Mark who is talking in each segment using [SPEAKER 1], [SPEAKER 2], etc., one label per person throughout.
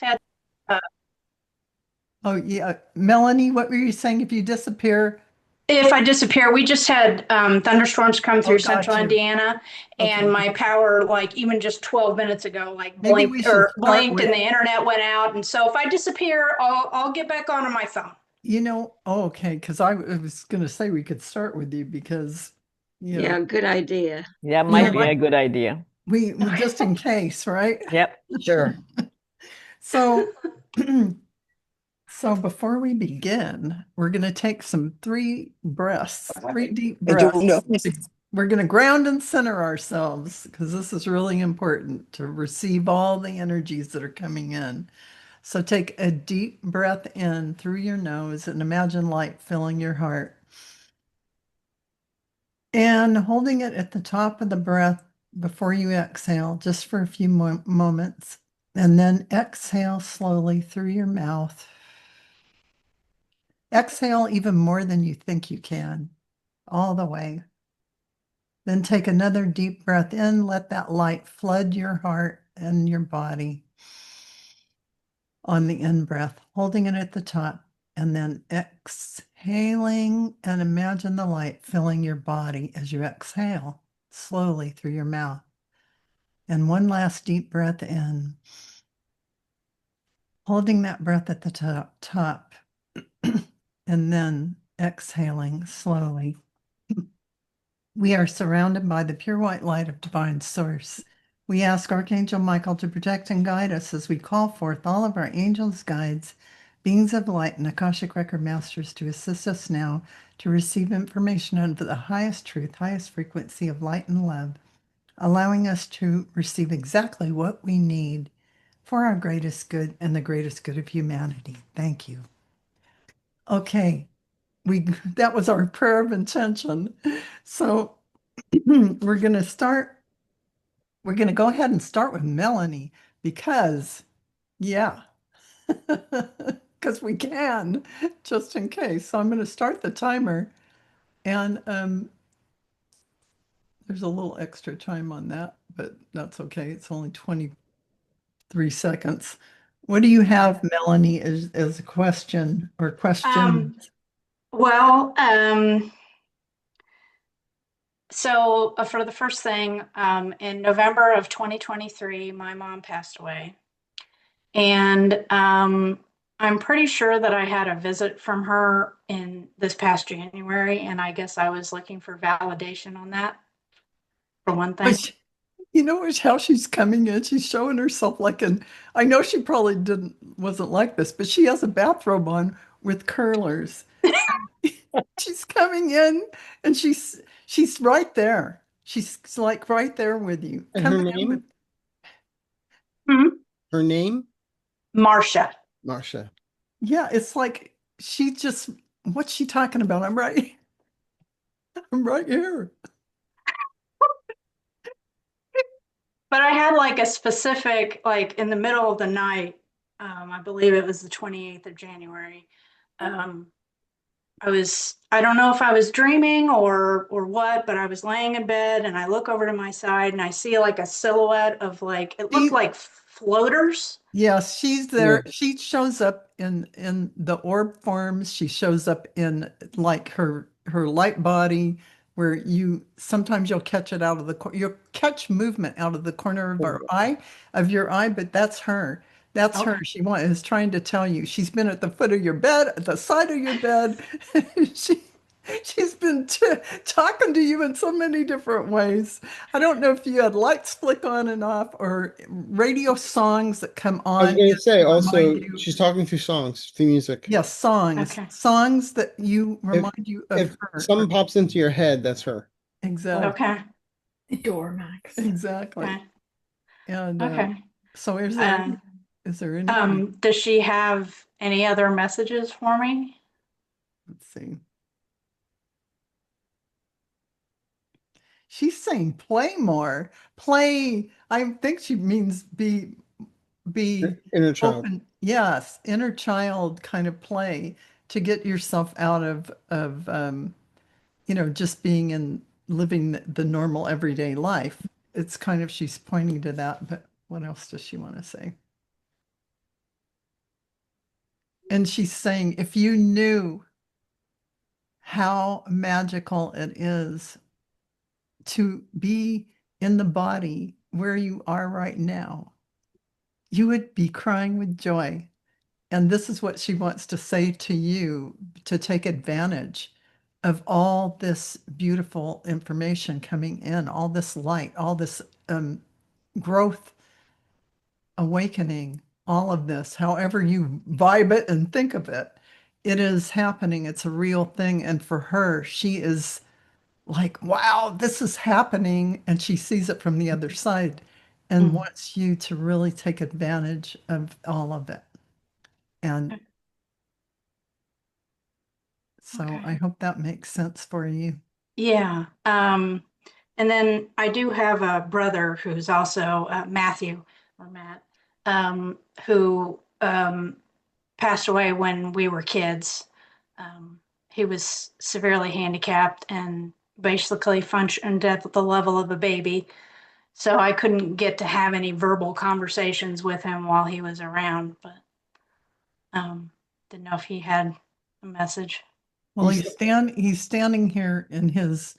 [SPEAKER 1] had
[SPEAKER 2] Oh, yeah. Melanie, what were you saying? If you disappear?
[SPEAKER 1] if I disappear, we just had thunderstorms come
[SPEAKER 2] Oh,
[SPEAKER 1] through central
[SPEAKER 2] got you.
[SPEAKER 1] Indiana, and
[SPEAKER 2] Okay.
[SPEAKER 1] my power, like even just 12 minutes ago, like
[SPEAKER 2] Maybe we
[SPEAKER 1] blinked
[SPEAKER 2] should
[SPEAKER 1] or
[SPEAKER 2] start
[SPEAKER 1] blinked,
[SPEAKER 2] with,
[SPEAKER 1] and the internet went out. And so if I disappear, I'll get back onto my phone.
[SPEAKER 2] oh, okay, because I was going to say we could start with you because, you know,
[SPEAKER 3] Yeah, good idea.
[SPEAKER 4] That
[SPEAKER 2] yeah,
[SPEAKER 4] might be
[SPEAKER 2] like
[SPEAKER 4] a good idea.
[SPEAKER 2] we
[SPEAKER 1] Okay.
[SPEAKER 2] just in case, right?
[SPEAKER 4] Yep.
[SPEAKER 3] Sure.
[SPEAKER 2] So, so before we begin, we're going to take some three deep
[SPEAKER 3] I don't know.
[SPEAKER 2] breaths. We're going to ground and center ourselves because this is really important to receive all the energies that are coming in. So take a deep breath in through your nose and imagine light filling your heart. And holding it at the top of the breath before you exhale, just for a few moments. And then exhale slowly through your mouth. Exhale even more than you think you can, all the way. Then take another deep breath in. Let that light flood your heart and your body on the in breath, holding it at the top. And then exhaling and imagine the light filling your body as you exhale slowly through your mouth. And one last deep breath in, holding that breath at the top, and then exhaling slowly. We are surrounded by the pure white light of divine source. We ask Archangel Michael to protect and guide us as we call forth all of our angels, guides, beings of light, and Akashic Record Masters to assist us now to receive information of the highest truth, highest frequency of light and love, allowing us to receive exactly what we need for our greatest good and the greatest good of humanity. Thank you. Okay, we that was our prayer of intention. So we're going to start. We're going to go ahead and start with Melanie because, yeah, because we can, just in case. So I'm going to start the timer, and there's a little extra time on that, but that's okay. It's only 23 seconds. What do you have, Melanie, as a question or
[SPEAKER 1] Um,
[SPEAKER 2] questions?
[SPEAKER 1] well, so for the first thing, in November of 2023, my mom passed away. And I'm pretty sure that I had a visit from her in this past January, and I guess I was looking for validation on that, for one thing.
[SPEAKER 2] But you know how she's coming in? She's showing herself like an, I know she probably wasn't like this, but she has a bathrobe on with curlers. She's coming in and she's right there. She's like right there with you.
[SPEAKER 5] And her
[SPEAKER 2] Coming in with,
[SPEAKER 5] name?
[SPEAKER 1] Mhm.
[SPEAKER 5] Her name?
[SPEAKER 1] Marcia.
[SPEAKER 5] Marsha.
[SPEAKER 2] yeah, it's like she just, what's she talking about? I'm right here.
[SPEAKER 1] But I had like a specific, like in the middle of the night, I believe it was the 28th of January. Um, I don't know if I was dreaming or what, but I was laying in bed and I look over to my side and I see like a silhouette of like, it looked
[SPEAKER 2] She,
[SPEAKER 1] like floaters.
[SPEAKER 2] yes, she's
[SPEAKER 5] Yeah.
[SPEAKER 2] there. She shows up in the orb forms. She shows up in like her light body, where you sometimes you'll catch it out of the you'll catch movement out of the corner of our eye of your eye, but that's her. That's her.
[SPEAKER 1] Okay.
[SPEAKER 2] Is trying to tell you. She's been at the foot of your bed, at the side of your bed. She she's been talking to you in so many different ways. I don't know if you had lights flick on and off or radio songs that come
[SPEAKER 5] I was
[SPEAKER 2] on
[SPEAKER 5] going to say
[SPEAKER 2] to remind
[SPEAKER 5] also,
[SPEAKER 2] you.
[SPEAKER 5] she's talking through songs, through music.
[SPEAKER 2] Yes, songs.
[SPEAKER 1] Okay.
[SPEAKER 2] Songs that you
[SPEAKER 5] If
[SPEAKER 2] remind you of
[SPEAKER 5] if
[SPEAKER 2] her.
[SPEAKER 5] something pops into your head, that's her.
[SPEAKER 2] Exactly.
[SPEAKER 1] Okay.
[SPEAKER 3] Dormax.
[SPEAKER 2] Exactly.
[SPEAKER 1] Okay.
[SPEAKER 2] And
[SPEAKER 1] Okay.
[SPEAKER 2] so
[SPEAKER 1] Um,
[SPEAKER 2] is there any,
[SPEAKER 1] does she have any other messages for me?
[SPEAKER 2] let's see. She's saying play more. Play. I think she means be
[SPEAKER 5] Inner child.
[SPEAKER 2] open. Yes, inner child kind of play to get yourself out of just being in living the normal everyday life. It's kind of she's pointing to that, but what else does she want to say? And she's saying, if you knew how magical it is to be in the body where you are right now, you would be crying with joy. And this is what she wants to say to you, to take advantage of all this beautiful information coming in, all this light, all this growth, awakening, all of this, however you vibe it and think of it, it is happening. It's a real thing. And for her, she is like, wow, this is happening. And she sees it from the other side and
[SPEAKER 1] Mm.
[SPEAKER 2] wants you to really take advantage of all of it. And so
[SPEAKER 1] Okay.
[SPEAKER 2] I hope that makes sense for you.
[SPEAKER 1] Yeah. And then I do have a brother who's also Matthew or Matt, who passed away when we were kids. He was severely handicapped and basically functioned at the level of a baby. So I couldn't get to have any verbal conversations with him while he was around, but um, didn't know if he had a message.
[SPEAKER 2] Well,
[SPEAKER 5] He's
[SPEAKER 2] he's standing here in his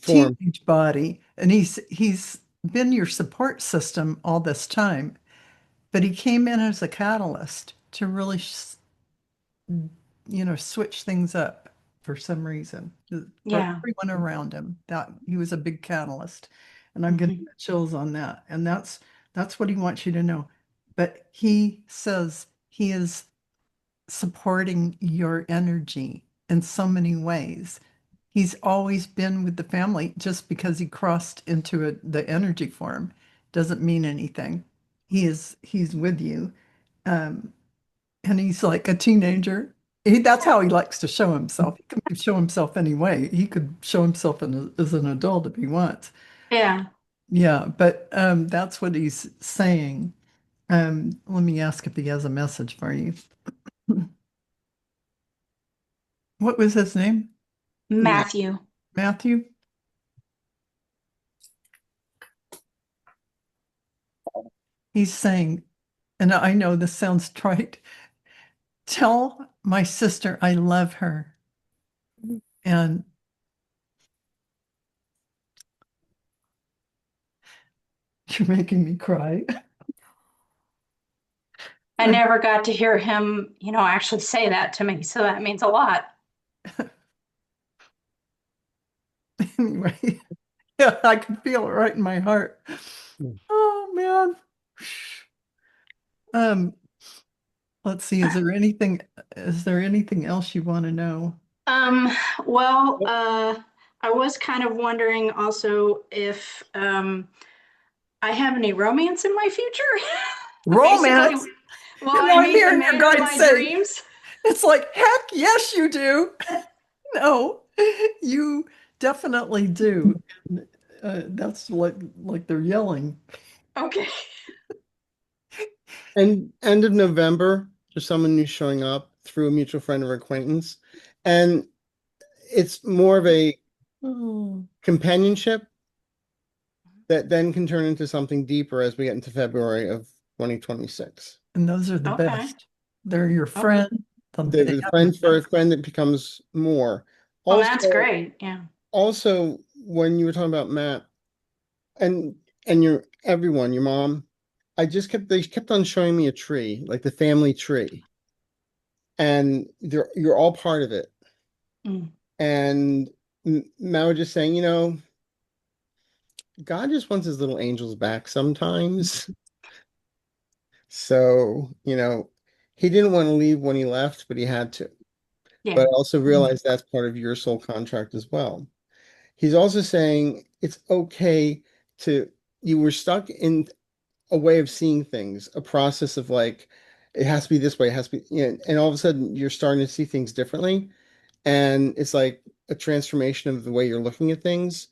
[SPEAKER 5] form.
[SPEAKER 2] teenage body, and he's been your support system all this time, but he came in as a catalyst to really switch things up for some reason for
[SPEAKER 1] Yeah.
[SPEAKER 2] everyone around him. That he was a big catalyst, and I'm getting
[SPEAKER 1] Mhm.
[SPEAKER 2] the chills on that. And that's what he wants you to know. But he says he is supporting your energy in so many ways. He's always been with the family. Just because he crossed into the energy form doesn't mean anything. He's with you. Um, and he's like a teenager. That's how he likes to show himself. He can show himself any way. He could show himself as an adult if he wants.
[SPEAKER 1] Yeah.
[SPEAKER 2] Yeah, but that's what he's saying. Let me ask if he has a message for you. What was his name?
[SPEAKER 5] Matt.
[SPEAKER 1] Matthew.
[SPEAKER 2] Matthew? He's saying, and I know this sounds trite, tell my sister I love her. And you're making me cry.
[SPEAKER 1] I never got to hear him, actually say that to me. So that means a lot.
[SPEAKER 2] Anyway, yeah, I can feel it right in my heart.
[SPEAKER 5] Mm.
[SPEAKER 2] Oh man. Um, let's see, is there anything else you want to know?
[SPEAKER 1] Um, well, I was kind of wondering also if I have any romance in my future. Basically,
[SPEAKER 2] Romance?
[SPEAKER 1] will
[SPEAKER 2] And
[SPEAKER 1] I
[SPEAKER 2] I'm
[SPEAKER 1] meet the
[SPEAKER 2] hearing your
[SPEAKER 1] man of
[SPEAKER 2] guide
[SPEAKER 1] my
[SPEAKER 2] say,
[SPEAKER 1] dreams?
[SPEAKER 2] it's like, heck yes, you do. No, you definitely do. That's like they're yelling.
[SPEAKER 1] Okay.
[SPEAKER 5] And end of November, there's someone new showing up through a mutual friend or acquaintance. And it's more of a
[SPEAKER 2] Oh,
[SPEAKER 5] companionship that then can turn into something deeper as we get into February of 2026.
[SPEAKER 2] and those are the
[SPEAKER 1] Okay.
[SPEAKER 2] best. They're your
[SPEAKER 1] Okay.
[SPEAKER 2] friend.
[SPEAKER 5] The,
[SPEAKER 2] They
[SPEAKER 5] the
[SPEAKER 2] have
[SPEAKER 5] friend for a friend that becomes more.
[SPEAKER 1] Well, that's
[SPEAKER 5] Also,
[SPEAKER 1] great. Yeah.
[SPEAKER 5] also when you were talking about Matt and your everyone, your mom, they kept on showing me a tree, like the family tree. And you're all part of it.
[SPEAKER 1] Mm.
[SPEAKER 5] And Matt was just saying, God just wants his little angels back sometimes. So, he didn't want to leave when he left, but he had to. But
[SPEAKER 1] Yeah.
[SPEAKER 5] I also realized that's part of your soul contract as well. He's also saying it's okay you were stuck in a way of seeing things, a process of like, it has to be this way, it has to be, and all of a sudden you're starting to see things differently. And it's like a transformation of the way you're looking at things,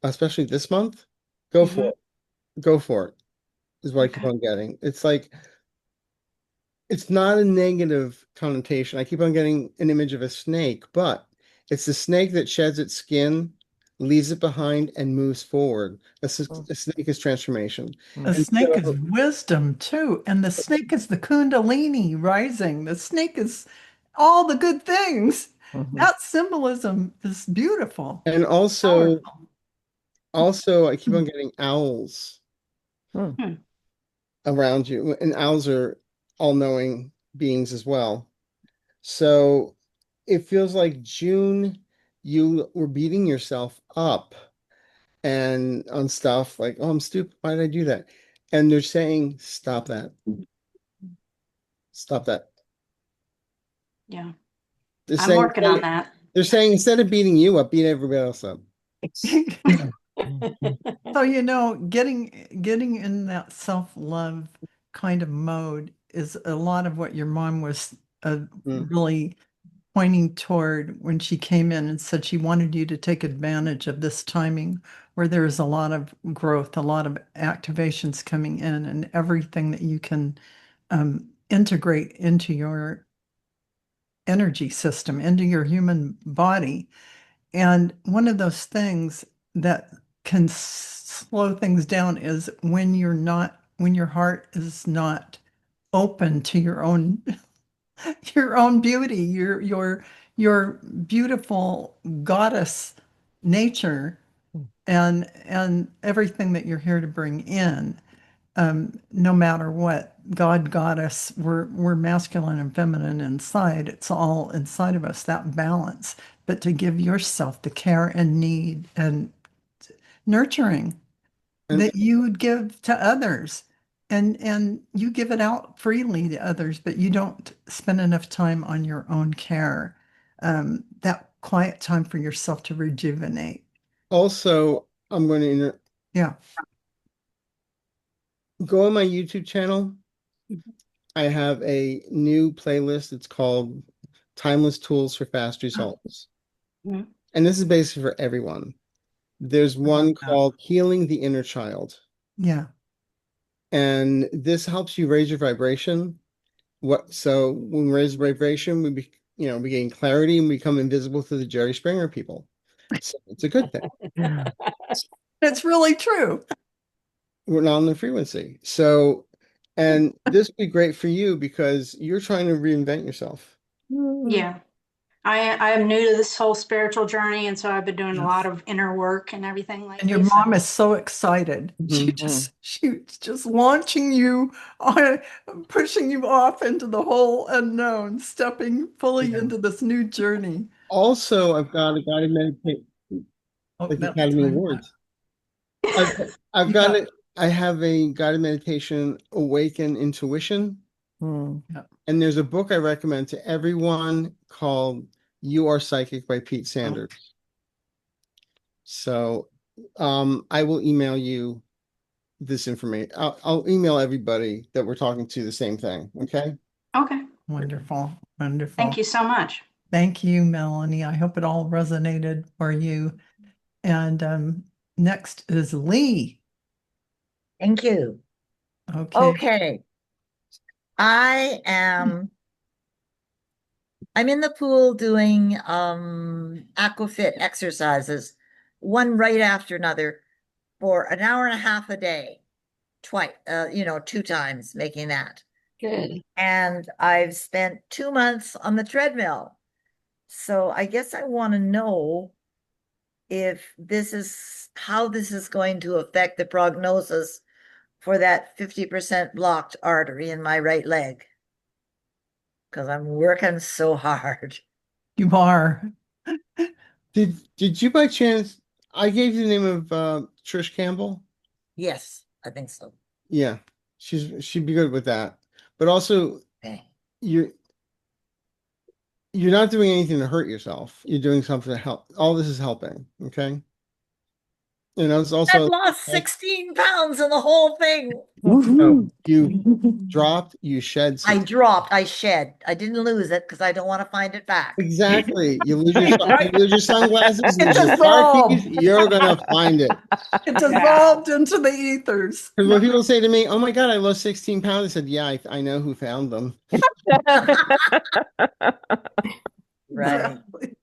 [SPEAKER 5] especially this month. Go for
[SPEAKER 1] Hmm.
[SPEAKER 5] it. Go for it, is what I keep
[SPEAKER 1] Okay.
[SPEAKER 5] on getting. It's like, it's not a negative connotation. I keep on getting an image of a snake, but it's the snake that sheds its skin leaves it behind, and moves forward. A snake is transformation.
[SPEAKER 2] A
[SPEAKER 5] And
[SPEAKER 2] snake is
[SPEAKER 5] so-
[SPEAKER 2] wisdom too. And the snake is the Kundalini rising. The snake is all the good things. That symbolism is beautiful.
[SPEAKER 5] and
[SPEAKER 2] Powerful.
[SPEAKER 5] also, I keep on getting owls
[SPEAKER 1] Hmm.
[SPEAKER 5] around you, and owls are all-knowing beings as well. So it feels like June, you were beating yourself up and on stuff like, oh, I'm stupid. Why did I do that? And they're saying, stop that. Stop that.
[SPEAKER 1] Yeah.
[SPEAKER 5] They're
[SPEAKER 1] I'm
[SPEAKER 5] saying,
[SPEAKER 1] working on that.
[SPEAKER 5] they're saying instead of beating you up, beat everybody else up.
[SPEAKER 2] So, getting in that self-love kind of mode is a lot of what your mom was
[SPEAKER 5] Mm.
[SPEAKER 2] really pointing toward when she came in and said she wanted you to take advantage of this timing where there's a lot of growth, a lot of activations coming in, and everything that you can integrate into your energy system, into your human body. And one of those things that can slow things down is when your heart is not open to your own beauty, your beautiful goddess nature and everything that you're here to bring in. No matter what, God, goddess, we're masculine and feminine inside. It's all inside of us, that balance. But to give yourself the care and need and nurturing
[SPEAKER 5] And
[SPEAKER 2] that you would give to others. And you give it out freely to others, but you don't spend enough time on your own care. That quiet time for yourself to rejuvenate.
[SPEAKER 5] also, I'm going to
[SPEAKER 2] Yeah.
[SPEAKER 5] go on my YouTube channel. I have a new playlist. It's called Timeless Tools for Fast Results.
[SPEAKER 1] Mhm.
[SPEAKER 5] And this is basically for everyone. There's one called Healing the Inner Child.
[SPEAKER 2] Yeah.
[SPEAKER 5] And this helps you raise your vibration. So when we raise vibration, we gain clarity and become invisible to the Jerry Springer people. So it's a good thing.
[SPEAKER 2] It's really true.
[SPEAKER 5] We're not on the frequency. So, and this would be great for you because you're trying to reinvent yourself.
[SPEAKER 1] Yeah. I am new to this whole spiritual journey, and so I've been doing a lot
[SPEAKER 2] Yes.
[SPEAKER 1] of inner work and everything
[SPEAKER 2] And your
[SPEAKER 1] lately. So
[SPEAKER 2] mom is so excited. She's just launching you on, pushing you off into the whole unknown, stepping fully
[SPEAKER 5] Yeah.
[SPEAKER 2] into this new journey.
[SPEAKER 5] Also, I've got a guided meditation,
[SPEAKER 2] Oh,
[SPEAKER 5] like
[SPEAKER 2] that's
[SPEAKER 5] Academy
[SPEAKER 2] time.
[SPEAKER 5] Awards. I've
[SPEAKER 2] You
[SPEAKER 5] got
[SPEAKER 2] got
[SPEAKER 5] it. I have a guided meditation, Awaken Intuition.
[SPEAKER 2] Yeah.
[SPEAKER 5] And there's a book I recommend to everyone called You Are Psychic by Pete Sanders. So I will email you this information. I'll email everybody that we're talking to the same thing. Okay.
[SPEAKER 1] okay.
[SPEAKER 2] Wonderful. Wonderful.
[SPEAKER 1] Thank you so much.
[SPEAKER 2] Thank you, Melanie. I hope it all resonated for you. And next is Lee.
[SPEAKER 3] Thank you.
[SPEAKER 2] Okay.
[SPEAKER 3] Okay. I'm in the pool doing aquafit exercises, one right after another for an hour and a half a day, twice, 2 times making that.
[SPEAKER 4] Good.
[SPEAKER 3] And I've spent 2 months on the treadmill. So I guess I want to know if how this is going to affect the prognosis for that 50% blocked artery in my right leg. Because I'm working so hard.
[SPEAKER 2] You are.
[SPEAKER 5] Did you by chance? I gave you the name of Trish Campbell.
[SPEAKER 3] Yes, I think so.
[SPEAKER 5] Yeah, she'd be good with that. But also,
[SPEAKER 3] Okay.
[SPEAKER 5] you're not doing anything to hurt yourself. You're doing something to help. All this is helping. Okay. And it's
[SPEAKER 3] I've
[SPEAKER 5] also
[SPEAKER 3] lost 16 pounds in the whole thing.
[SPEAKER 5] no, you dropped, you shed
[SPEAKER 3] I
[SPEAKER 5] some.
[SPEAKER 3] dropped, I shed. I didn't lose it because I don't want to find it back.
[SPEAKER 5] Exactly. You lose your sunglasses, you
[SPEAKER 2] It
[SPEAKER 5] lose your car keys,
[SPEAKER 2] dissolved.
[SPEAKER 5] you're gonna find it.
[SPEAKER 2] It dissolved into the ethers.
[SPEAKER 5] Because when people say to me, "Oh my God, I lost 16 pounds," I said, "Yeah, I know who found them."
[SPEAKER 3] Right.
[SPEAKER 2] Exactly.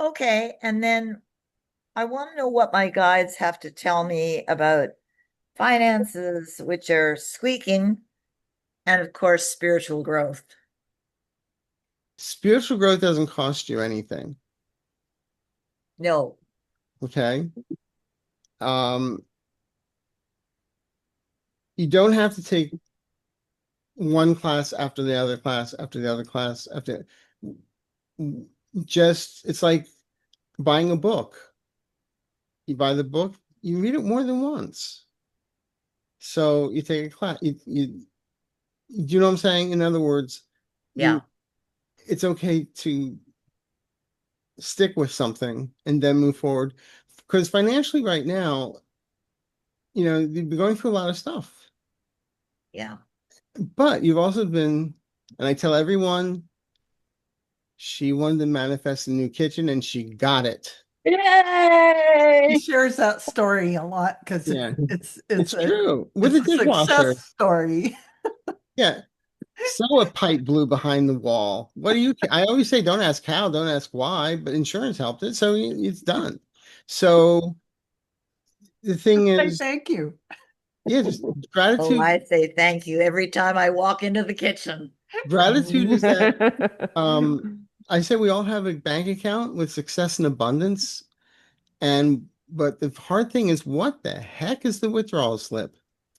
[SPEAKER 3] Okay, and then I want to know what my guides have to tell me about finances, which are squeaking, and of course, spiritual growth.
[SPEAKER 5] Spiritual growth doesn't cost you anything.
[SPEAKER 3] No,
[SPEAKER 5] Okay. Um, you don't have to take one class after the other class after the other class after just it's like buying a book. You buy the book, you read it more than once. So you take a class. Do you know what I'm saying? In other words,
[SPEAKER 3] yeah,
[SPEAKER 5] it's okay to stick with something and then move forward. Because financially right now, you've been going through a lot of stuff.
[SPEAKER 3] yeah.
[SPEAKER 5] But you've also been, and I tell everyone, she wanted to manifest a new kitchen and she got it.
[SPEAKER 2] He
[SPEAKER 4] Yay!
[SPEAKER 2] shares that story a lot because
[SPEAKER 5] Yeah,
[SPEAKER 2] it's
[SPEAKER 5] it's
[SPEAKER 2] a
[SPEAKER 5] true. With a
[SPEAKER 2] it's a
[SPEAKER 5] dishwasher.
[SPEAKER 2] success story.
[SPEAKER 5] Yeah. So a pipe blew behind the wall. What do you, I always say, don't ask how, don't ask why, but insurance helped it. So it's done. So the thing
[SPEAKER 2] Say
[SPEAKER 5] is,
[SPEAKER 2] thank you.
[SPEAKER 5] yeah, just
[SPEAKER 3] Oh,
[SPEAKER 5] gratitude.
[SPEAKER 3] I say thank you every time I walk into the kitchen.
[SPEAKER 5] Gratitude is that I say we all have a bank account with success and abundance. But the hard thing is, what the heck is the withdrawal slip?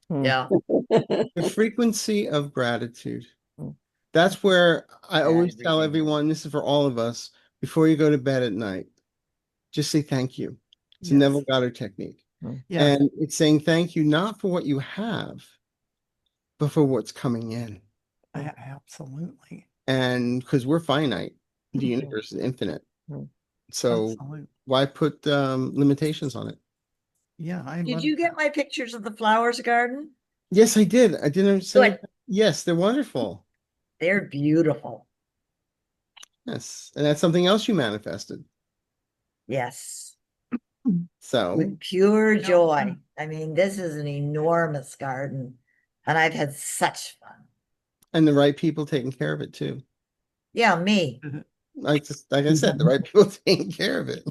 [SPEAKER 3] Yeah,
[SPEAKER 5] The frequency of gratitude. That's where I always tell
[SPEAKER 3] everything.
[SPEAKER 5] everyone, this is for all of us, before you go to bed at night, just say thank you. It's a
[SPEAKER 2] Yes.
[SPEAKER 5] Neville Goddard technique.
[SPEAKER 2] Yes.
[SPEAKER 5] And it's saying thank you not for what you have, but for what's coming in.
[SPEAKER 2] Absolutely.
[SPEAKER 5] And because we're finite, the universe is infinite. So
[SPEAKER 2] Absolutely.
[SPEAKER 5] why put limitations on it?
[SPEAKER 2] Yeah, I
[SPEAKER 3] Did
[SPEAKER 2] love
[SPEAKER 3] you get
[SPEAKER 2] that.
[SPEAKER 3] my pictures of the flowers garden?
[SPEAKER 5] Yes, I did. I didn't send
[SPEAKER 3] Good.
[SPEAKER 5] it. Yes, they're wonderful.
[SPEAKER 3] They're beautiful.
[SPEAKER 5] Yes. And that's something else you manifested.
[SPEAKER 3] Yes,
[SPEAKER 5] So,
[SPEAKER 3] with pure
[SPEAKER 2] Yeah.
[SPEAKER 3] joy. I mean, this is an enormous garden, and I've had such fun.
[SPEAKER 5] and the right people taking care of it too.
[SPEAKER 3] Yeah, me.
[SPEAKER 5] Like I said, the right people taking care of it.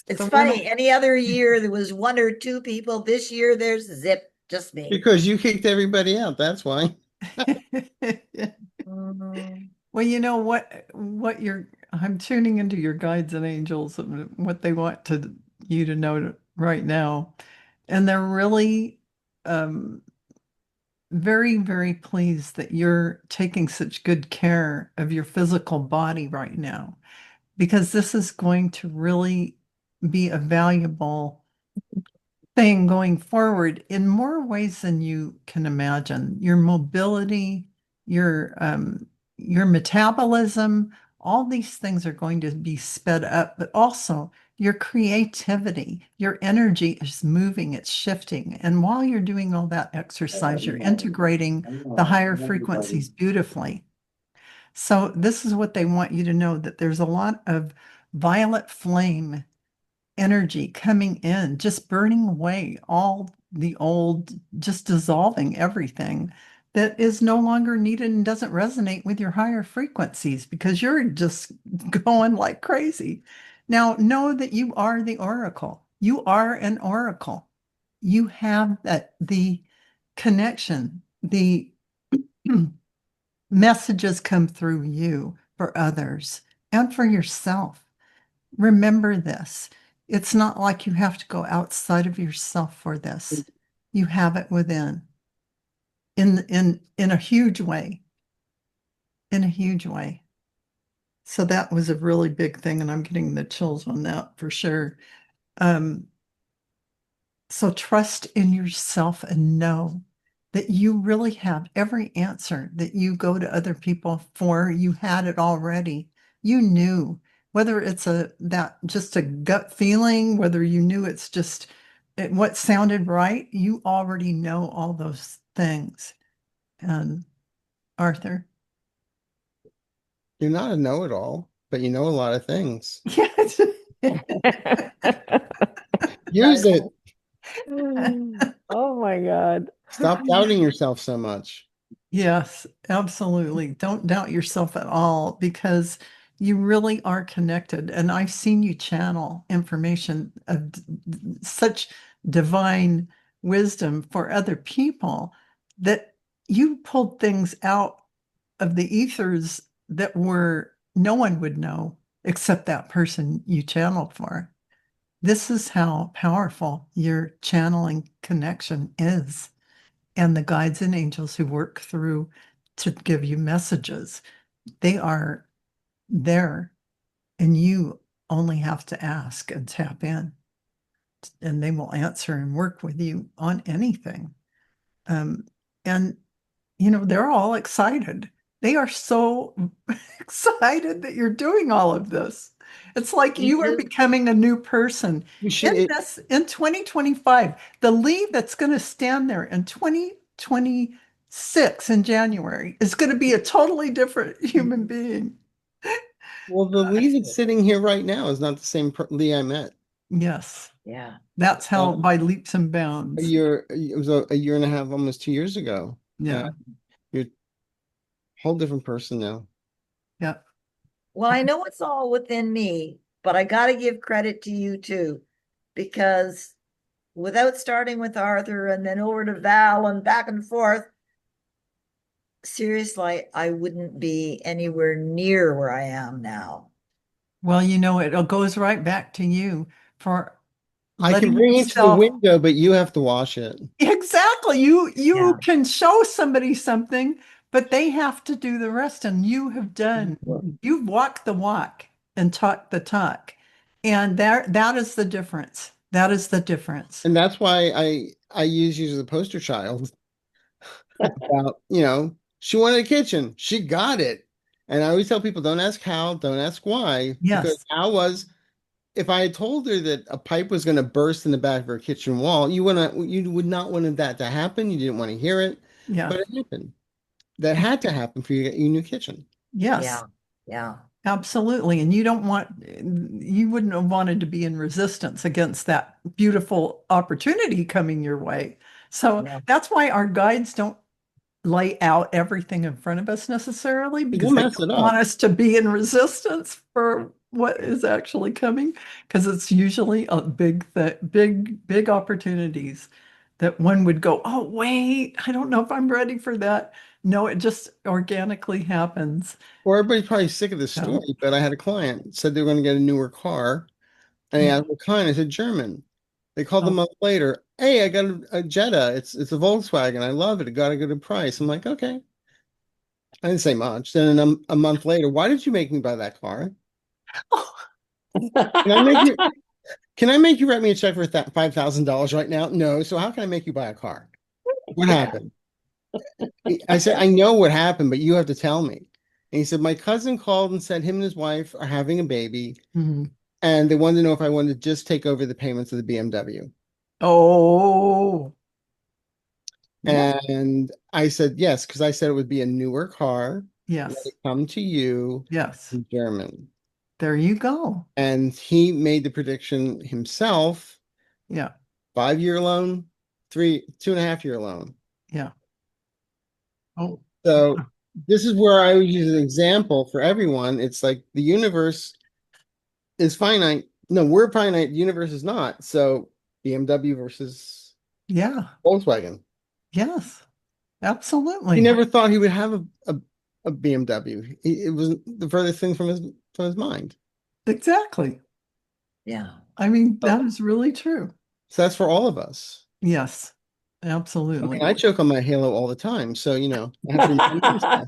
[SPEAKER 3] It's
[SPEAKER 2] So
[SPEAKER 3] funny. Any other year there was one or two people. This year there's zip, just me.
[SPEAKER 5] Because you kicked everybody out. That's why.
[SPEAKER 3] Mhm.
[SPEAKER 2] Well, you know what I'm tuning into your guides and angels and what they want you to know right now. And they're really very, very pleased that you're taking such good care of your physical body right now, because this is going to really be a valuable thing going forward in more ways than you can imagine. Your mobility, your metabolism, all these things are going to be sped up, but also your creativity, your energy is moving, it's shifting. And while you're doing all that exercise, you're integrating the higher frequencies beautifully. So this is what they want you to know, that there's a lot of violet flame energy coming in, just burning away all the old, just dissolving everything that is no longer needed and doesn't resonate with your higher frequencies because you're just going like crazy. Now, know that you are the oracle. You are an oracle. You have the connection, the messages come through you for others and for yourself. Remember this. It's not like you have to go outside of yourself for this. You have it within in a huge way. In a huge way. So that was a really big thing, and I'm getting the chills on that for sure. So trust in yourself and know that you really have every answer that you go to other people for. You had it already. You knew whether it's just a gut feeling, whether you knew it's just what sounded right. You already know all those things. And Arthur,
[SPEAKER 5] You're not a know-it-all, but you know a lot of things.
[SPEAKER 2] yes,
[SPEAKER 5] Use it.
[SPEAKER 4] Oh my God.
[SPEAKER 5] Stop doubting yourself so much.
[SPEAKER 2] yes, absolutely. Don't doubt yourself at all because You really are connected. And I've seen you channel information of such divine wisdom for other people that you pulled things out of the ethers that were no one would know except that person you channeled for. This is how powerful your channeling connection is. And the guides and angels who work through to give you messages, they are there, and you only have to ask and tap in, and they will answer and work with you on anything. And they're all excited. They are so excited that you're doing all of this. It's like
[SPEAKER 3] Me
[SPEAKER 2] you are
[SPEAKER 3] too.
[SPEAKER 2] becoming a new person
[SPEAKER 5] You should,
[SPEAKER 2] in 2025. The Lee that's going to stand there in 2026 in January is going to be a totally different human being.
[SPEAKER 5] well, the Lee that's sitting here right now is not the same Lee I met.
[SPEAKER 2] Yes,
[SPEAKER 3] Yeah.
[SPEAKER 2] that's how by leaps and bounds.
[SPEAKER 5] It was a year and a half, almost 2 years ago.
[SPEAKER 2] Yeah,
[SPEAKER 5] You're a whole different person now.
[SPEAKER 2] yeah.
[SPEAKER 3] Well, I know it's all within me, but I got to give credit to you too, because without starting with Arthur and then over to Val and back and forth, seriously, I wouldn't be anywhere near where I am now.
[SPEAKER 2] Well, it goes right back to you for
[SPEAKER 5] I can
[SPEAKER 2] letting
[SPEAKER 5] bring it to the
[SPEAKER 2] yourself.
[SPEAKER 5] window, but you have to wash it.
[SPEAKER 2] Exactly. You
[SPEAKER 3] Yeah.
[SPEAKER 2] can show somebody something, but they have to do the rest. And you've walked the walk and talked the talk. And that is the difference. That is the difference.
[SPEAKER 5] And that's why I use you as a poster child about, she wanted a kitchen. She got it. And I always tell people, don't ask how, don't ask why. Because
[SPEAKER 2] Yes.
[SPEAKER 5] how was, if I had told her that a pipe was going to burst in the back of her kitchen wall, you would not want that to happen. You didn't want to hear it,
[SPEAKER 2] Yeah.
[SPEAKER 5] but it happened. That had to happen for you to get your new kitchen.
[SPEAKER 2] Yes.
[SPEAKER 3] Yeah. Yeah.
[SPEAKER 2] Absolutely. And you wouldn't have wanted to be in resistance against that beautiful opportunity coming your way. So
[SPEAKER 3] Yeah.
[SPEAKER 2] that's why our guides don't lay out everything in front of us necessarily, because they
[SPEAKER 5] mess it
[SPEAKER 2] don't
[SPEAKER 5] up.
[SPEAKER 2] want us to be in resistance for what is actually coming, because it's usually a big opportunities that one would go, oh, wait, I don't know if I'm ready for that. No, it just organically happens.
[SPEAKER 5] Well, everybody's probably sick of this
[SPEAKER 2] So,
[SPEAKER 5] story, but I had a client said they were going to get a newer car. And they
[SPEAKER 2] yeah.
[SPEAKER 5] asked what kind. I said German. They called
[SPEAKER 2] Oh.
[SPEAKER 5] a month later. Hey, I got a Jetta. It's a Volkswagen. I love it. It got a good price. I'm like, okay. I didn't say much. Then a month later, why did you make me buy that car? Can I make you write me a check for $5,000 right now? No. So how can I make you buy a car? What happened? I said, I know what happened, but you have to tell me. And he said, my cousin called and said him and his wife are having a baby,
[SPEAKER 2] Mhm.
[SPEAKER 5] and they wanted to know if I wanted to just take over the payments of the BMW.
[SPEAKER 2] Oh. Yeah.
[SPEAKER 5] And I said yes, because I said it would be a newer car. Let
[SPEAKER 2] Yes.
[SPEAKER 5] it come to you
[SPEAKER 2] Yes.
[SPEAKER 5] in German.
[SPEAKER 2] There you go.
[SPEAKER 5] And he made the prediction himself,
[SPEAKER 2] Yeah.
[SPEAKER 5] 5-year loan, 2.5-year loan.
[SPEAKER 2] Yeah. Oh.
[SPEAKER 5] So this is where I would use an example for everyone. It's like the universe is finite. No, we're finite. The universe is not. So BMW versus
[SPEAKER 2] Yeah.
[SPEAKER 5] Volkswagen.
[SPEAKER 2] Yes.
[SPEAKER 5] He
[SPEAKER 2] Absolutely.
[SPEAKER 5] never thought he would have a BMW. It was the furthest thing from his mind.
[SPEAKER 2] Exactly.
[SPEAKER 3] Yeah.
[SPEAKER 2] I mean, that is really true.
[SPEAKER 5] So that's for all of us.
[SPEAKER 2] Yes.
[SPEAKER 5] I
[SPEAKER 2] Absolutely.
[SPEAKER 5] mean, I choke on my halo all the time. So, I have to remind myself.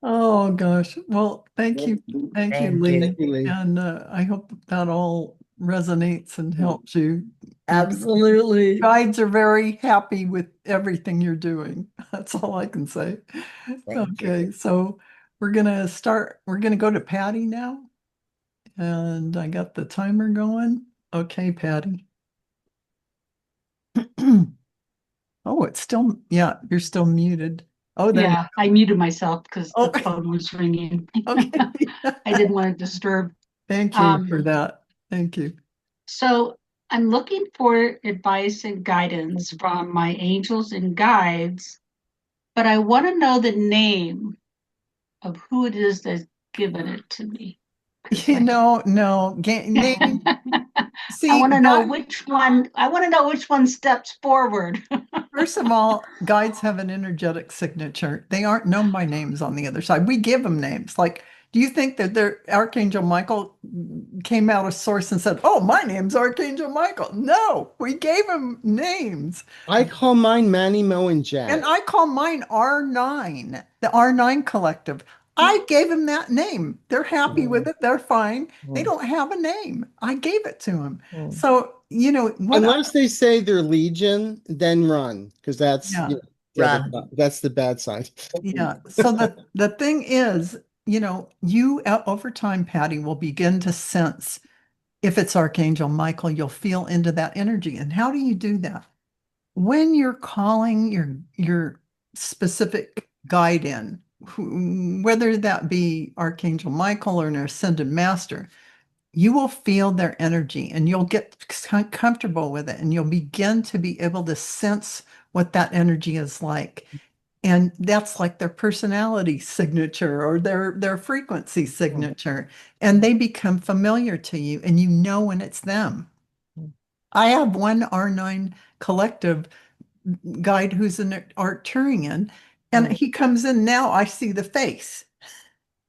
[SPEAKER 2] Oh gosh. Well, thank you. Thank you,
[SPEAKER 3] Thank
[SPEAKER 2] Lee.
[SPEAKER 3] you.
[SPEAKER 5] Thank you, Lee.
[SPEAKER 2] And I hope that all resonates and helps you.
[SPEAKER 3] Absolutely.
[SPEAKER 2] Guides are very happy with everything you're doing. That's all I can say.
[SPEAKER 3] Thank you.
[SPEAKER 2] Okay, so we're gonna go to Patty now. And I got the timer going. Okay, Patty. Oh, it's still, yeah, you're still muted. Oh, there.
[SPEAKER 6] Yeah, I muted myself because
[SPEAKER 2] Oh.
[SPEAKER 6] the phone was ringing.
[SPEAKER 2] Okay.
[SPEAKER 6] I didn't want to disturb.
[SPEAKER 2] Thank you for that. Thank you.
[SPEAKER 6] So I'm looking for advice and guidance from my angels and guides but I want to know the name of who it is that's given it to me. 'Cause
[SPEAKER 2] You know, no, name.
[SPEAKER 6] I
[SPEAKER 2] See,
[SPEAKER 6] want to know which one, I want to know which one steps forward.
[SPEAKER 2] first of all, guides have an energetic signature. They aren't known by names on the other side. We give them names. Like, do you think that their Archangel Michael came out of source and said, "Oh, my name's Archangel Michael"? No, we gave him names.
[SPEAKER 5] I call mine Manny, Mo, and Jack.
[SPEAKER 2] And I call mine R9, the R9 Collective. I gave him that name. They're happy with it. They're fine. They don't have a name. I gave it to them. So, you know,
[SPEAKER 5] Unless they say they're Legion, then run, because that's
[SPEAKER 2] Yeah.
[SPEAKER 5] that's the bad side.
[SPEAKER 2] Yeah. So the thing is, you know, you over time, Patty, will begin to sense if it's Archangel Michael, you'll feel into that energy. And how do you do that? When you're calling your specific guide in, whether that be Archangel Michael or an ascended master, you will feel their energy and you'll get comfortable with it and you'll begin to be able to sense what that energy is like. And that's like their personality signature or their frequency signature. And they become familiar to you and you know when it's them. I have one R9 collective guide who's an Arcturian, and he comes in now. I see the face,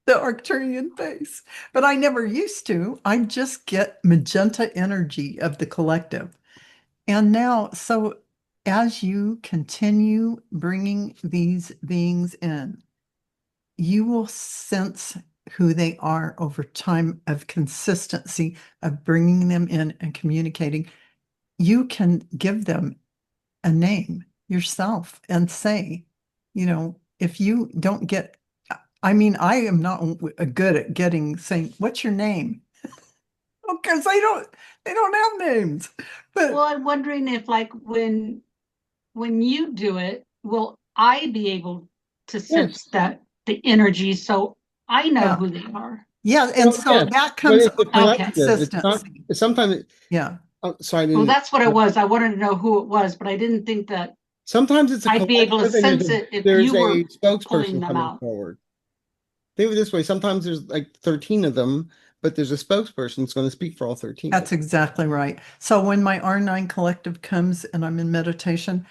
[SPEAKER 2] the Arcturian face, but I never used to. I just get magenta energy of the collective. And now, so as you continue bringing these beings in, you will sense who they are over time of consistency of bringing them in and communicating. You can give them a name yourself and say, you know, if you don't get, I mean, I am not good at saying, what's your name? Because they don't have names. But
[SPEAKER 6] Well, I'm wondering if like when you do it, will I be able to sense that the energy so I know
[SPEAKER 2] Yeah.
[SPEAKER 6] who they are?
[SPEAKER 2] yeah, and
[SPEAKER 5] Well,
[SPEAKER 2] so
[SPEAKER 5] yeah,
[SPEAKER 2] that
[SPEAKER 5] But
[SPEAKER 2] comes
[SPEAKER 5] it's a
[SPEAKER 2] out
[SPEAKER 5] collective. It's not.
[SPEAKER 2] consistency.
[SPEAKER 5] Sometimes.
[SPEAKER 2] Yeah.
[SPEAKER 5] Oh, sorry, I
[SPEAKER 6] Well,
[SPEAKER 5] didn't.
[SPEAKER 6] that's what it was. I wanted to know who it was, but I didn't think that
[SPEAKER 5] Sometimes it's a
[SPEAKER 6] I'd be able to
[SPEAKER 5] collective, and
[SPEAKER 6] sense it if
[SPEAKER 5] there's
[SPEAKER 6] you
[SPEAKER 5] a
[SPEAKER 6] were pulling
[SPEAKER 5] spokesperson
[SPEAKER 6] them
[SPEAKER 5] coming
[SPEAKER 6] out.
[SPEAKER 5] forward. Think of it this way: sometimes there's like 13 of them, but there's a spokesperson that's going to speak for all 13.
[SPEAKER 2] That's exactly right. So when my R9 collective comes and I'm in meditation,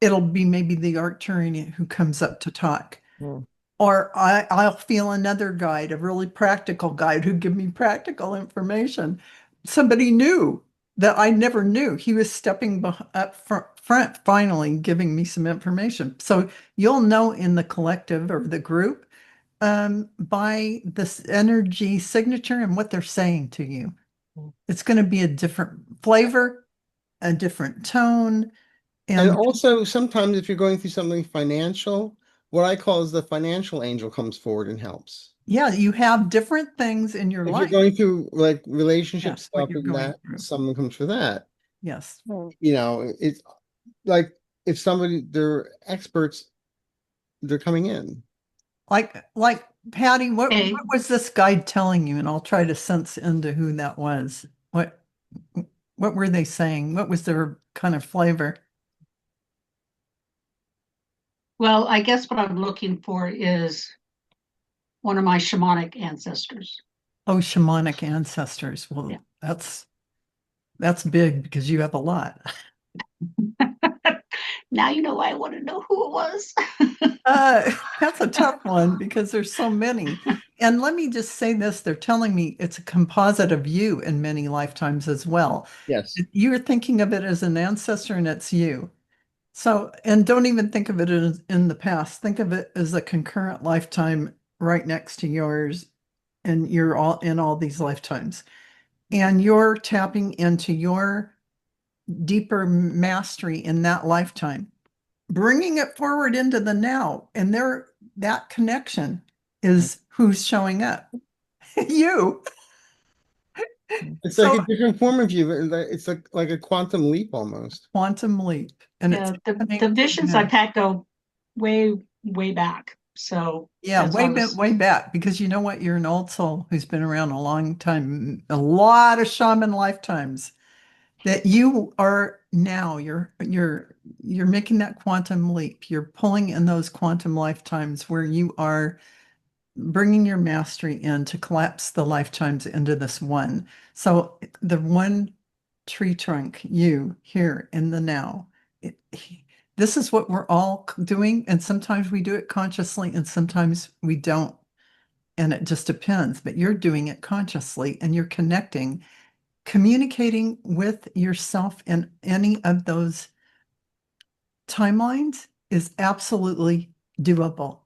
[SPEAKER 2] it'll be maybe the Arcturian who comes up to talk. Or I'll feel another guide, a really practical guide who give me practical information. Somebody new that I never knew. He was stepping up front, finally giving me some information. So you'll know in the collective or the group by this energy signature and what they're saying to you. It's going to be a different flavor, a different tone.
[SPEAKER 5] And also, sometimes if you're going through something financial, what I call is the financial angel comes forward and helps.
[SPEAKER 2] Yeah, you have different things in your
[SPEAKER 5] If
[SPEAKER 2] life.
[SPEAKER 5] you're going through like relationship
[SPEAKER 2] Yes, what
[SPEAKER 5] stuff
[SPEAKER 2] you're
[SPEAKER 5] and
[SPEAKER 2] going
[SPEAKER 5] that,
[SPEAKER 2] through.
[SPEAKER 5] someone comes for that.
[SPEAKER 2] Yes.
[SPEAKER 5] You know, it's like if they're experts, they're coming in.
[SPEAKER 2] Like Patty, what
[SPEAKER 6] Okay.
[SPEAKER 2] was this guide telling you? And I'll try to sense into who that was. What were they saying? What was their kind of flavor?
[SPEAKER 6] Well, I guess what I'm looking for is one of my shamanic ancestors.
[SPEAKER 2] Oh, shamanic ancestors. Well,
[SPEAKER 6] Yeah.
[SPEAKER 2] that's big because you have a lot.
[SPEAKER 6] Now you know why I want to know who it was.
[SPEAKER 2] That's a tough one because there's so many. And let me just say this, they're telling me it's a composite of you in many lifetimes as well.
[SPEAKER 5] Yes.
[SPEAKER 2] You're thinking of it as an ancestor and it's you. So, and don't even think of it as in the past. Think of it as a concurrent lifetime right next to yours, and you're all in all these lifetimes. And you're tapping into your deeper mastery in that lifetime, bringing it forward into the now. And that connection is who's showing up. You.
[SPEAKER 5] It's
[SPEAKER 2] So
[SPEAKER 5] like a different form of you. It's like a quantum leap almost.
[SPEAKER 2] quantum leap. And
[SPEAKER 6] Yeah,
[SPEAKER 2] it's
[SPEAKER 6] the
[SPEAKER 2] happening
[SPEAKER 6] visions
[SPEAKER 2] now.
[SPEAKER 6] I've had go way, way back. So
[SPEAKER 2] Yeah,
[SPEAKER 6] as I was-
[SPEAKER 2] way back, because you know what? You're an old soul who's been around a long time, a lot of shaman lifetimes. that you are now, you're making that quantum leap. You're pulling in those quantum lifetimes where you are bringing your mastery in to collapse the lifetimes into this one. So the one tree trunk, you here in the now, this is what we're all doing. And sometimes we do it consciously and sometimes we don't. And it just depends, but you're doing it consciously and you're connecting, communicating with yourself in any of those timelines is absolutely doable.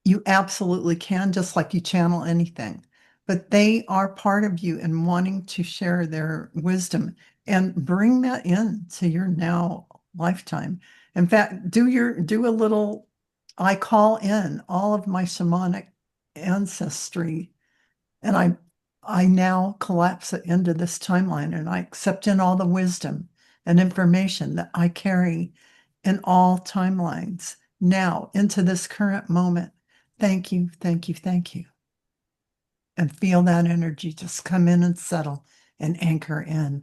[SPEAKER 2] You absolutely can, just like you channel anything, but they are part of you and wanting to share their wisdom and bring that in to your now lifetime. In fact, do a little, I call in all of my shamanic ancestry and I now collapse it into this timeline and I accept in all the wisdom and information that I carry in all timelines now into this current moment. Thank you, thank you, thank you. And feel that energy just come in and settle and anchor in,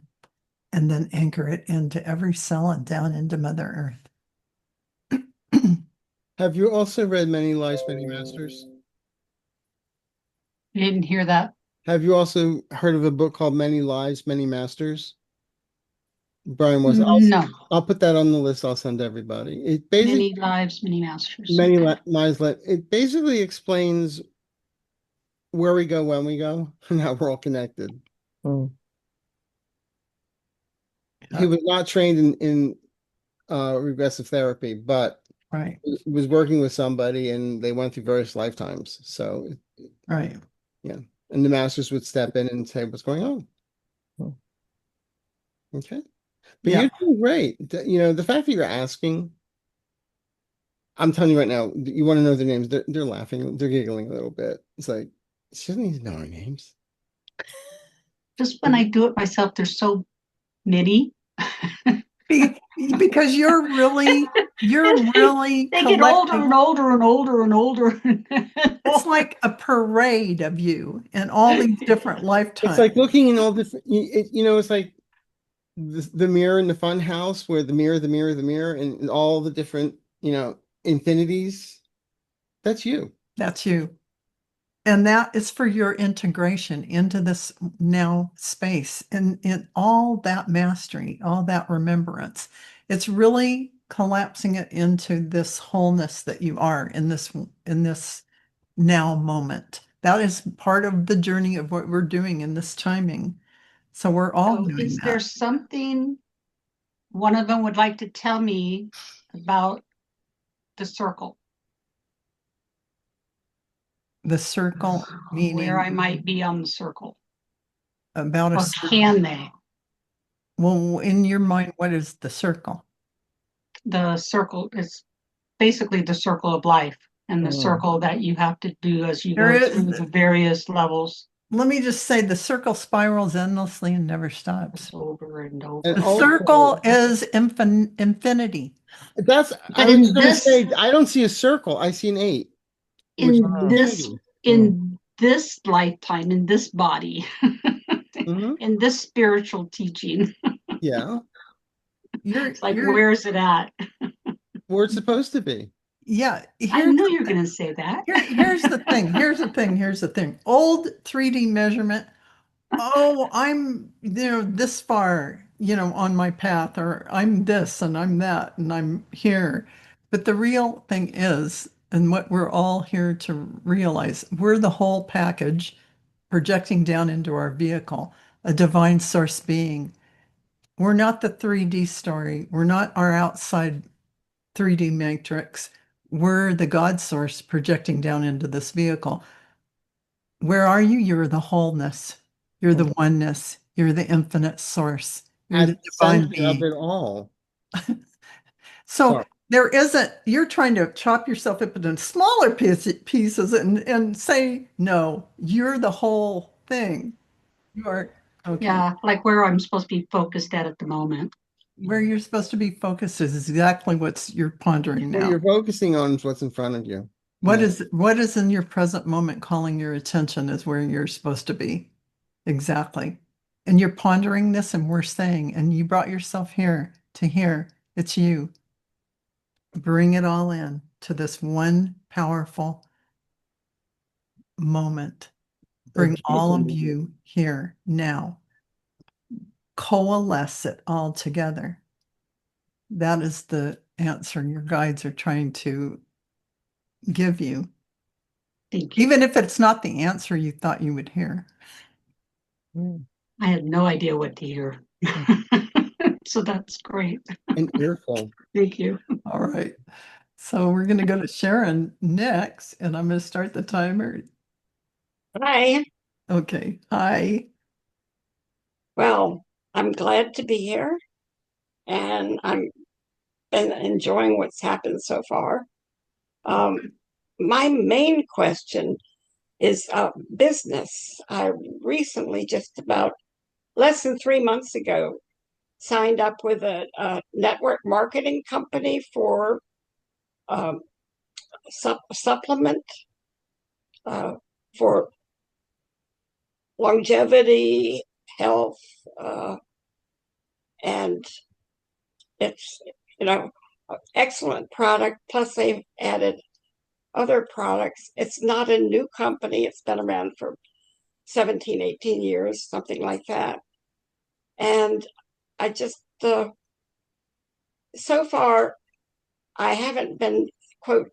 [SPEAKER 2] and then anchor it into every cell and down into Mother Earth.
[SPEAKER 5] Have you also read Many Lies, Many Masters?
[SPEAKER 6] You didn't hear that?
[SPEAKER 5] Have you also heard of a book called Many Lies, Many Masters? Brian was.
[SPEAKER 6] No.
[SPEAKER 5] I'll put that on the list. I'll send everybody. It basically
[SPEAKER 6] Many lives, many masters.
[SPEAKER 5] Many
[SPEAKER 6] Okay.
[SPEAKER 5] Lies. It basically explains where we go when we go and how we're all connected. He was not trained in regressive therapy, but
[SPEAKER 2] Right,
[SPEAKER 5] was working with somebody and they went through various lifetimes. So,
[SPEAKER 2] right.
[SPEAKER 5] yeah. And the masters would step in and say, what's going on? Okay. But
[SPEAKER 2] Yeah.
[SPEAKER 5] you're doing great. You know, the fact that you're asking, I'm telling you right now, you want to know their names. They're laughing, they're giggling a little bit. It's like, she doesn't need to know our names.
[SPEAKER 6] Just when I do it myself, they're so nitty.
[SPEAKER 2] Because you're really
[SPEAKER 6] They get older and older and older and older.
[SPEAKER 2] It's like a parade of you in all these different lifetimes.
[SPEAKER 5] It's like looking in all different, you know, it's like the mirror in the fun house where the mirror, and all the different, you know, infinities. That's you.
[SPEAKER 2] That's you. And that is for your integration into this now space and in all that mastery, all that remembrance. It's really collapsing it into this wholeness that you are in this now moment. That is part of the journey of what we're doing in this timing. So we're all
[SPEAKER 6] So
[SPEAKER 2] doing
[SPEAKER 6] is there
[SPEAKER 2] that.
[SPEAKER 6] something one of them would like to tell me about the circle?
[SPEAKER 2] The circle meaning
[SPEAKER 6] Where I might be on the circle.
[SPEAKER 2] about
[SPEAKER 6] Or
[SPEAKER 2] a
[SPEAKER 6] can they?
[SPEAKER 2] well, in your mind, what is the circle?
[SPEAKER 6] The circle is basically the circle of life and the circle that you have to do as you
[SPEAKER 2] There
[SPEAKER 6] go
[SPEAKER 2] is-
[SPEAKER 6] through the various levels
[SPEAKER 2] Let me just say the circle spirals endlessly and never stops.
[SPEAKER 6] over and over.
[SPEAKER 5] And
[SPEAKER 2] The
[SPEAKER 5] also-
[SPEAKER 2] circle is infinity.
[SPEAKER 5] That's, I
[SPEAKER 6] But
[SPEAKER 5] was
[SPEAKER 6] in
[SPEAKER 5] just gonna
[SPEAKER 6] this-
[SPEAKER 5] say, I don't see a circle, I see an 8. which
[SPEAKER 6] In
[SPEAKER 5] is
[SPEAKER 6] this
[SPEAKER 5] infinity.
[SPEAKER 6] in this lifetime, in this body,
[SPEAKER 5] Mhm.
[SPEAKER 6] in this spiritual teaching,
[SPEAKER 5] Yeah,
[SPEAKER 6] it's like, where's it at?
[SPEAKER 5] where it's supposed to be.
[SPEAKER 2] Yeah.
[SPEAKER 6] I knew you were going to say that.
[SPEAKER 2] Here's the thing. Here's the thing. Old 3D measurement. Oh, I'm, this far, on my path, or I'm this and I'm that and I'm here. But the real thing is, and what we're all here to realize, we're the whole package projecting down into our vehicle, a divine source being. We're not the 3D story. We're not our outside 3D matrix. We're the God source projecting down into this vehicle. Where are you? You're the wholeness. You're the oneness. You're the infinite source. You're
[SPEAKER 5] At
[SPEAKER 2] the
[SPEAKER 5] the
[SPEAKER 2] divine
[SPEAKER 5] center of
[SPEAKER 2] being.
[SPEAKER 5] it all.
[SPEAKER 2] So
[SPEAKER 5] Sorry.
[SPEAKER 2] there isn't, you're trying to chop yourself up into smaller pieces and say, no, you're the whole thing. You are, okay.
[SPEAKER 6] Yeah, like where I'm supposed to be focused at the moment.
[SPEAKER 2] Where you're supposed to be focused is exactly what you're pondering
[SPEAKER 5] What
[SPEAKER 2] now.
[SPEAKER 5] you're focusing on is what's in front of you.
[SPEAKER 2] What
[SPEAKER 5] Yeah.
[SPEAKER 2] is in your present moment calling your attention is where you're supposed to be. Exactly. and you're pondering this and we're saying, and you brought yourself here to hear, it's you. Bring it all in to this one powerful moment. Bring all of you here now. Coalesce it all together. That is the answer your guides are trying to give you.
[SPEAKER 6] Thank you.
[SPEAKER 2] Even if it's not the answer you thought you would hear.
[SPEAKER 6] I had no idea what to hear. So that's great.
[SPEAKER 5] An earful.
[SPEAKER 6] Thank you.
[SPEAKER 2] All right. So we're going to go to Sharon next, and I'm going to start the timer.
[SPEAKER 4] Hi.
[SPEAKER 2] Okay. Hi.
[SPEAKER 4] Well, I'm glad to be here, and I'm been enjoying what's happened so far. My main question is business. I recently, just about less than 3 months ago, signed up with a network marketing company for supplement for longevity, health, and it's, excellent product. Plus they've added other products. It's not a new company. It's been around for 17, 18 years, something like that. And I just, so far, I haven't been, quote,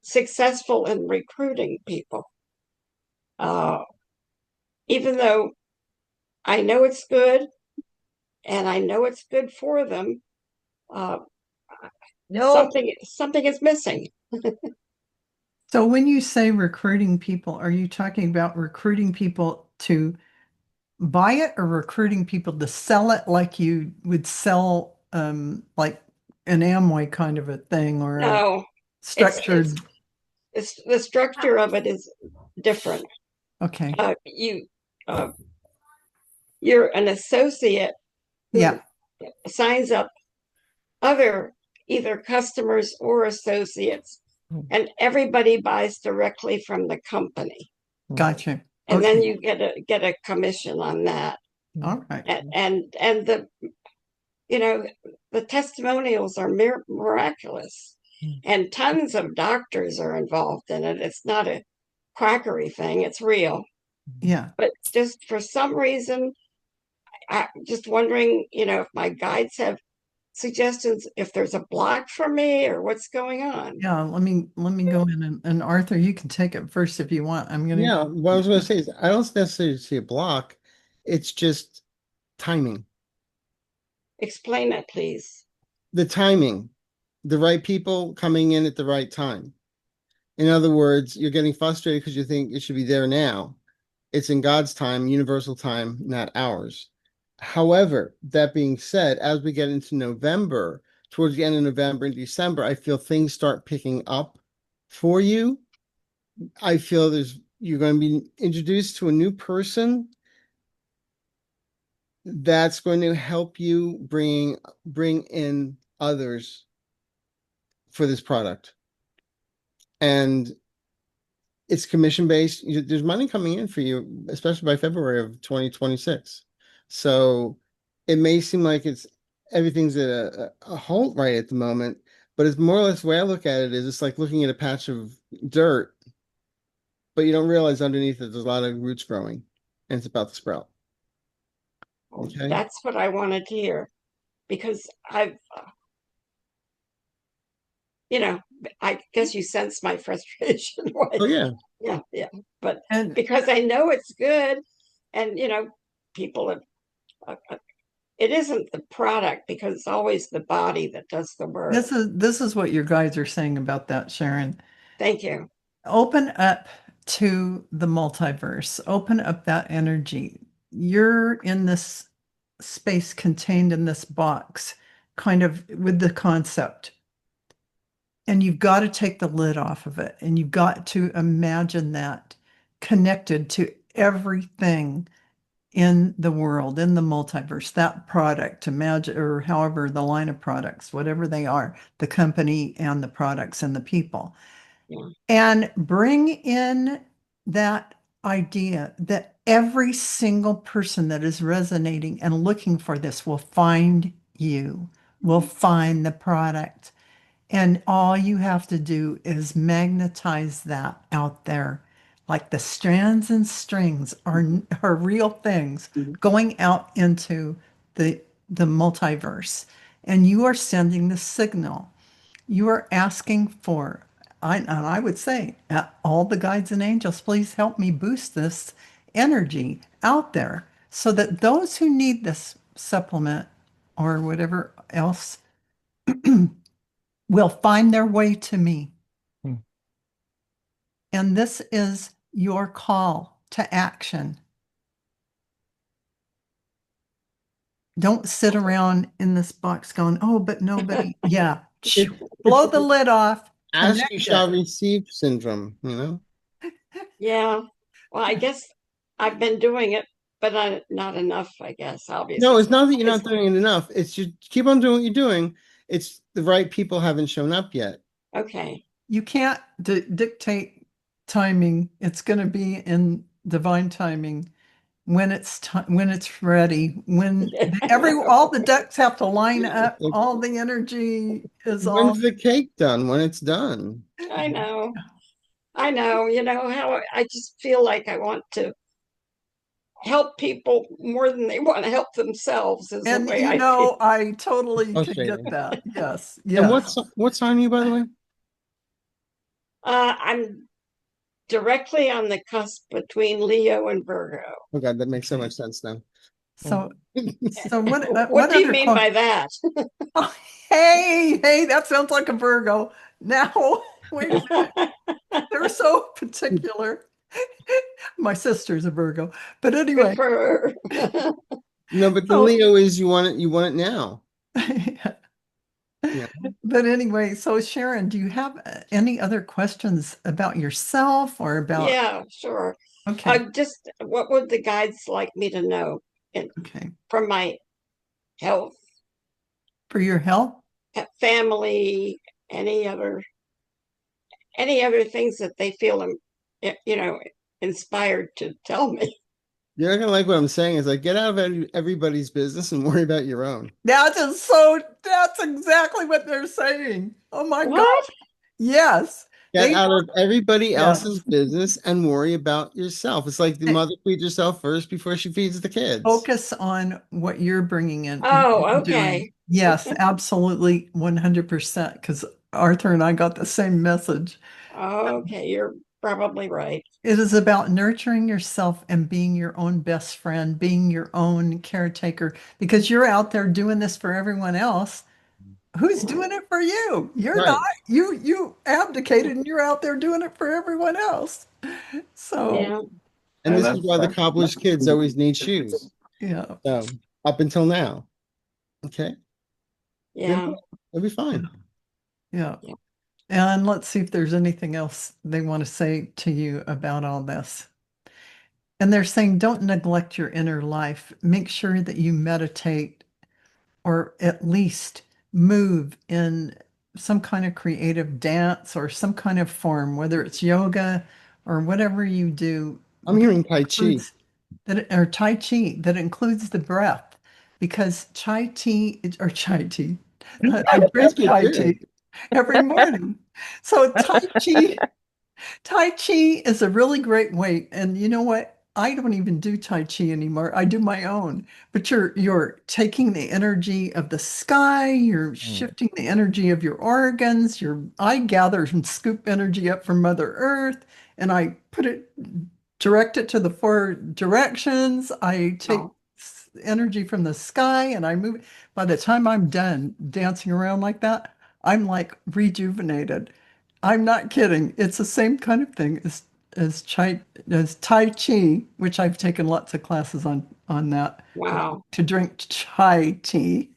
[SPEAKER 4] successful in recruiting people. Even though I know it's good and I know it's good for them,
[SPEAKER 3] No,
[SPEAKER 4] something is missing.
[SPEAKER 2] So when you say recruiting people, are you talking about recruiting people to buy it or recruiting people to sell it like you would sell like an Amway kind of a thing or a
[SPEAKER 4] No,
[SPEAKER 2] structured?
[SPEAKER 4] it's the structure of it is different.
[SPEAKER 2] Okay.
[SPEAKER 4] You're an associate who
[SPEAKER 2] Yeah.
[SPEAKER 4] signs up other either customers or associates, and everybody buys directly from the company.
[SPEAKER 2] Gotcha.
[SPEAKER 4] And then
[SPEAKER 2] Okay.
[SPEAKER 4] you get a commission on that.
[SPEAKER 2] All right.
[SPEAKER 4] And the the testimonials are miraculous, and tons of doctors are involved in it. It's not a quackery thing, it's real.
[SPEAKER 2] Yeah.
[SPEAKER 4] But just for some reason, I'm just wondering, if my guides have suggestions, if there's a block for me or what's going on.
[SPEAKER 2] Yeah. Let me go in and Arthur, you can take it first if you want. I'm gonna.
[SPEAKER 5] Yeah, what I was going to say is I don't necessarily see a block. It's just timing.
[SPEAKER 4] Explain it, please.
[SPEAKER 5] The timing, the right people coming in at the right time. In other words, you're getting frustrated because you think it should be there now. It's in God's time, universal time, not ours. However, that being said, as we get into November, towards the end of November and December, I feel things start picking up for you. I feel you're going to be introduced to a new person that's going to help you bring in others for this product. And it's commission based. There's money coming in for you, especially by February of 2026. So it may seem like everything's at a halt right at the moment, but it's more or less the way I look at it is it's like looking at a patch of dirt, but you don't realize underneath it there's a lot of roots growing, and it's about to sprout. Okay.
[SPEAKER 4] That's what I wanted to hear, because I've, I guess you sense my frustration.
[SPEAKER 5] Oh yeah.
[SPEAKER 4] Yeah. But
[SPEAKER 2] And
[SPEAKER 4] because I know it's good, and people have. It isn't the product, because it's always the body that does the work.
[SPEAKER 2] this is what your guides are saying about that, Sharon.
[SPEAKER 4] Thank you.
[SPEAKER 2] Open up to the multiverse. Open up that energy. You're in this space contained in this box, kind of with the concept. And you've got to take the lid off of it. And you've got to imagine that connected to everything in the world, in the multiverse, that product, imagine, or however the line of products, whatever they are, the company and the products and the people.
[SPEAKER 4] Yeah.
[SPEAKER 2] And bring in that idea that every single person that is resonating and looking for this will find you, will find the product. And all you have to do is magnetize that out there. Like the strands and strings are real things going out into the multiverse. And you are sending the signal. You are asking for, and I would say, all the guides and angels, please help me boost this energy out there so that those who need this supplement or whatever else will find their way to me.
[SPEAKER 5] Hmm.
[SPEAKER 2] And this is your call to action. Don't sit around in this box going, oh, but nobody. Yeah. Blow the lid off.
[SPEAKER 5] Ask
[SPEAKER 2] Connect
[SPEAKER 5] you shall
[SPEAKER 2] it.
[SPEAKER 5] receive syndrome, you know?
[SPEAKER 4] Yeah. Well, I guess I've been doing it, but not enough, I guess, obviously.
[SPEAKER 5] No, it's not that you're not doing it enough. It's you keep on doing what you're doing. It's the right people haven't shown up yet.
[SPEAKER 4] Okay.
[SPEAKER 2] You can't dictate timing. It's going to be in divine timing when it's when it's ready. When all the ducks have to line up. All the energy is all.
[SPEAKER 5] When's the cake done? When it's done.
[SPEAKER 4] I know. I know. You know how I just feel like I want to help people more than they want to help themselves is the
[SPEAKER 2] And
[SPEAKER 4] way
[SPEAKER 2] you
[SPEAKER 4] I
[SPEAKER 2] know,
[SPEAKER 4] feel.
[SPEAKER 2] I totally can
[SPEAKER 5] Frustrating.
[SPEAKER 2] get that. Yes,
[SPEAKER 5] And
[SPEAKER 2] yes.
[SPEAKER 5] what sign are you, by the way?
[SPEAKER 4] I'm directly on the cusp between Leo and Virgo.
[SPEAKER 5] Oh God, that makes so much sense now.
[SPEAKER 2] So, so what?
[SPEAKER 4] What do you
[SPEAKER 2] other
[SPEAKER 4] mean by that?
[SPEAKER 2] Oh, hey, that sounds like a Virgo. Now, wait a minute. They're so particular. My sister's a Virgo. But anyway.
[SPEAKER 4] Good for her.
[SPEAKER 5] No, but the
[SPEAKER 2] So-
[SPEAKER 5] Leo is you want it now. Yeah.
[SPEAKER 2] But anyway, so Sharon, do you have any other questions about yourself or about?
[SPEAKER 4] Yeah, sure.
[SPEAKER 2] Okay.
[SPEAKER 4] Just what would the guides like me to know
[SPEAKER 2] Okay.
[SPEAKER 4] from my health,
[SPEAKER 2] For your health?
[SPEAKER 4] family, any other things that they feel, inspired to tell me?
[SPEAKER 5] You're not gonna like what I'm saying. Is like get out of everybody's business and worry about your own.
[SPEAKER 2] That's exactly what they're saying. Oh my God.
[SPEAKER 4] What?
[SPEAKER 2] Yes.
[SPEAKER 5] Get
[SPEAKER 2] They
[SPEAKER 5] out of everybody
[SPEAKER 2] Yeah.
[SPEAKER 5] else's business and worry about yourself. It's like the mother feeds herself first before she feeds the kids.
[SPEAKER 2] focus on what you're bringing in.
[SPEAKER 4] Oh,
[SPEAKER 2] and
[SPEAKER 4] okay.
[SPEAKER 2] doing. Yes, absolutely, 100%. Because Arthur and I got the same message.
[SPEAKER 4] Okay, you're probably right.
[SPEAKER 2] It is about nurturing yourself and being your own best friend, being your own caretaker, because you're out there doing this for everyone else. Who's doing it for you? You're
[SPEAKER 5] Right.
[SPEAKER 2] not. You abdicated and you're out there doing it for everyone else. So
[SPEAKER 4] Yeah.
[SPEAKER 5] And
[SPEAKER 4] Oh,
[SPEAKER 5] this
[SPEAKER 4] that's
[SPEAKER 5] is why the
[SPEAKER 4] perfect.
[SPEAKER 5] cobbler's kids always need shoes.
[SPEAKER 2] yeah.
[SPEAKER 5] So up until now. Okay.
[SPEAKER 4] Yeah.
[SPEAKER 5] It'll be fine.
[SPEAKER 2] Yeah.
[SPEAKER 4] Yeah.
[SPEAKER 2] And let's see if there's anything else they want to say to you about all this. And they're saying, don't neglect your inner life. Make sure that you meditate or at least move in some kind of creative dance or some kind of form, whether it's yoga or whatever you do.
[SPEAKER 5] I'm hearing Tai Chi.
[SPEAKER 2] Or Tai Chi that includes the breath, because Chai tea or Chai tea. I drink
[SPEAKER 5] good
[SPEAKER 2] Chai
[SPEAKER 5] too.
[SPEAKER 2] tea every morning. So Tai Chi is a really great way. And you know what? I don't even do Tai Chi anymore. I do my own. But you're taking the energy of the sky, you're shifting the energy of your organs, I gather and scoop energy up from Mother Earth, and I direct it to the four directions. I take energy from the sky and I move. By the time I'm done dancing around like that, I'm like rejuvenated. I'm not kidding. It's the same kind of thing as Tai Chi, which I've taken lots of classes on that.
[SPEAKER 4] Wow.
[SPEAKER 2] To drink chai tea,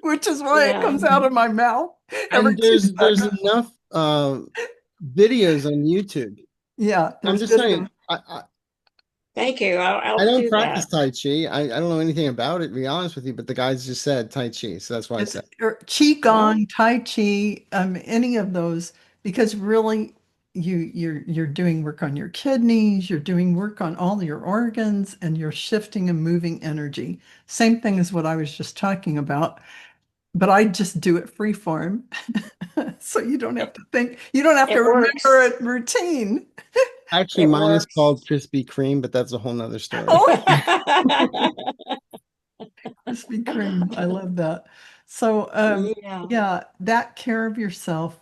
[SPEAKER 2] which is why it
[SPEAKER 4] Yeah.
[SPEAKER 2] comes out of my mouth.
[SPEAKER 5] And there's enough videos on YouTube.
[SPEAKER 2] Yeah,
[SPEAKER 5] I'm
[SPEAKER 2] there's
[SPEAKER 5] just saying,
[SPEAKER 4] Thank you. I'll
[SPEAKER 5] I don't
[SPEAKER 4] do
[SPEAKER 5] practice
[SPEAKER 4] that.
[SPEAKER 5] Tai Chi. I don't know anything about it, to be honest with you, but the guys just said Tai Chi, so that's why I said.
[SPEAKER 2] Qigong, Tai Chi, any of those, because really you're doing work on your kidneys, you're doing work on all your organs, and you're shifting and moving energy. Same thing as what I was just talking about, but I just do it free form. So you don't have to think, you don't have to
[SPEAKER 4] It works.
[SPEAKER 2] remember a routine.
[SPEAKER 5] Actually,
[SPEAKER 4] It
[SPEAKER 5] mine is
[SPEAKER 4] works.
[SPEAKER 5] called Krispy Kreme, but that's a whole nother story.
[SPEAKER 2] Oh, Krispy Kreme. I love that. So,
[SPEAKER 4] Yeah.
[SPEAKER 2] yeah, that care of yourself,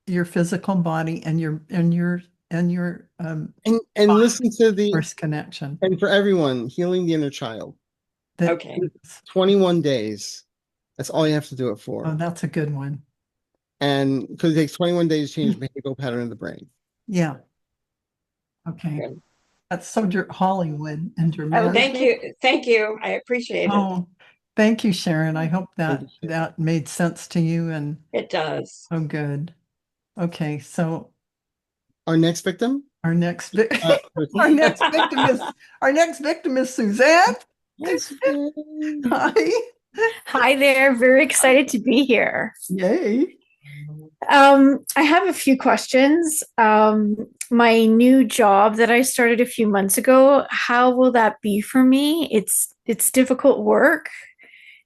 [SPEAKER 2] your physical body, and your
[SPEAKER 5] And listen to the
[SPEAKER 2] first connection.
[SPEAKER 5] and for everyone, healing the inner child.
[SPEAKER 2] That
[SPEAKER 4] Okay.
[SPEAKER 5] 21 days. That's all you have to do it
[SPEAKER 2] oh,
[SPEAKER 5] for.
[SPEAKER 2] that's a good one.
[SPEAKER 5] And because it takes 21 days to change the behavioral pattern of the brain.
[SPEAKER 2] Yeah. Okay.
[SPEAKER 4] Good.
[SPEAKER 2] That's so Hollywood and
[SPEAKER 4] Oh,
[SPEAKER 2] dramatic.
[SPEAKER 4] thank you. Thank you. I appreciate it.
[SPEAKER 2] Oh, thank you, Sharon. I hope
[SPEAKER 5] Thank
[SPEAKER 2] that
[SPEAKER 5] you, Sharon.
[SPEAKER 2] that made sense to you and
[SPEAKER 4] It does.
[SPEAKER 2] oh good. Okay, so
[SPEAKER 5] Our next victim?
[SPEAKER 2] our next
[SPEAKER 5] Person.
[SPEAKER 2] our next victim is Suzanne.
[SPEAKER 5] Yes, Suzanne.
[SPEAKER 2] Hi.
[SPEAKER 7] Hi there, very excited to be here.
[SPEAKER 2] Yay.
[SPEAKER 7] I have a few questions. My new job that I started a few months ago, how will that be for me? It's difficult work.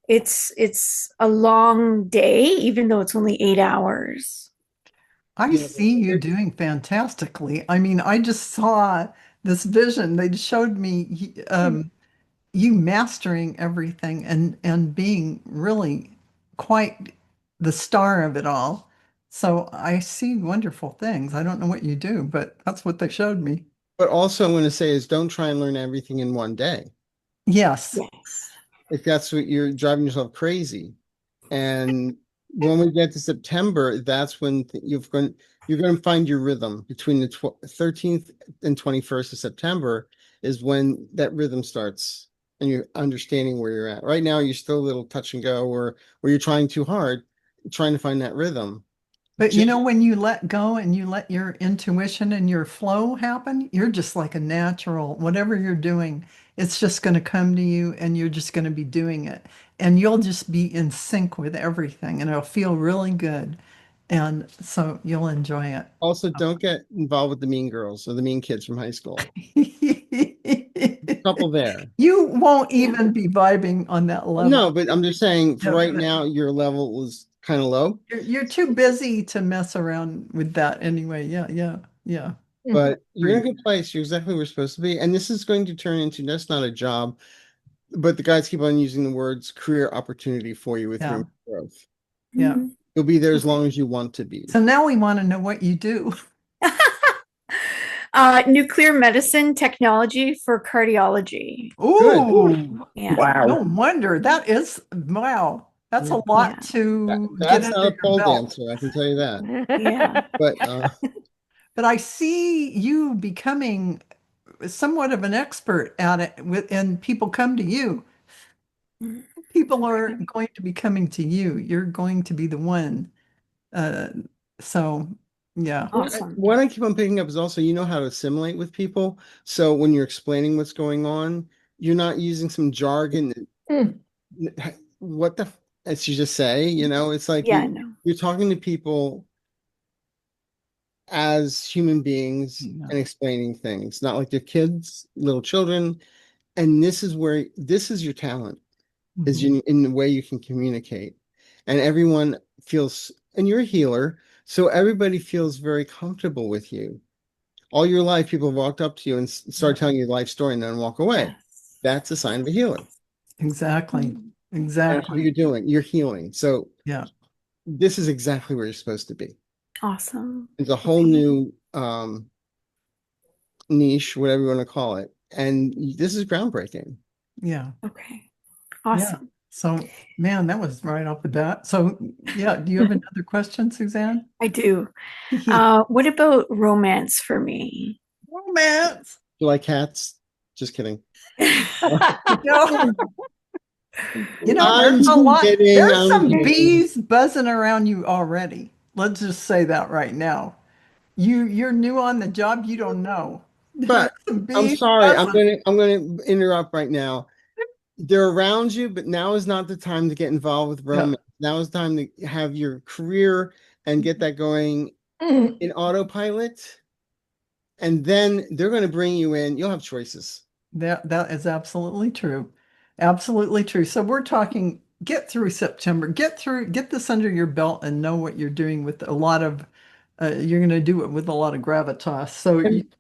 [SPEAKER 7] It's a long day, even though it's only 8 hours.
[SPEAKER 2] I
[SPEAKER 5] Yeah,
[SPEAKER 2] see you doing fantastically. I mean, I just saw this vision. They showed me you mastering everything and being really quite the star of it all. So I see wonderful things. I don't know what you do, but that's what they showed me.
[SPEAKER 5] But also, I'm going to say is don't try and learn everything in one day.
[SPEAKER 2] Yes.
[SPEAKER 4] Yes.
[SPEAKER 5] If that's what you're driving yourself crazy. And when we get to September, that's when you're going to find your rhythm between the 13th and 21st of September is when that rhythm starts and you're understanding where you're at. Right now, you're still a little touch and go or you're trying too hard, trying to find that rhythm.
[SPEAKER 2] But you
[SPEAKER 5] Just
[SPEAKER 2] know, when you let go and you let your intuition and your flow happen, you're just like a natural, whatever you're doing, it's just going to come to you and you're just going to be doing it. And you'll just be in sync with everything and it'll feel really good. And so you'll enjoy it.
[SPEAKER 5] also don't get involved with the mean girls or the mean kids from high school. Couple there.
[SPEAKER 2] You won't even be vibing on that level.
[SPEAKER 5] No, but I'm just saying for
[SPEAKER 2] Yeah,
[SPEAKER 5] right
[SPEAKER 2] but-
[SPEAKER 5] now, your level is kind of low.
[SPEAKER 2] You're too busy to mess around with that anyway. Yeah.
[SPEAKER 5] But you're in a good place. You're exactly where you're supposed to be. And this is going to turn into that's not a job, but the guys keep on using the words career opportunity for you with
[SPEAKER 2] Yeah.
[SPEAKER 5] room for growth.
[SPEAKER 2] Yeah.
[SPEAKER 7] Mhm.
[SPEAKER 5] You'll be there as long as you want to be.
[SPEAKER 2] So now we want to know what you do.
[SPEAKER 7] Nuclear medicine technology for cardiology.
[SPEAKER 2] Ooh,
[SPEAKER 7] Yeah.
[SPEAKER 2] no wonder. That is, wow. That's a lot
[SPEAKER 7] Yeah.
[SPEAKER 2] to
[SPEAKER 5] That's
[SPEAKER 2] get
[SPEAKER 5] not
[SPEAKER 2] under
[SPEAKER 5] a
[SPEAKER 2] your
[SPEAKER 5] pole
[SPEAKER 2] belt.
[SPEAKER 5] dancer, I can tell you that.
[SPEAKER 7] Yeah.
[SPEAKER 5] But
[SPEAKER 2] But I see you becoming somewhat of an expert at it and people come to you. People are going to be coming to you. You're going to be the one. Uh, so yeah.
[SPEAKER 7] Awesome.
[SPEAKER 5] what I keep on picking up is also you know how to assimilate with people. So when you're explaining what's going on, you're not using some jargon. What the as you just say, it's like
[SPEAKER 7] Yeah, I know.
[SPEAKER 5] you're talking to people as human beings
[SPEAKER 2] Yeah.
[SPEAKER 5] and explaining things, not like they're kids, little children. And this is your talent is
[SPEAKER 2] Mhm.
[SPEAKER 5] in the way you can communicate. And everyone feels, and you're a healer, so everybody feels very comfortable with you. All your life, people have walked up to you and started telling you the life story and then walk away.
[SPEAKER 7] Yes.
[SPEAKER 5] That's a sign of a healer.
[SPEAKER 2] Exactly.
[SPEAKER 5] That's what
[SPEAKER 2] Exactly.
[SPEAKER 5] you're doing. You're healing. So
[SPEAKER 2] Yeah.
[SPEAKER 5] this is exactly where you're supposed to be.
[SPEAKER 7] Awesome.
[SPEAKER 5] It's a whole
[SPEAKER 7] Okay.
[SPEAKER 5] new niche, whatever you want to call it. And this is groundbreaking.
[SPEAKER 2] Yeah.
[SPEAKER 7] Okay. Awesome.
[SPEAKER 2] So, man, that was right off the bat. So, yeah, do you have another question, Suzanne?
[SPEAKER 7] I do. What about romance for me?
[SPEAKER 2] Romance.
[SPEAKER 5] You like cats? Just kidding.
[SPEAKER 2] No. You know,
[SPEAKER 5] I'm
[SPEAKER 2] there's a lot.
[SPEAKER 5] kidding,
[SPEAKER 2] There's
[SPEAKER 5] I'm
[SPEAKER 2] some
[SPEAKER 5] kidding.
[SPEAKER 2] bees buzzing around you already. Let's just say that right now. You're new on the job. You don't know.
[SPEAKER 5] But
[SPEAKER 2] Some
[SPEAKER 5] I'm
[SPEAKER 2] bees
[SPEAKER 5] sorry,
[SPEAKER 2] buzzing.
[SPEAKER 5] I'm gonna interrupt right now. They're around you, but now is not the time to get involved with
[SPEAKER 2] Yeah.
[SPEAKER 5] romance. Now is the time to have your career and get that going in autopilot, and then they're going to bring you in. You'll have choices.
[SPEAKER 2] That is absolutely true. Absolutely true. So we're talking get through September, get this under your belt and know what you're doing with a lot of you're going to do it with a lot of gravitas. So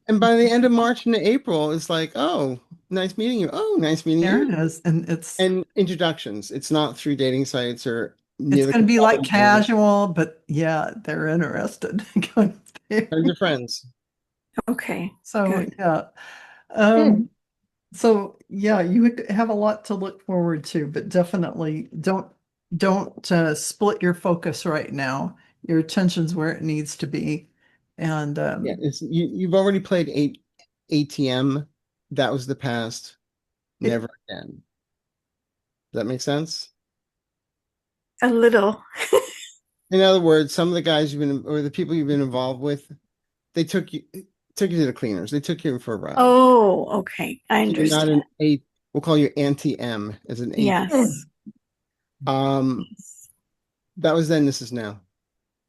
[SPEAKER 5] And by the end of March into April, it's like, oh, nice meeting you. Oh, nice meeting
[SPEAKER 2] there
[SPEAKER 5] you.
[SPEAKER 2] it is. And it's
[SPEAKER 5] introductions. It's not through dating sites or near
[SPEAKER 2] going to be like
[SPEAKER 5] consolidated areas.
[SPEAKER 2] casual, but yeah, they're interested. Going there.
[SPEAKER 5] Friends are friends.
[SPEAKER 7] Okay.
[SPEAKER 2] So
[SPEAKER 7] Good.
[SPEAKER 2] yeah. So yeah, you would have a lot to look forward to, but definitely don't split your focus right now. Your attention's where it needs to be. And
[SPEAKER 5] Yeah, you've already played ATM. That was the past. Never again. Does that make sense?
[SPEAKER 7] A little.
[SPEAKER 5] In other words, some of the guys or the people you've been involved with, they took you to the cleaners. They took you for a ride.
[SPEAKER 7] Oh, okay. I
[SPEAKER 5] So you're not
[SPEAKER 7] understand.
[SPEAKER 5] we'll call you anti-M as an A.
[SPEAKER 7] Yes.
[SPEAKER 5] That was then, this is now.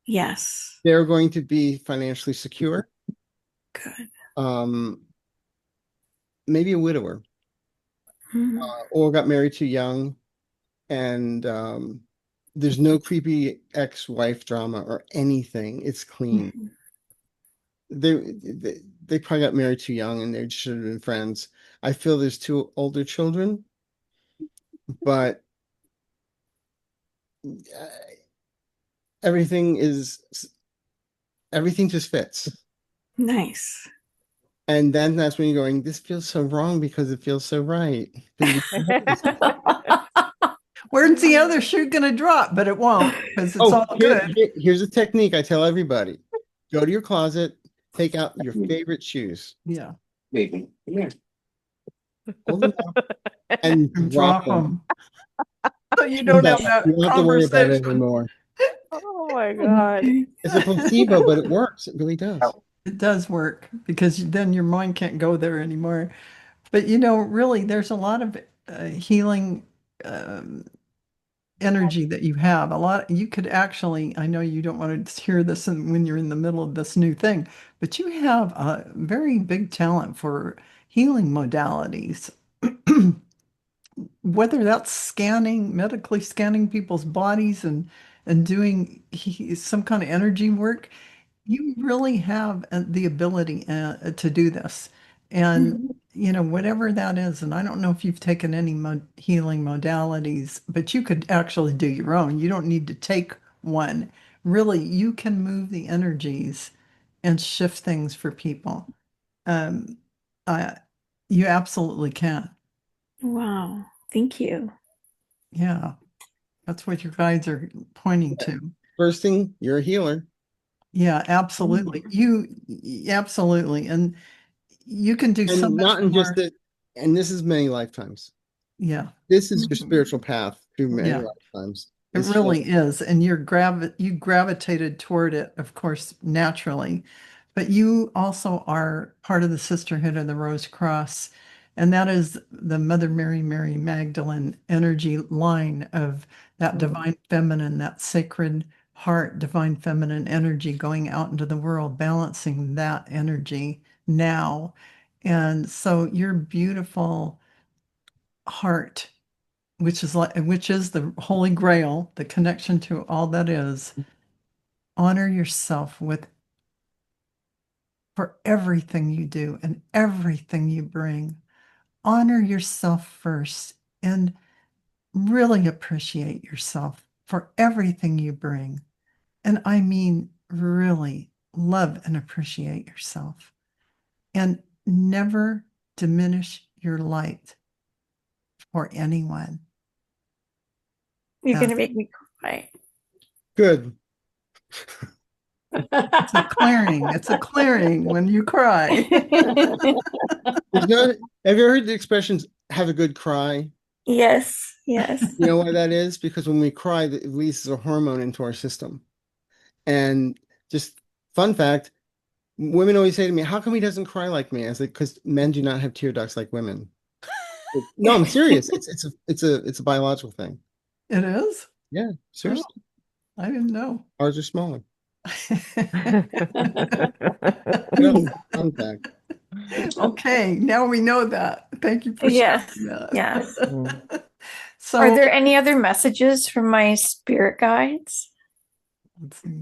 [SPEAKER 7] Yes.
[SPEAKER 5] They're going to be financially secure.
[SPEAKER 7] Good.
[SPEAKER 5] Maybe a widower, or got married too young, and there's no creepy ex-wife drama or anything. It's clean. They probably got married too young and they should have been friends. I feel there's two older children, but everything just fits.
[SPEAKER 7] Nice.
[SPEAKER 5] And then that's when you're going, this feels so wrong because it feels so right.
[SPEAKER 2] where's the other shoe going to drop? But it won't because it's all good.
[SPEAKER 5] Here's a technique I tell everybody. Go to your closet, take out your favorite shoes.
[SPEAKER 2] Yeah.
[SPEAKER 5] Baby, come here. Hold them up and drop them.
[SPEAKER 2] So you don't have that
[SPEAKER 5] You don't have to worry about it anymore.
[SPEAKER 8] Oh my God.
[SPEAKER 5] It's a placebo, but it works. It really does.
[SPEAKER 2] It does work because then your mind can't go there anymore. But really, there's a lot of healing energy that you have. You could actually, I know you don't want to hear this when you're in the middle of this new thing, but you have a very big talent for healing modalities. Whether that's medically scanning people's bodies and doing some kind of energy work, you really have the ability to do this. And, whatever that is, and I don't know if you've taken any healing modalities, but you could actually do your own. You don't need to take one. Really, you can move the energies and shift things for people. You absolutely can.
[SPEAKER 7] Wow. Thank you.
[SPEAKER 2] Yeah. That's what your guides are pointing to.
[SPEAKER 5] First thing, you're a healer.
[SPEAKER 2] Yeah, absolutely. Absolutely. And you can do so
[SPEAKER 5] And
[SPEAKER 2] much
[SPEAKER 5] not in
[SPEAKER 2] more.
[SPEAKER 5] just and this is many lifetimes.
[SPEAKER 2] Yeah.
[SPEAKER 5] This is your spiritual path through many lifetimes.
[SPEAKER 2] It really is. And you gravitated toward it, of course, naturally. But you also are part of the Sisterhood of the Rose Cross. And that is the Mother Mary, Mary Magdalene energy line of that divine feminine, that sacred heart, divine feminine energy going out into the world, balancing that energy now. And so your beautiful heart, which is the Holy Grail, the connection to all that is, honor yourself for everything you do and everything you bring. Honor yourself first and really appreciate yourself for everything you bring. And I mean, really love and appreciate yourself. And never diminish your light for anyone.
[SPEAKER 7] You're going to make me cry.
[SPEAKER 5] Good.
[SPEAKER 2] It's a clearing. It's a clearing when you cry.
[SPEAKER 5] Have you ever heard the expressions, have a good cry?
[SPEAKER 7] Yes, yes.
[SPEAKER 5] You know why that is? Because when we cry, it releases a hormone into our system. And just fun fact, women always say to me, how come he doesn't cry like me? I was like, because men do not have tear ducts like women. No, I'm serious. It's a biological thing.
[SPEAKER 2] It is?
[SPEAKER 5] Yeah, seriously.
[SPEAKER 2] Oh, I didn't know.
[SPEAKER 5] Ours are smaller. No contact.
[SPEAKER 2] Okay, now we know that. Thank you for
[SPEAKER 7] Yes,
[SPEAKER 2] sharing that.
[SPEAKER 7] yes. Are
[SPEAKER 2] So
[SPEAKER 7] there any other messages from my spirit guides?
[SPEAKER 2] let's see.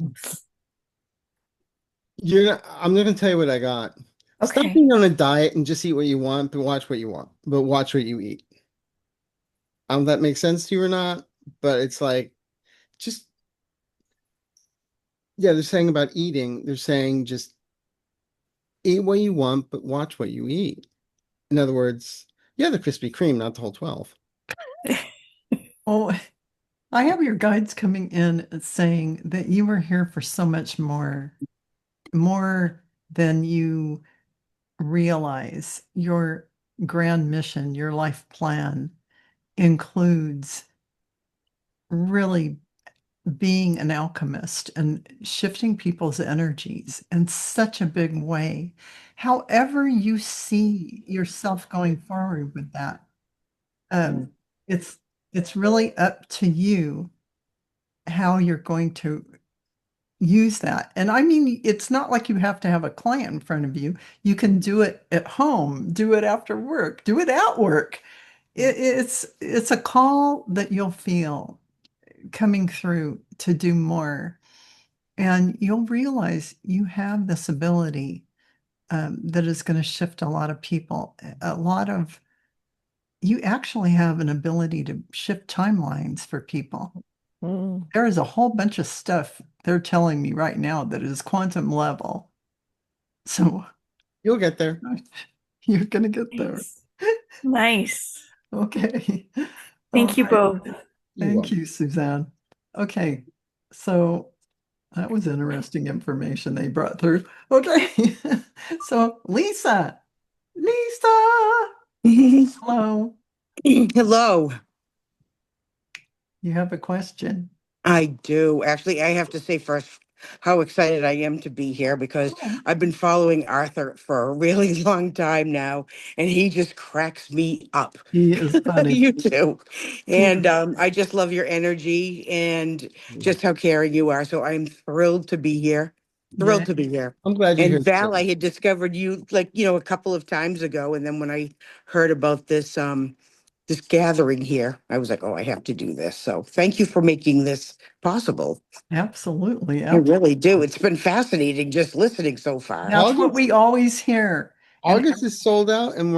[SPEAKER 5] I'm gonna tell you what I got. Stop
[SPEAKER 7] Okay.
[SPEAKER 5] being on a diet and just eat what you want, but watch what you want. But watch what you eat. That makes sense to you or not? But it's like just yeah, they're saying about eating, they're saying just eat what you want, but watch what you eat. In other words, yeah, the Krispy Kreme, not the whole 12.
[SPEAKER 2] Oh, I have your guides coming in and saying that you are here for so much more than you realize. Your grand mission, your life plan includes really being an alchemist and shifting people's energies in such a big way. However, you see yourself going forward with that, um, it's it's really up to you how you're going to use that. And I mean, it's not like you have to have a client in front of you. You can do it at home, do it after work, do it at work. It's a call that you'll feel coming through to do more. And you'll realize you have this ability that is going to shift a lot of people. You actually have an ability to shift timelines for people. There is a whole bunch of stuff they're telling me right now that is quantum level. So
[SPEAKER 5] You'll get there.
[SPEAKER 2] you're going to get there.
[SPEAKER 7] Nice. Nice.
[SPEAKER 2] Okay.
[SPEAKER 7] Thank you
[SPEAKER 2] All right.
[SPEAKER 7] both.
[SPEAKER 2] Thank you, Suzanne. Okay. So that was interesting information they brought through. Okay. So Lisa, hello.
[SPEAKER 9] Hello.
[SPEAKER 2] You have a question?
[SPEAKER 9] I do. Actually, I have to say first how excited I am to be here because
[SPEAKER 2] Oh,
[SPEAKER 9] I've been following Arthur for a really long time now, and he just cracks me up.
[SPEAKER 2] he is funny.
[SPEAKER 9] You too.
[SPEAKER 2] He
[SPEAKER 9] And
[SPEAKER 2] is-
[SPEAKER 9] I just love your energy and just how caring you are. So I'm thrilled to be here.
[SPEAKER 2] yeah,
[SPEAKER 9] Thrilled to be here.
[SPEAKER 5] I'm glad you're
[SPEAKER 9] And
[SPEAKER 5] here.
[SPEAKER 9] Val,
[SPEAKER 5] Too.
[SPEAKER 9] I had discovered you like, a couple of times ago. And then when I heard about this gathering here, I was like, oh, I have to do this. So thank you for making this possible.
[SPEAKER 2] absolutely.
[SPEAKER 9] I really do. It's been fascinating just listening so far.
[SPEAKER 2] That's what we always hear. And
[SPEAKER 5] August is sold out, and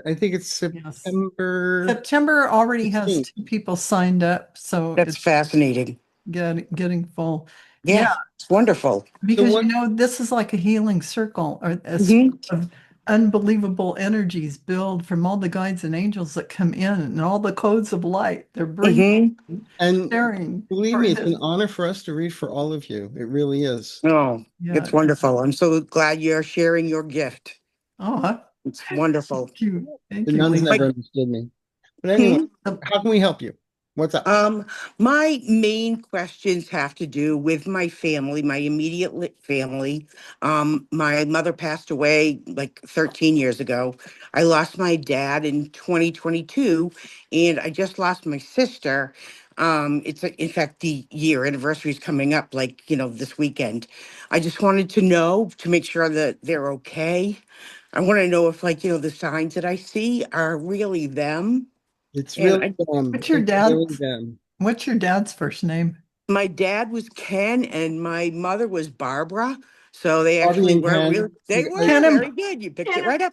[SPEAKER 5] I think it's
[SPEAKER 2] yes.
[SPEAKER 5] September.
[SPEAKER 2] September already has
[SPEAKER 5] 16th.
[SPEAKER 2] 2 people signed up, so
[SPEAKER 9] That's
[SPEAKER 2] it's
[SPEAKER 9] fascinating.
[SPEAKER 2] getting full.
[SPEAKER 9] Yeah, it's wonderful.
[SPEAKER 2] Because
[SPEAKER 5] what-
[SPEAKER 2] this is like a healing circle or a
[SPEAKER 9] Mhm.
[SPEAKER 2] circle of unbelievable energies build from all the guides and angels that come in and all the codes of light they're bringing,
[SPEAKER 5] And
[SPEAKER 2] sharing.
[SPEAKER 5] believe
[SPEAKER 2] for
[SPEAKER 5] me, it's
[SPEAKER 2] this.
[SPEAKER 5] an honor for us to read for all of you. It really is.
[SPEAKER 9] Oh,
[SPEAKER 2] Yeah.
[SPEAKER 9] it's wonderful. I'm so glad you're sharing your gift.
[SPEAKER 2] Oh,
[SPEAKER 9] It's wonderful.
[SPEAKER 2] thank you. Thank
[SPEAKER 5] The
[SPEAKER 2] you,
[SPEAKER 5] nuns
[SPEAKER 2] Lisa.
[SPEAKER 5] never understood me. But anyway,
[SPEAKER 2] Hmm?
[SPEAKER 5] how can we help you? What's up?
[SPEAKER 9] My main questions have to do with my family, my immediate family. My mother passed away like 13 years ago. I lost my dad in 2022, and I just lost my sister. In fact, the year anniversary is coming up, like, this weekend. I just wanted to know to make sure that they're okay. I want to know if, like, the signs that I see are really them.
[SPEAKER 5] It's
[SPEAKER 9] And
[SPEAKER 5] really them.
[SPEAKER 2] What's your
[SPEAKER 5] It's really
[SPEAKER 2] dad's
[SPEAKER 5] them.
[SPEAKER 2] what's your dad's first name?
[SPEAKER 9] my dad was Ken and my mother was Barbara. So they
[SPEAKER 5] Barbie
[SPEAKER 9] actually
[SPEAKER 5] and
[SPEAKER 9] were
[SPEAKER 5] Ken.
[SPEAKER 9] real. They were
[SPEAKER 2] Ken
[SPEAKER 9] very good. You picked it right up.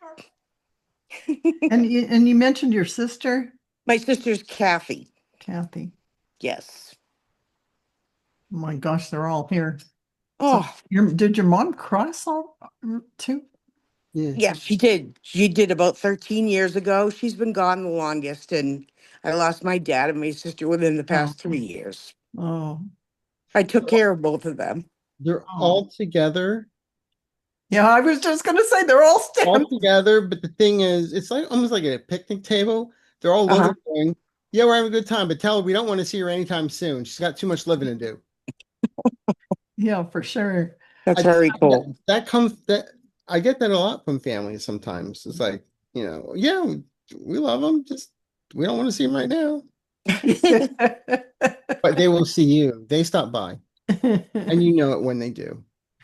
[SPEAKER 2] and you mentioned your sister,
[SPEAKER 9] My sister's Kathy.
[SPEAKER 2] Kathy.
[SPEAKER 9] Yes.
[SPEAKER 2] Oh my gosh, they're all here. So
[SPEAKER 9] Oh,
[SPEAKER 2] did your mom cross all too?
[SPEAKER 5] Yeah.
[SPEAKER 9] yeah, she did. She did about 13 years ago. She's been gone the longest. And I lost my dad and my sister within the past 3 years.
[SPEAKER 2] Oh,
[SPEAKER 9] I took care of both of them.
[SPEAKER 5] They're
[SPEAKER 2] Oh.
[SPEAKER 5] all together.
[SPEAKER 2] yeah, I was just gonna say they're all
[SPEAKER 5] All
[SPEAKER 2] stamped.
[SPEAKER 5] together, but the thing is, it's like almost like at a picnic table. They're all
[SPEAKER 9] Uh-huh.
[SPEAKER 5] looking going, yeah, we're having a good time, but tell her we don't want to see her anytime soon. She's got too much living to do.
[SPEAKER 2] Yeah, for sure.
[SPEAKER 9] That's
[SPEAKER 5] I-
[SPEAKER 9] very cool.
[SPEAKER 5] that I get that a lot from families sometimes. It's like, yeah, we love them, just we don't want to see them right now. But they will see you. They stop by. and you know it when they do.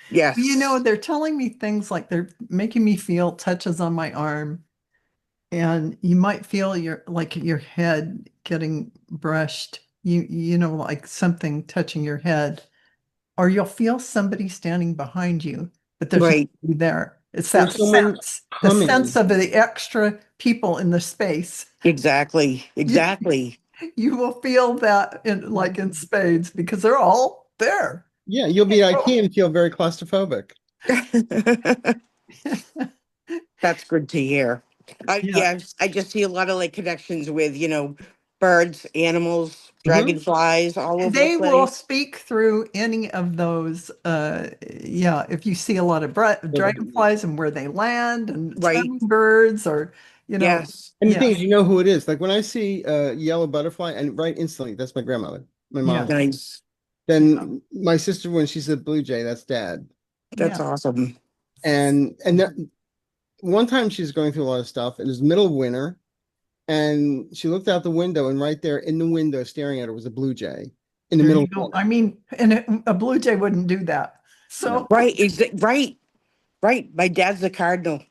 [SPEAKER 9] Yes.
[SPEAKER 2] You know, they're telling me things like they're making me feel touches on my arm, and you might feel your head getting brushed. You know, like something touching your head, or you'll feel somebody standing behind you, but there's
[SPEAKER 9] Right.
[SPEAKER 2] nobody there. It's
[SPEAKER 5] Or
[SPEAKER 2] that
[SPEAKER 5] someone
[SPEAKER 2] sense, the
[SPEAKER 5] humming.
[SPEAKER 2] sense of the extra people in the space.
[SPEAKER 9] Exactly. Exactly.
[SPEAKER 2] You will feel that in spades because they're all there.
[SPEAKER 5] Yeah, you'll be at IKEA and feel very claustrophobic.
[SPEAKER 9] That's good to hear.
[SPEAKER 2] Yeah.
[SPEAKER 9] I just see a lot of like connections with, birds, animals, dragonflies all over the
[SPEAKER 2] They will
[SPEAKER 9] place.
[SPEAKER 2] speak through any of those. Yeah, if you see a lot of dragonflies and where they land and
[SPEAKER 9] Right.
[SPEAKER 2] hummingbirds or,
[SPEAKER 9] Yes.
[SPEAKER 5] And the thing is,
[SPEAKER 2] yes,
[SPEAKER 5] you know who it is. Like when I see a yellow butterfly, and right instantly, that's my grandmother, my mom.
[SPEAKER 2] yeah,
[SPEAKER 9] Nice.
[SPEAKER 5] Then my sister, when she said blue jay, that's dad.
[SPEAKER 9] That's
[SPEAKER 2] yeah.
[SPEAKER 9] awesome.
[SPEAKER 5] And that, one time she's going through a lot of stuff. It was middle of winter, and she looked out the window, and right there in the window, staring at her, was a blue jay in the
[SPEAKER 2] There
[SPEAKER 5] middle
[SPEAKER 2] you
[SPEAKER 5] of
[SPEAKER 2] go.
[SPEAKER 5] winter.
[SPEAKER 2] I mean, and a blue jay wouldn't do that. So,
[SPEAKER 9] Right. Right. Right. My dad's a cardinal.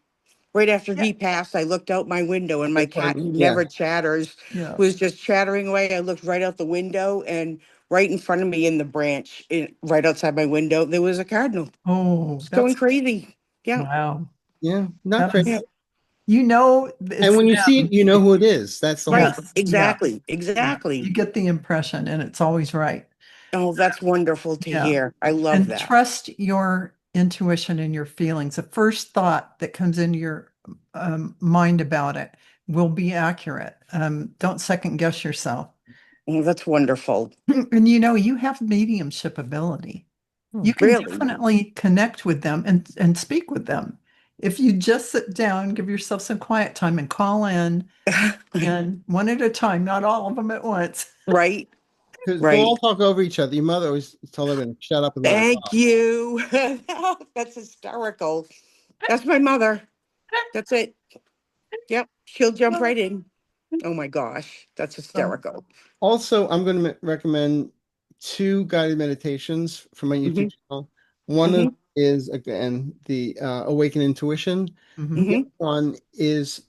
[SPEAKER 9] Right after
[SPEAKER 2] yeah,
[SPEAKER 9] he passed, I looked out my window and my cat, who
[SPEAKER 5] Yeah.
[SPEAKER 9] never chatters,
[SPEAKER 2] yeah.
[SPEAKER 9] was just chattering away. I looked right out the window, and right in front of me in the branch, right outside my window, there was a cardinal.
[SPEAKER 2] Oh,
[SPEAKER 9] It's going
[SPEAKER 2] that's
[SPEAKER 9] crazy. Yeah.
[SPEAKER 2] wow.
[SPEAKER 5] Yeah, not
[SPEAKER 2] That
[SPEAKER 5] crazy.
[SPEAKER 2] is,
[SPEAKER 9] Yeah.
[SPEAKER 5] And
[SPEAKER 2] it's
[SPEAKER 5] when you see
[SPEAKER 2] them.
[SPEAKER 5] it, you know who it is. That's the whole
[SPEAKER 9] Right.
[SPEAKER 5] thing.
[SPEAKER 2] Yes, yeah,
[SPEAKER 9] Exactly.
[SPEAKER 2] yeah. You
[SPEAKER 9] Exactly.
[SPEAKER 2] get the impression, and it's always right.
[SPEAKER 9] Oh, that's wonderful to
[SPEAKER 2] Yeah.
[SPEAKER 9] hear. I love
[SPEAKER 2] And
[SPEAKER 9] that.
[SPEAKER 2] trust your intuition and your feelings. The first thought that comes into your mind about it will be accurate. Don't second guess yourself.
[SPEAKER 9] Oh, that's wonderful.
[SPEAKER 2] And you have mediumship ability. You can
[SPEAKER 9] Really.
[SPEAKER 2] definitely connect with them and speak with them. If you just sit down, give yourself some quiet time and call in, and one at a time, not all of them at once.
[SPEAKER 9] Right.
[SPEAKER 5] Because we'll
[SPEAKER 9] Right.
[SPEAKER 5] all talk over each other. Your mother always tell everyone, shut up and let her
[SPEAKER 9] Thank
[SPEAKER 5] talk.
[SPEAKER 9] you. That's hysterical. That's my mother. That's it. Yep. She'll jump right in. Oh my gosh. That's
[SPEAKER 2] So,
[SPEAKER 9] hysterical.
[SPEAKER 5] Also, I'm going to recommend two guided meditations from my YouTube
[SPEAKER 9] Hmm.
[SPEAKER 5] channel. One of
[SPEAKER 9] Hmm.
[SPEAKER 5] is, again, the Awaken Intuition.
[SPEAKER 2] mhm.
[SPEAKER 5] The
[SPEAKER 9] Hmm.
[SPEAKER 5] other one is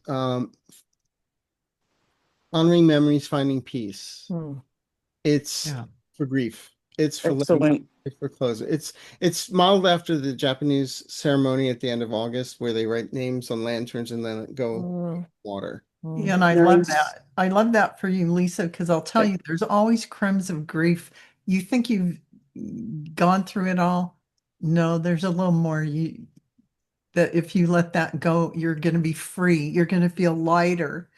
[SPEAKER 5] Honoring Memories, Finding Peace. It's
[SPEAKER 2] Yeah.
[SPEAKER 5] for grief. It's for letting go,
[SPEAKER 9] Excellent.
[SPEAKER 5] it's for closure. It's modeled after the Japanese ceremony at the end of August, where they write names on lanterns and let it go water.
[SPEAKER 2] Yeah, and I love
[SPEAKER 9] Nice.
[SPEAKER 2] that. I love that for you, Lisa, because I'll tell you, there's always crumbs of grief. You think you've gone through it all? No, there's a little more. That if you let that go, you're going to be free. You're going to feel lighter.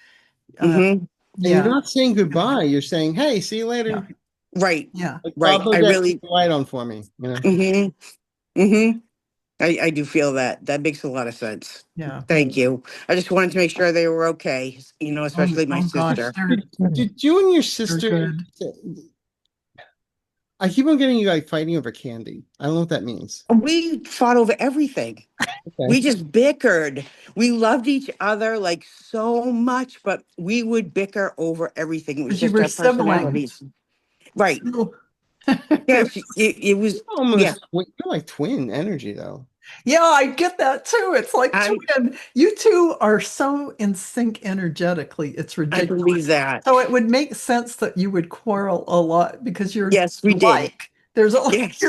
[SPEAKER 2] Uh,
[SPEAKER 9] Hmm.
[SPEAKER 5] And you're
[SPEAKER 2] yeah,
[SPEAKER 5] not saying goodbye. You're saying, "Hey, see you
[SPEAKER 2] yeah,
[SPEAKER 5] later."
[SPEAKER 9] Right.
[SPEAKER 2] yeah,
[SPEAKER 5] Like
[SPEAKER 9] Right.
[SPEAKER 5] Bob
[SPEAKER 9] I
[SPEAKER 5] Odette, keep
[SPEAKER 9] really,
[SPEAKER 5] the light on for me. You know.
[SPEAKER 9] hmm hmm I do feel that. That makes a lot of sense.
[SPEAKER 2] yeah.
[SPEAKER 9] Thank you. I just wanted to make sure they were okay,
[SPEAKER 2] Oh,
[SPEAKER 9] especially my
[SPEAKER 2] oh gosh,
[SPEAKER 9] sister.
[SPEAKER 5] Did you and your
[SPEAKER 2] they're
[SPEAKER 5] sister?
[SPEAKER 2] good.
[SPEAKER 5] I keep on getting you like fighting over candy. I don't know what that means.
[SPEAKER 9] We fought over everything. We
[SPEAKER 5] Okay.
[SPEAKER 9] just bickered. We loved each other like so much, but we would bicker over everything. It was
[SPEAKER 2] Because you
[SPEAKER 9] just
[SPEAKER 2] were
[SPEAKER 9] our
[SPEAKER 2] siblings.
[SPEAKER 9] personalities. Right.
[SPEAKER 2] So-
[SPEAKER 9] Yes. It was, yeah.
[SPEAKER 5] You're like twin energy though.
[SPEAKER 2] Yeah, I get that too. It's like
[SPEAKER 9] I,
[SPEAKER 2] twin. You two are so in sync energetically. It's
[SPEAKER 9] I believe
[SPEAKER 2] ridiculous.
[SPEAKER 9] that.
[SPEAKER 2] So it would make sense that you would quarrel a lot because you're
[SPEAKER 9] Yes, we did.
[SPEAKER 2] alike. There's a
[SPEAKER 9] Yes.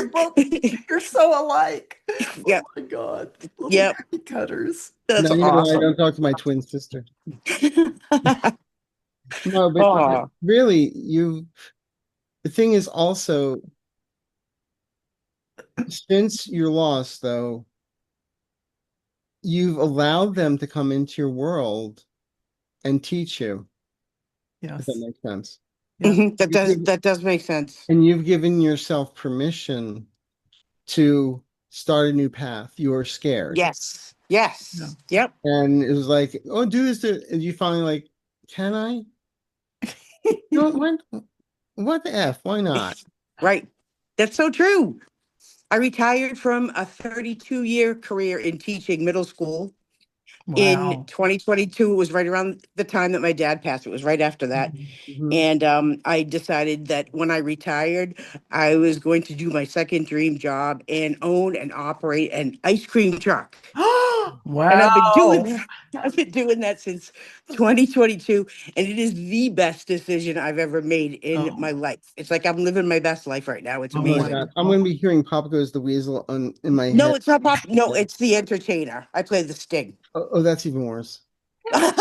[SPEAKER 2] you're so alike. Oh
[SPEAKER 9] Yep.
[SPEAKER 2] my God. Little
[SPEAKER 9] Yep.
[SPEAKER 2] cookie cutters.
[SPEAKER 9] That's
[SPEAKER 5] Now you know why I
[SPEAKER 9] awesome.
[SPEAKER 5] don't talk to my twin sister. No, but
[SPEAKER 9] Oh,
[SPEAKER 5] really, the thing is also, since you're lost though, you've allowed them to come into your world and teach you, if that
[SPEAKER 2] Yes.
[SPEAKER 5] makes sense.
[SPEAKER 2] Yeah.
[SPEAKER 9] that does make sense.
[SPEAKER 5] And you've given yourself permission to start a new path. You were scared.
[SPEAKER 9] Yes.
[SPEAKER 2] Yeah.
[SPEAKER 9] Yes. Yep.
[SPEAKER 5] And it was like, oh, do this. And you finally like, can I? No, what the F? Why not?
[SPEAKER 9] Right. That's so true. I retired from a 32-year career in teaching middle school. In
[SPEAKER 2] Wow.
[SPEAKER 9] 2022, it was right around the time that my dad passed. It was right after that.
[SPEAKER 5] Mhm.
[SPEAKER 9] And I decided that when I retired, I was going to do my second dream job and own and operate an ice cream truck. And I've been doing
[SPEAKER 2] Wow.
[SPEAKER 9] that. I've been doing that since 2022, and it is the best decision I've ever made in my
[SPEAKER 2] Oh,
[SPEAKER 9] life. It's like I'm living my best life right now. It's
[SPEAKER 5] Oh my
[SPEAKER 9] amazing.
[SPEAKER 5] God. I'm going to be hearing Papa Goes the Weasel in my
[SPEAKER 9] No,
[SPEAKER 5] head.
[SPEAKER 9] it's not pop. No, it's the entertainer. I play the Sting.
[SPEAKER 5] Oh, that's even worse.
[SPEAKER 9] Oh,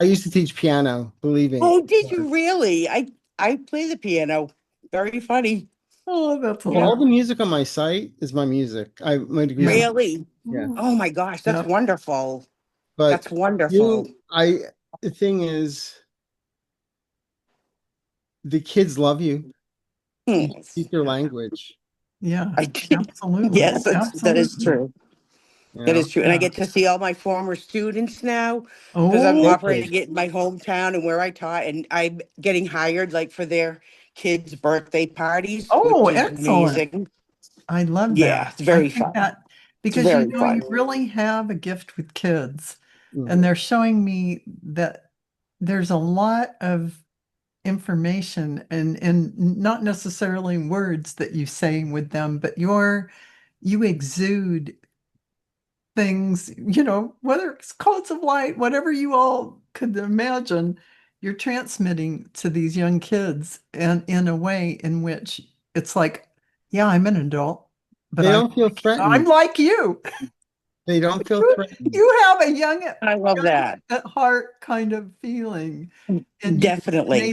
[SPEAKER 5] I used to teach piano, believe me.
[SPEAKER 9] did you really? I play the piano. Very funny.
[SPEAKER 2] oh, that's
[SPEAKER 5] All the
[SPEAKER 2] hilarious.
[SPEAKER 5] music on my site is my music. My degrees.
[SPEAKER 2] Yeah.
[SPEAKER 9] Really?
[SPEAKER 5] Yeah.
[SPEAKER 9] Oh my gosh, that's
[SPEAKER 2] Yep.
[SPEAKER 9] wonderful.
[SPEAKER 5] But
[SPEAKER 9] That's wonderful.
[SPEAKER 5] the thing is, the kids love you.
[SPEAKER 9] Hmm.
[SPEAKER 5] You speak their language.
[SPEAKER 2] Yeah.
[SPEAKER 9] I did.
[SPEAKER 2] Absolutely.
[SPEAKER 9] Yes, that is
[SPEAKER 2] Absolutely.
[SPEAKER 9] true.
[SPEAKER 5] You
[SPEAKER 9] That
[SPEAKER 5] know?
[SPEAKER 9] is true. And I
[SPEAKER 2] Yeah.
[SPEAKER 9] get to see all my former students now because I'm
[SPEAKER 2] Oh,
[SPEAKER 9] operating it in my hometown and where I taught, and I'm getting hired like for their kids' birthday parties,
[SPEAKER 2] oh,
[SPEAKER 9] which is
[SPEAKER 2] excellent.
[SPEAKER 9] amazing.
[SPEAKER 2] I love
[SPEAKER 9] Yeah,
[SPEAKER 2] that.
[SPEAKER 9] it's
[SPEAKER 2] I
[SPEAKER 9] very
[SPEAKER 2] think
[SPEAKER 9] fun.
[SPEAKER 2] that
[SPEAKER 9] It's
[SPEAKER 2] because
[SPEAKER 9] very
[SPEAKER 2] you
[SPEAKER 9] fun.
[SPEAKER 2] really have a gift with kids, and
[SPEAKER 5] Mhm.
[SPEAKER 2] they're showing me that there's a lot of information and not necessarily words that you say with them, but you exude things, whether it's codes of light, whatever you all could imagine, you're transmitting to these young kids and in a way in which it's like, yeah, I'm an adult, but
[SPEAKER 5] They don't feel
[SPEAKER 2] I'm
[SPEAKER 5] threatened.
[SPEAKER 2] like you.
[SPEAKER 5] They don't feel
[SPEAKER 2] You
[SPEAKER 5] threatened.
[SPEAKER 2] you have a young
[SPEAKER 9] I love that.
[SPEAKER 2] at heart kind of feeling. And
[SPEAKER 9] Definitely.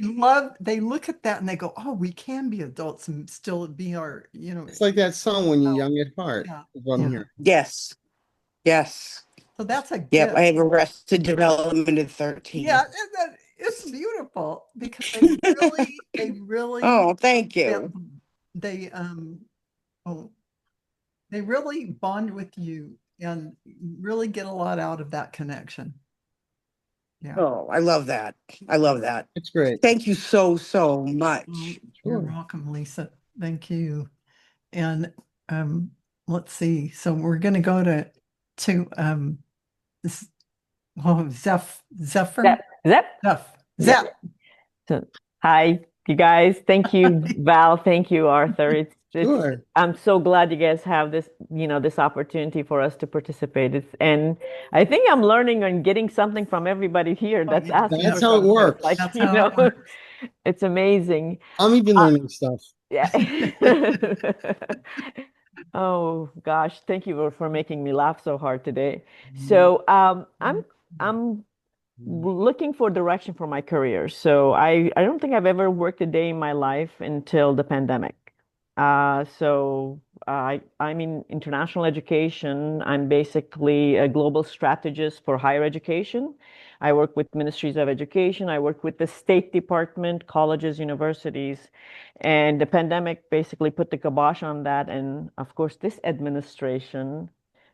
[SPEAKER 2] they look at that and they go, oh, we can be adults and still be our,
[SPEAKER 5] It's like that song, When You're
[SPEAKER 2] oh,
[SPEAKER 5] Young at Heart,
[SPEAKER 2] yeah,
[SPEAKER 5] is what I'm
[SPEAKER 2] yeah.
[SPEAKER 5] hearing.
[SPEAKER 9] Yes. Yes.
[SPEAKER 2] So that's a
[SPEAKER 9] Yep.
[SPEAKER 2] gift.
[SPEAKER 9] I have arrested development at
[SPEAKER 2] Yeah,
[SPEAKER 9] 13.
[SPEAKER 2] and it's beautiful because they really,
[SPEAKER 9] Oh, thank
[SPEAKER 2] they,
[SPEAKER 9] you.
[SPEAKER 2] they oh, they really bond with you and really get a lot out of that connection. Yeah.
[SPEAKER 9] Oh, I love that. I love that.
[SPEAKER 5] It's great.
[SPEAKER 9] Thank you so, so
[SPEAKER 2] Well,
[SPEAKER 9] much.
[SPEAKER 2] you're
[SPEAKER 5] Sure.
[SPEAKER 2] welcome, Lisa. Thank you. And let's see. So we're going to go to this Zephyr.
[SPEAKER 8] Zep.
[SPEAKER 2] Zeph.
[SPEAKER 8] Yep. So, hi, you guys. Thank you, Val. Thank you, Arthur.
[SPEAKER 5] Sure.
[SPEAKER 8] I'm so glad you guys have this, this opportunity for us to participate. And I think I'm learning and getting something from everybody here
[SPEAKER 2] Oh,
[SPEAKER 8] that's
[SPEAKER 2] yeah.
[SPEAKER 8] asking
[SPEAKER 5] That's
[SPEAKER 8] for
[SPEAKER 5] how it
[SPEAKER 8] something. It's
[SPEAKER 5] works.
[SPEAKER 8] like,
[SPEAKER 2] That's how it works.
[SPEAKER 8] it's amazing.
[SPEAKER 5] I'm even learning stuff.
[SPEAKER 8] Yeah. Oh gosh, thank you for making me laugh so hard today. So I'm looking for direction for my career. So I don't think I've ever worked a day in my life until the pandemic. I'm in international education. I'm basically a global strategist for higher education. I work with ministries of education. I work with the State Department, colleges, universities, and the pandemic basically put the kibosh on that. And of course, this administration,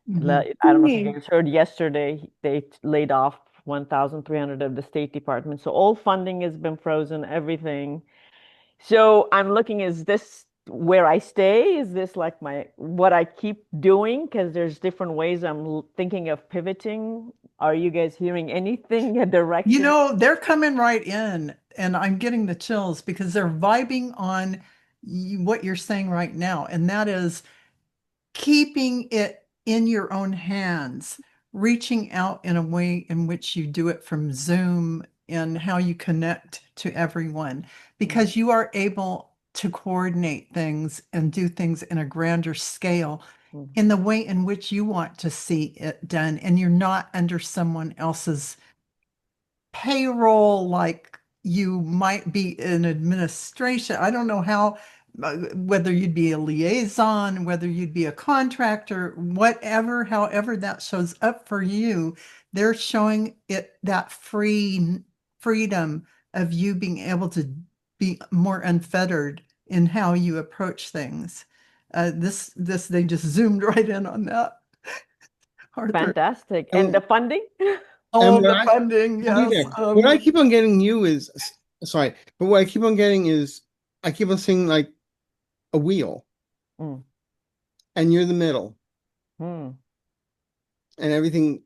[SPEAKER 2] Mhm.
[SPEAKER 8] I don't know if you guys heard yesterday, they laid off 1,300 of the State Department. So all funding has been frozen, everything. So I'm looking, is this where I stay? Is this like what I keep doing? Because there's different ways I'm thinking of pivoting. Are you guys hearing anything, a direction?
[SPEAKER 2] They're coming right in, and I'm getting the chills because they're vibing on what you're saying right now, and that is keeping it in your own hands, reaching out in a way in which you do it from Zoom and how you connect to everyone, because you are able to coordinate things and do things in a grander scale in the way in which you want to see it done, and you're not under someone else's payroll like you might be in administration. I don't know how, whether you'd be a liaison, whether you'd be a contractor, whatever, however that shows up for you, they're showing it that freedom of you being able to be more unfettered in how you approach things. They just zoomed right in on that, Arthur.
[SPEAKER 8] Fantastic. And
[SPEAKER 5] And,
[SPEAKER 8] the funding?
[SPEAKER 5] and
[SPEAKER 2] Oh,
[SPEAKER 5] what
[SPEAKER 2] the
[SPEAKER 5] I
[SPEAKER 2] funding, yes.
[SPEAKER 5] okay, what I keep on getting you is sorry, but what I keep on getting is I keep on seeing like a wheel,
[SPEAKER 8] Mm,
[SPEAKER 5] and you're the middle.
[SPEAKER 8] mm.
[SPEAKER 5] and everything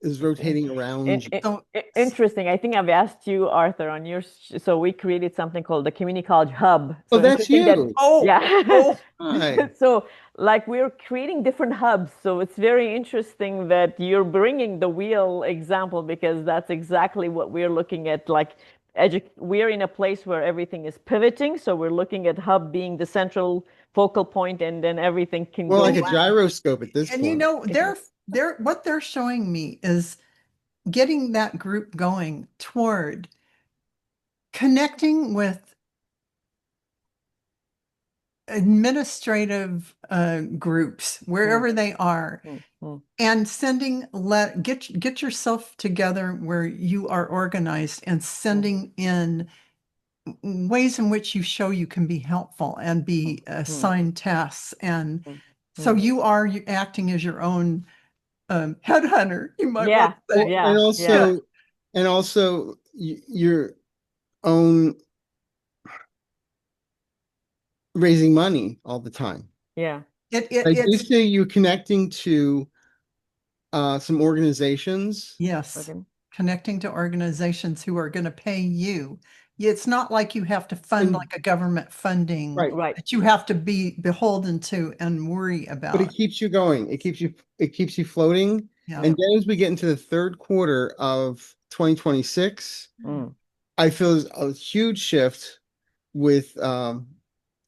[SPEAKER 5] is rotating around you.
[SPEAKER 2] So-
[SPEAKER 8] Interesting. I think I've asked you, Arthur, on your, so we created something called the Community College Hub.
[SPEAKER 5] Oh,
[SPEAKER 8] So
[SPEAKER 5] that's
[SPEAKER 8] interesting that,
[SPEAKER 5] you.
[SPEAKER 2] Oh,
[SPEAKER 8] yeah.
[SPEAKER 2] oh,
[SPEAKER 5] Hi.
[SPEAKER 8] So like we're creating different hubs. So it's very interesting that you're bringing the wheel example, because that's exactly what we're looking at. Like we're in a place where everything is pivoting. So we're looking at hub being the central focal point, and then everything can
[SPEAKER 5] More
[SPEAKER 8] go.
[SPEAKER 5] like a gyroscope at this
[SPEAKER 2] and
[SPEAKER 5] point.
[SPEAKER 2] you know, what they're showing me is getting that group going toward connecting with administrative groups wherever they are,
[SPEAKER 8] Mhm.
[SPEAKER 2] and sending get yourself together where you are organized and sending in ways in which you show you can be helpful and be assigned tasks, and so you are acting as your own headhunter, you might
[SPEAKER 8] Yeah,
[SPEAKER 2] want to say.
[SPEAKER 8] yeah,
[SPEAKER 5] and also your own raising money all the time.
[SPEAKER 8] yeah.
[SPEAKER 5] Like
[SPEAKER 2] It's
[SPEAKER 5] basically you're connecting to some organizations.
[SPEAKER 2] yes,
[SPEAKER 8] Okay.
[SPEAKER 2] connecting to organizations who are going to pay you. It's not like you have to fund
[SPEAKER 5] And-
[SPEAKER 2] like a government funding
[SPEAKER 8] Right.
[SPEAKER 2] that you have to be beholden to and worry
[SPEAKER 5] But
[SPEAKER 2] about.
[SPEAKER 5] it keeps you going. It keeps you floating.
[SPEAKER 2] Yeah.
[SPEAKER 5] And then as we get into the third quarter of 2026,
[SPEAKER 8] Mm.
[SPEAKER 5] I feel there's a huge shift with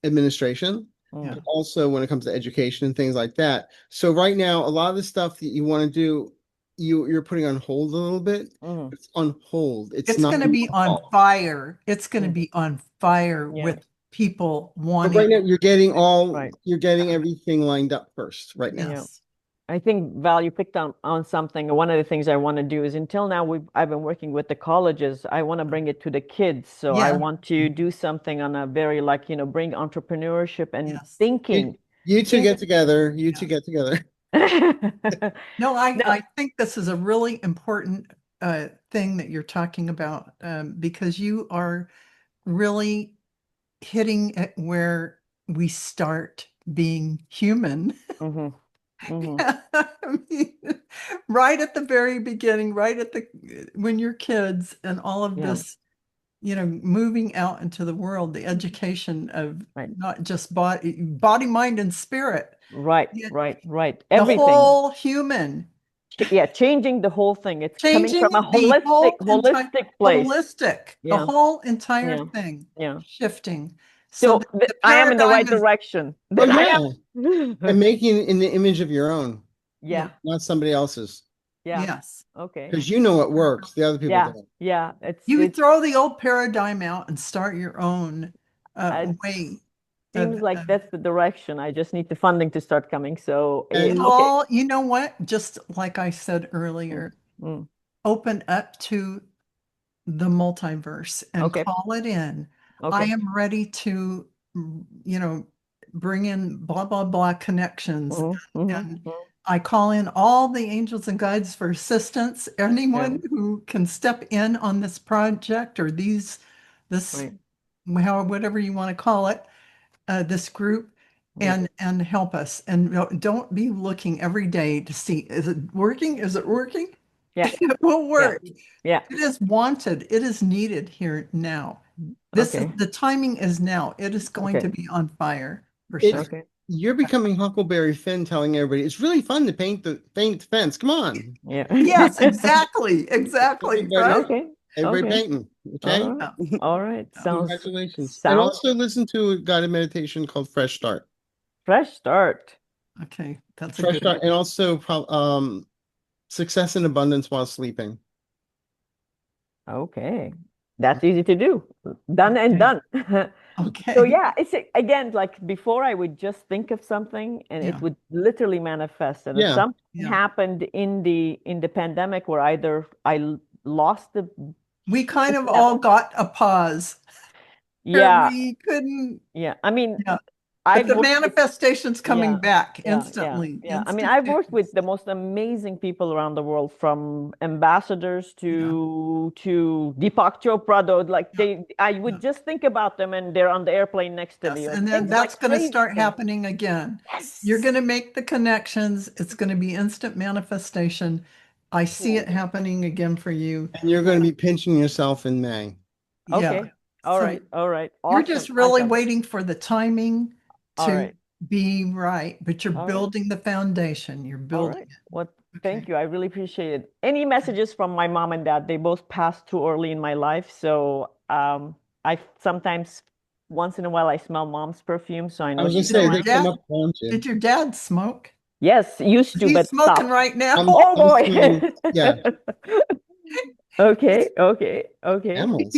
[SPEAKER 5] administration,
[SPEAKER 8] Mm.
[SPEAKER 5] also when it comes to education and things like that. So right now, a lot of the stuff that you want to do, you're putting on hold a little bit.
[SPEAKER 8] Mm.
[SPEAKER 5] It's on hold.
[SPEAKER 2] It's
[SPEAKER 5] not
[SPEAKER 2] going to be on
[SPEAKER 5] installed.
[SPEAKER 2] fire. It's going to
[SPEAKER 8] Mhm.
[SPEAKER 2] be on fire
[SPEAKER 8] Yeah.
[SPEAKER 2] with people
[SPEAKER 5] But
[SPEAKER 2] wanting.
[SPEAKER 5] right now, you're getting
[SPEAKER 8] Right.
[SPEAKER 5] you're getting everything lined up first right now.
[SPEAKER 2] Yes.
[SPEAKER 8] I think Val, you picked on something. One of the things I want to do is, until now I've been working with the colleges. I want to bring it to the kids. So I
[SPEAKER 2] Yeah.
[SPEAKER 8] want to do something on a very, like, bring entrepreneurship and
[SPEAKER 2] Yes.
[SPEAKER 8] thinking.
[SPEAKER 5] You two get together. You two get together.
[SPEAKER 2] No,
[SPEAKER 8] No.
[SPEAKER 2] I think this is a really important thing that you're talking about, because you are really hitting at where we start being human.
[SPEAKER 8] Mhm. Mhm.
[SPEAKER 2] I mean, right at the very beginning, right at when you're kids, and all of
[SPEAKER 8] Yeah.
[SPEAKER 2] this, moving out into the world, the education of
[SPEAKER 8] Right.
[SPEAKER 2] not just body, mind, and spirit,
[SPEAKER 8] Right.
[SPEAKER 2] Yeah.
[SPEAKER 8] Right.
[SPEAKER 2] the
[SPEAKER 8] Everything.
[SPEAKER 2] whole human,
[SPEAKER 8] Yeah, changing the whole thing. It's coming
[SPEAKER 2] changing
[SPEAKER 8] from a
[SPEAKER 2] the whole
[SPEAKER 8] holistic place.
[SPEAKER 2] holistic, the
[SPEAKER 8] Yeah.
[SPEAKER 2] whole entire
[SPEAKER 8] Yeah.
[SPEAKER 2] thing,
[SPEAKER 8] Yeah.
[SPEAKER 2] shifting.
[SPEAKER 8] So
[SPEAKER 2] the
[SPEAKER 8] I am in the right
[SPEAKER 2] paradigm is-
[SPEAKER 8] direction.
[SPEAKER 5] Oh
[SPEAKER 8] That I
[SPEAKER 5] yeah, and making it in the image of your own,
[SPEAKER 8] Yeah.
[SPEAKER 5] not somebody else's,
[SPEAKER 8] Yeah.
[SPEAKER 2] Yes.
[SPEAKER 8] Okay.
[SPEAKER 5] because you know what works. The other people
[SPEAKER 8] Yeah.
[SPEAKER 5] don't.
[SPEAKER 8] Yeah.
[SPEAKER 2] You throw the old paradigm out and start your own
[SPEAKER 8] It
[SPEAKER 2] way.
[SPEAKER 8] seems like that's the direction. I just need the funding to start coming. So
[SPEAKER 5] And-
[SPEAKER 2] All, you know what? Just like I said earlier,
[SPEAKER 8] Mm.
[SPEAKER 2] open up to the multiverse and
[SPEAKER 8] Okay.
[SPEAKER 2] call it in. I
[SPEAKER 8] Okay.
[SPEAKER 2] am ready to, bring in blah, blah, blah connections.
[SPEAKER 8] Mhm. Mhm.
[SPEAKER 2] And I call in all the angels and guides for assistance. Anyone who can step in on this project or this,
[SPEAKER 8] Right.
[SPEAKER 2] whatever you want to call it, this group, and help us. And don't be looking every day to see, is it working? Is it working?
[SPEAKER 8] Yeah.
[SPEAKER 2] It will work.
[SPEAKER 8] Yeah.
[SPEAKER 2] It is wanted. It is needed here now.
[SPEAKER 8] Okay.
[SPEAKER 2] The timing is now. It is going to
[SPEAKER 8] Okay.
[SPEAKER 2] be on fire for
[SPEAKER 5] It's-
[SPEAKER 2] sure.
[SPEAKER 8] Okay.
[SPEAKER 5] You're becoming Huckleberry Finn, telling everybody it's really fun to paint the fence. Come on,
[SPEAKER 8] Yeah.
[SPEAKER 2] Yes, exactly. Exactly.
[SPEAKER 5] Everybody-
[SPEAKER 2] Right?
[SPEAKER 8] Okay.
[SPEAKER 5] everybody
[SPEAKER 8] Okay.
[SPEAKER 5] painting. Okay,
[SPEAKER 8] All right. All right.
[SPEAKER 5] congratulations. And
[SPEAKER 8] Sounds
[SPEAKER 5] also listen to a guided meditation called Fresh Start.
[SPEAKER 8] fresh start.
[SPEAKER 2] Okay. That's a
[SPEAKER 5] Fresh
[SPEAKER 2] good
[SPEAKER 5] Start, and also success and abundance while sleeping.
[SPEAKER 8] Okay. That's easy to do. Done and done.
[SPEAKER 2] Okay.
[SPEAKER 8] So yeah, it's again, like before I would just think of something and
[SPEAKER 2] Yeah.
[SPEAKER 8] it would literally manifest. And if
[SPEAKER 5] Yeah.
[SPEAKER 8] something happened in the pandemic where either I lost the
[SPEAKER 2] We kind of all got a pause.
[SPEAKER 8] yeah,
[SPEAKER 2] We couldn't.
[SPEAKER 8] yeah. I mean,
[SPEAKER 2] Yeah. But the
[SPEAKER 8] worked with-
[SPEAKER 2] manifestation's coming
[SPEAKER 8] Yeah,
[SPEAKER 2] back
[SPEAKER 8] yeah,
[SPEAKER 2] instantly.
[SPEAKER 8] yeah. I mean, I've worked with the
[SPEAKER 2] Instant.
[SPEAKER 8] most amazing people around the world, from ambassadors to Deepak Chopra. Though, like I would just think about them, and they're on the airplane next to me.
[SPEAKER 2] Yes,
[SPEAKER 8] Like,
[SPEAKER 2] and then
[SPEAKER 8] things
[SPEAKER 2] that's
[SPEAKER 8] like
[SPEAKER 2] going to
[SPEAKER 8] crazy
[SPEAKER 2] start
[SPEAKER 8] things.
[SPEAKER 2] happening again.
[SPEAKER 8] Yes.
[SPEAKER 2] You're going to make the connections. It's going to be instant manifestation. I see it happening again for you.
[SPEAKER 5] And you're going to be pinching yourself in May.
[SPEAKER 8] Okay.
[SPEAKER 2] Yeah.
[SPEAKER 8] All
[SPEAKER 2] So
[SPEAKER 8] right. All right.
[SPEAKER 2] You're
[SPEAKER 8] Awesome.
[SPEAKER 2] just really
[SPEAKER 8] Awesome.
[SPEAKER 2] waiting for the timing
[SPEAKER 8] All
[SPEAKER 2] to
[SPEAKER 8] right.
[SPEAKER 2] be right, but you're
[SPEAKER 8] All right.
[SPEAKER 2] building the foundation. You're
[SPEAKER 8] All
[SPEAKER 2] building
[SPEAKER 8] right.
[SPEAKER 2] it.
[SPEAKER 8] Well,
[SPEAKER 2] Okay.
[SPEAKER 8] thank you. I really appreciate it. Any messages from my mom and dad? They both passed too early in my life. So I sometimes, once in a while, I smell mom's perfume. So I
[SPEAKER 5] I
[SPEAKER 8] know
[SPEAKER 5] was going to
[SPEAKER 8] she's
[SPEAKER 5] say,
[SPEAKER 8] around.
[SPEAKER 5] they come up on you.
[SPEAKER 2] Did your dad smoke?
[SPEAKER 8] Yes, used to,
[SPEAKER 2] He's
[SPEAKER 8] but
[SPEAKER 2] smoking
[SPEAKER 8] stopped.
[SPEAKER 2] right now.
[SPEAKER 5] I'm-
[SPEAKER 8] Oh boy.
[SPEAKER 5] smelling- yeah.
[SPEAKER 8] Okay. Okay. Okay.
[SPEAKER 5] Animals.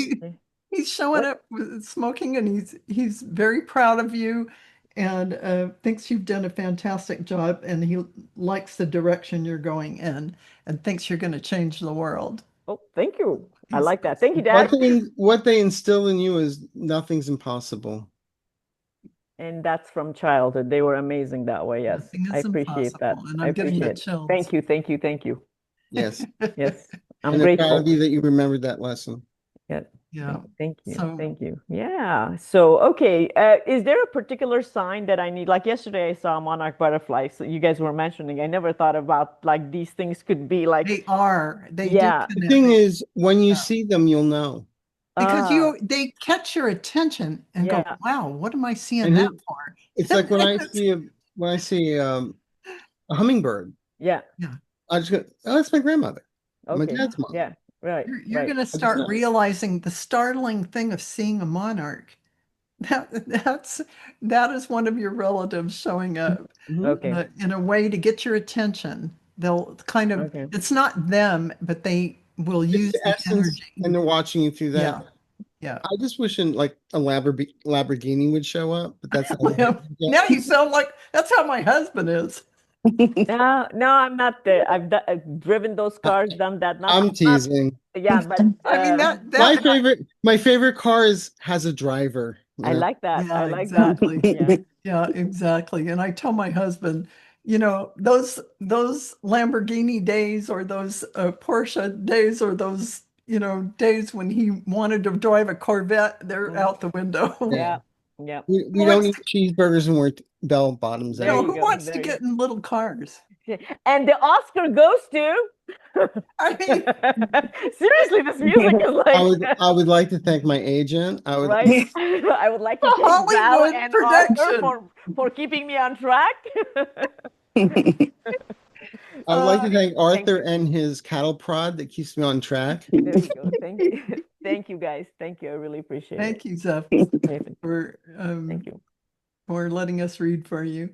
[SPEAKER 2] He's showing
[SPEAKER 8] What?
[SPEAKER 2] up with smoking, and he's very proud of you, and thinks you've done a fantastic job, and he likes the direction you're going in, and thinks you're going to change the world.
[SPEAKER 8] Oh, thank you. I
[SPEAKER 2] He's-
[SPEAKER 8] like that. Thank you, Dad.
[SPEAKER 5] What they instill in you is nothing's impossible.
[SPEAKER 8] And that's from childhood. They were amazing that way. Yes.
[SPEAKER 2] Nothing is
[SPEAKER 8] I appreciate that.
[SPEAKER 2] impossible, and
[SPEAKER 8] I
[SPEAKER 2] I'm getting the
[SPEAKER 8] appreciate it.
[SPEAKER 2] chills.
[SPEAKER 8] Thank you. Thank you. Thank you.
[SPEAKER 5] Yes.
[SPEAKER 8] Yes. I'm
[SPEAKER 5] And they're proud
[SPEAKER 8] grateful.
[SPEAKER 5] of you that you remembered that lesson.
[SPEAKER 8] Yeah.
[SPEAKER 2] Yeah.
[SPEAKER 8] Thank you.
[SPEAKER 2] So-
[SPEAKER 8] Thank you. Yeah. So, okay. Is there a particular sign that I need? Like yesterday, I saw a monarch butterfly. So you guys were mentioning. I never thought about like these things could be like.
[SPEAKER 2] They are. They
[SPEAKER 8] Yeah.
[SPEAKER 2] do
[SPEAKER 5] The
[SPEAKER 2] connect.
[SPEAKER 5] thing is, when you
[SPEAKER 2] Yeah.
[SPEAKER 5] see them, you'll know.
[SPEAKER 2] Because
[SPEAKER 8] Ah,
[SPEAKER 2] they catch your attention and
[SPEAKER 8] Yeah.
[SPEAKER 2] go, wow, what am I seeing
[SPEAKER 5] And
[SPEAKER 2] that for?
[SPEAKER 5] It's like when I see a hummingbird,
[SPEAKER 8] Yeah.
[SPEAKER 5] I just go, oh, that's my grandmother. My
[SPEAKER 8] Okay.
[SPEAKER 5] dad's mom.
[SPEAKER 8] Yeah. Right.
[SPEAKER 2] You're
[SPEAKER 8] Right.
[SPEAKER 2] going to start
[SPEAKER 5] know.
[SPEAKER 2] realizing the startling thing of seeing a monarch. That is one of your relatives showing up
[SPEAKER 5] Mhm.
[SPEAKER 8] Okay.
[SPEAKER 2] in a way to get your attention. They'll kind of,
[SPEAKER 8] Okay.
[SPEAKER 2] it's not them, but they will
[SPEAKER 5] It's
[SPEAKER 2] use
[SPEAKER 5] the
[SPEAKER 2] the
[SPEAKER 5] essence,
[SPEAKER 2] energy.
[SPEAKER 5] and they're watching you through that.
[SPEAKER 2] Yeah. Yeah.
[SPEAKER 5] I just wish like a Lamborghini would show up, but that's
[SPEAKER 2] Well, now you sound like that's how my husband is.
[SPEAKER 8] No, no, I'm not there. I've driven those cars, done that.
[SPEAKER 5] I'm teasing.
[SPEAKER 8] Yeah, but
[SPEAKER 2] I mean
[SPEAKER 5] My favorite car has a driver.
[SPEAKER 8] I like that.
[SPEAKER 2] Yeah,
[SPEAKER 8] I like
[SPEAKER 2] exactly.
[SPEAKER 8] that. Yeah.
[SPEAKER 2] Yeah, exactly. And I tell my husband, those Lamborghini days, or those Porsche days, or those, days when he wanted to drive a Corvette, they're out the window.
[SPEAKER 8] Yeah. Yeah.
[SPEAKER 5] We don't eat cheeseburgers and wear bell bottoms.
[SPEAKER 8] There you
[SPEAKER 2] Who
[SPEAKER 8] go,
[SPEAKER 2] wants to
[SPEAKER 8] there you
[SPEAKER 2] get in little cars?
[SPEAKER 8] And the Oscar goes to.
[SPEAKER 2] I mean,
[SPEAKER 8] Seriously, this music is like.
[SPEAKER 5] I would like to thank my agent.
[SPEAKER 8] Right. I would like to thank Val
[SPEAKER 2] Hollywood
[SPEAKER 8] and
[SPEAKER 2] production.
[SPEAKER 8] Arthur for keeping me on track.
[SPEAKER 5] I would like to thank Arthur
[SPEAKER 8] you.
[SPEAKER 5] and his cattle prod that keeps me on track.
[SPEAKER 8] There you go. Thank you. Thank you, guys. Thank you. I really appreciate
[SPEAKER 2] thank
[SPEAKER 8] it.
[SPEAKER 2] you, Zeph, for
[SPEAKER 8] Thank you.
[SPEAKER 2] for letting us read for you.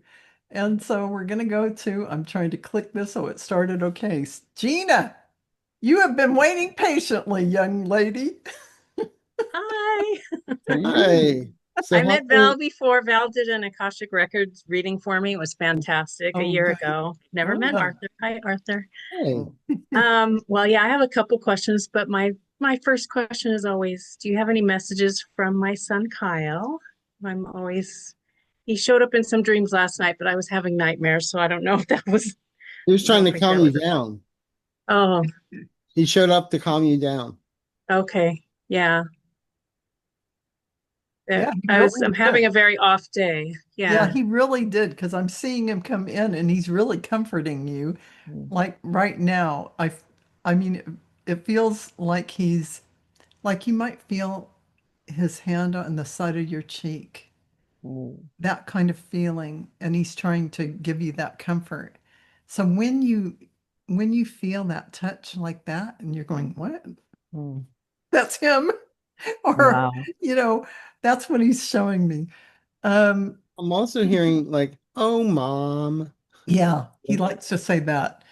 [SPEAKER 2] And so we're going to go to, I'm trying to click this so it started okay. Gina, you have been waiting patiently, young lady.
[SPEAKER 10] Hi.
[SPEAKER 5] Hi. So
[SPEAKER 10] I met Val before. Val did an Akashic Records reading for me. It was fantastic a year
[SPEAKER 2] good.
[SPEAKER 10] ago. Never met
[SPEAKER 2] Yeah.
[SPEAKER 10] Arthur. Hi, Arthur.
[SPEAKER 5] Hey.
[SPEAKER 10] Well, yeah, I have a couple questions, but my first question is always, do you have any messages from my son Kyle? He showed up in some dreams last night, but I was having nightmares, so I don't know if that was.
[SPEAKER 5] He was trying to
[SPEAKER 10] think
[SPEAKER 5] calm
[SPEAKER 10] that
[SPEAKER 5] you
[SPEAKER 10] was-
[SPEAKER 5] down.
[SPEAKER 10] Oh,
[SPEAKER 5] He showed up to calm you down.
[SPEAKER 10] okay. Yeah.
[SPEAKER 2] Yeah, he
[SPEAKER 10] I'm
[SPEAKER 2] really
[SPEAKER 10] having
[SPEAKER 2] did.
[SPEAKER 10] a very off day.
[SPEAKER 2] Yeah, he really did, because I'm seeing him come in and he's really comforting you. Like right now, I mean, it feels like you might feel his hand on the side of your cheek, that kind of feeling, and he's trying to give you that comfort. So when you feel that touch like that, and you're going, what? That's him, or
[SPEAKER 8] Wow.
[SPEAKER 2] that's what he's showing me.
[SPEAKER 5] I'm also hearing like, oh, mom.
[SPEAKER 2] Yeah, he likes to say that.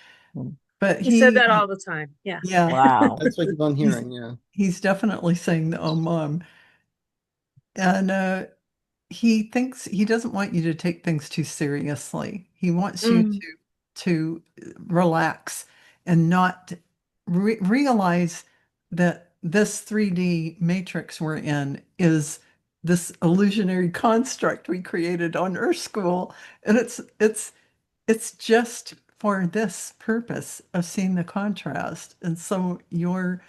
[SPEAKER 2] But
[SPEAKER 10] He said that all the time. Yeah.
[SPEAKER 2] Yeah.
[SPEAKER 8] Wow.
[SPEAKER 5] That's what I'm hearing. Yeah.
[SPEAKER 2] He's definitely saying the oh mom. And he thinks he doesn't want you to take things too seriously. He wants you to relax and not realize that this 3D matrix we're in is this illusionary construct we created on Earth School. And it's just for this purpose of seeing the contrast. And so you're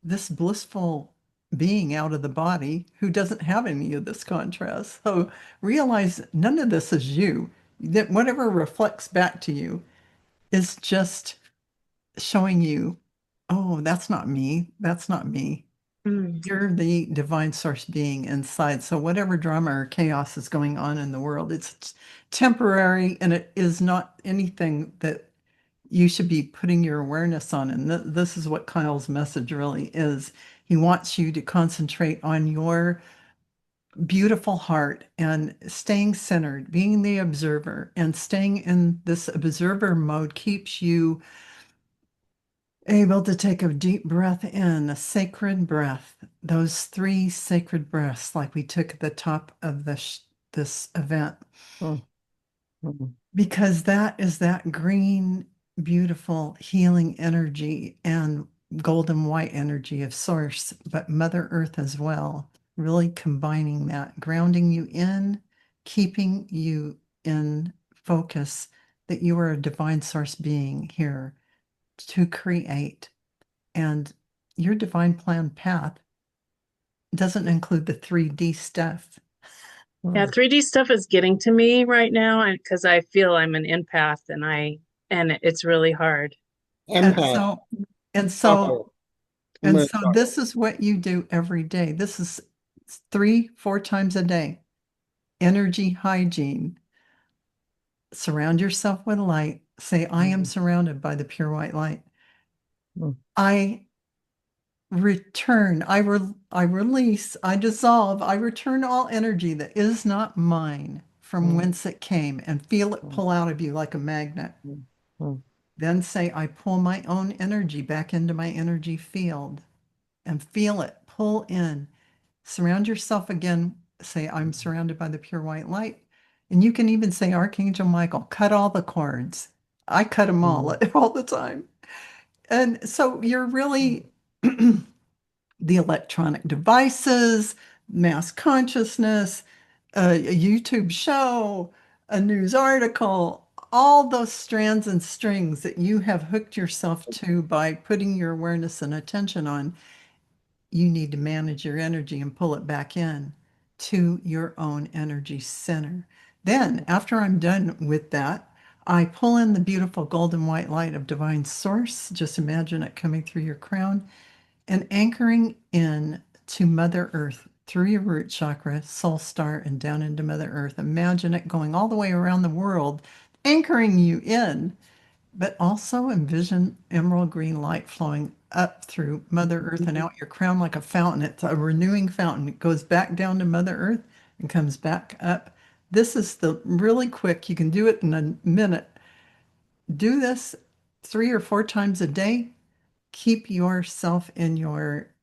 [SPEAKER 2] this blissful being out of the body who doesn't have any of this contrast. So realize none of this is you. That whatever reflects back to you is just showing you, oh, that's not me. That's not me.
[SPEAKER 10] Mm.
[SPEAKER 2] You're the divine source being inside. So whatever drama or chaos is going on in the world, it's temporary and it is not anything that you should be putting your awareness on. And this is what Kyle's message really is. He wants you to concentrate on your beautiful heart and staying centered, being the observer, and staying in this observer mode keeps you able to take a deep breath in, a sacred breath, those 3 sacred breaths, like we took at the top of this event. Because that is that green, beautiful healing energy and golden white energy of source, but Mother Earth as well, really combining that, grounding you in, keeping you in focus that you are a divine source being here to create. And your divine plan path doesn't include the 3D stuff.
[SPEAKER 10] Yeah, 3D stuff is getting to me right now, and because I feel I'm an empath, and it's really hard.
[SPEAKER 2] And
[SPEAKER 5] Empath.
[SPEAKER 2] so, and so,
[SPEAKER 5] Oh, I'm
[SPEAKER 2] and
[SPEAKER 5] gonna
[SPEAKER 2] so
[SPEAKER 5] try.
[SPEAKER 2] this is what you do every day. This is 3-4 times a day. Energy hygiene. Surround yourself with light. Say, I am surrounded by the pure white light. I return, I release, I dissolve, I return all energy that is not mine from whence it came and feel it pull out of you like a magnet. Then say, I pull my own energy back into my energy field and feel it pull in. Surround yourself again. Say, I'm surrounded by the pure white light. And you can even say, Archangel Michael, cut all the cords. I cut them all the time. And so you're really the electronic devices, mass consciousness, a YouTube show, a news article, all those strands and strings that you have hooked yourself to by putting your awareness and attention on, you need to manage your energy and pull it back in to your own energy center. Then, after I'm done with that, I pull in the beautiful golden white light of divine source. Just imagine it coming through your crown and anchoring in to Mother Earth through your root chakra, soul star, and down into Mother Earth. Imagine it going all the way around the world, anchoring you in, but also envision emerald green light flowing up through Mother Earth and out your crown like a fountain. It's a renewing fountain. It goes back down to Mother Earth and comes back up. This is the really quick. You can do it in a minute. Do this 3 or 4 times a day. Keep yourself in your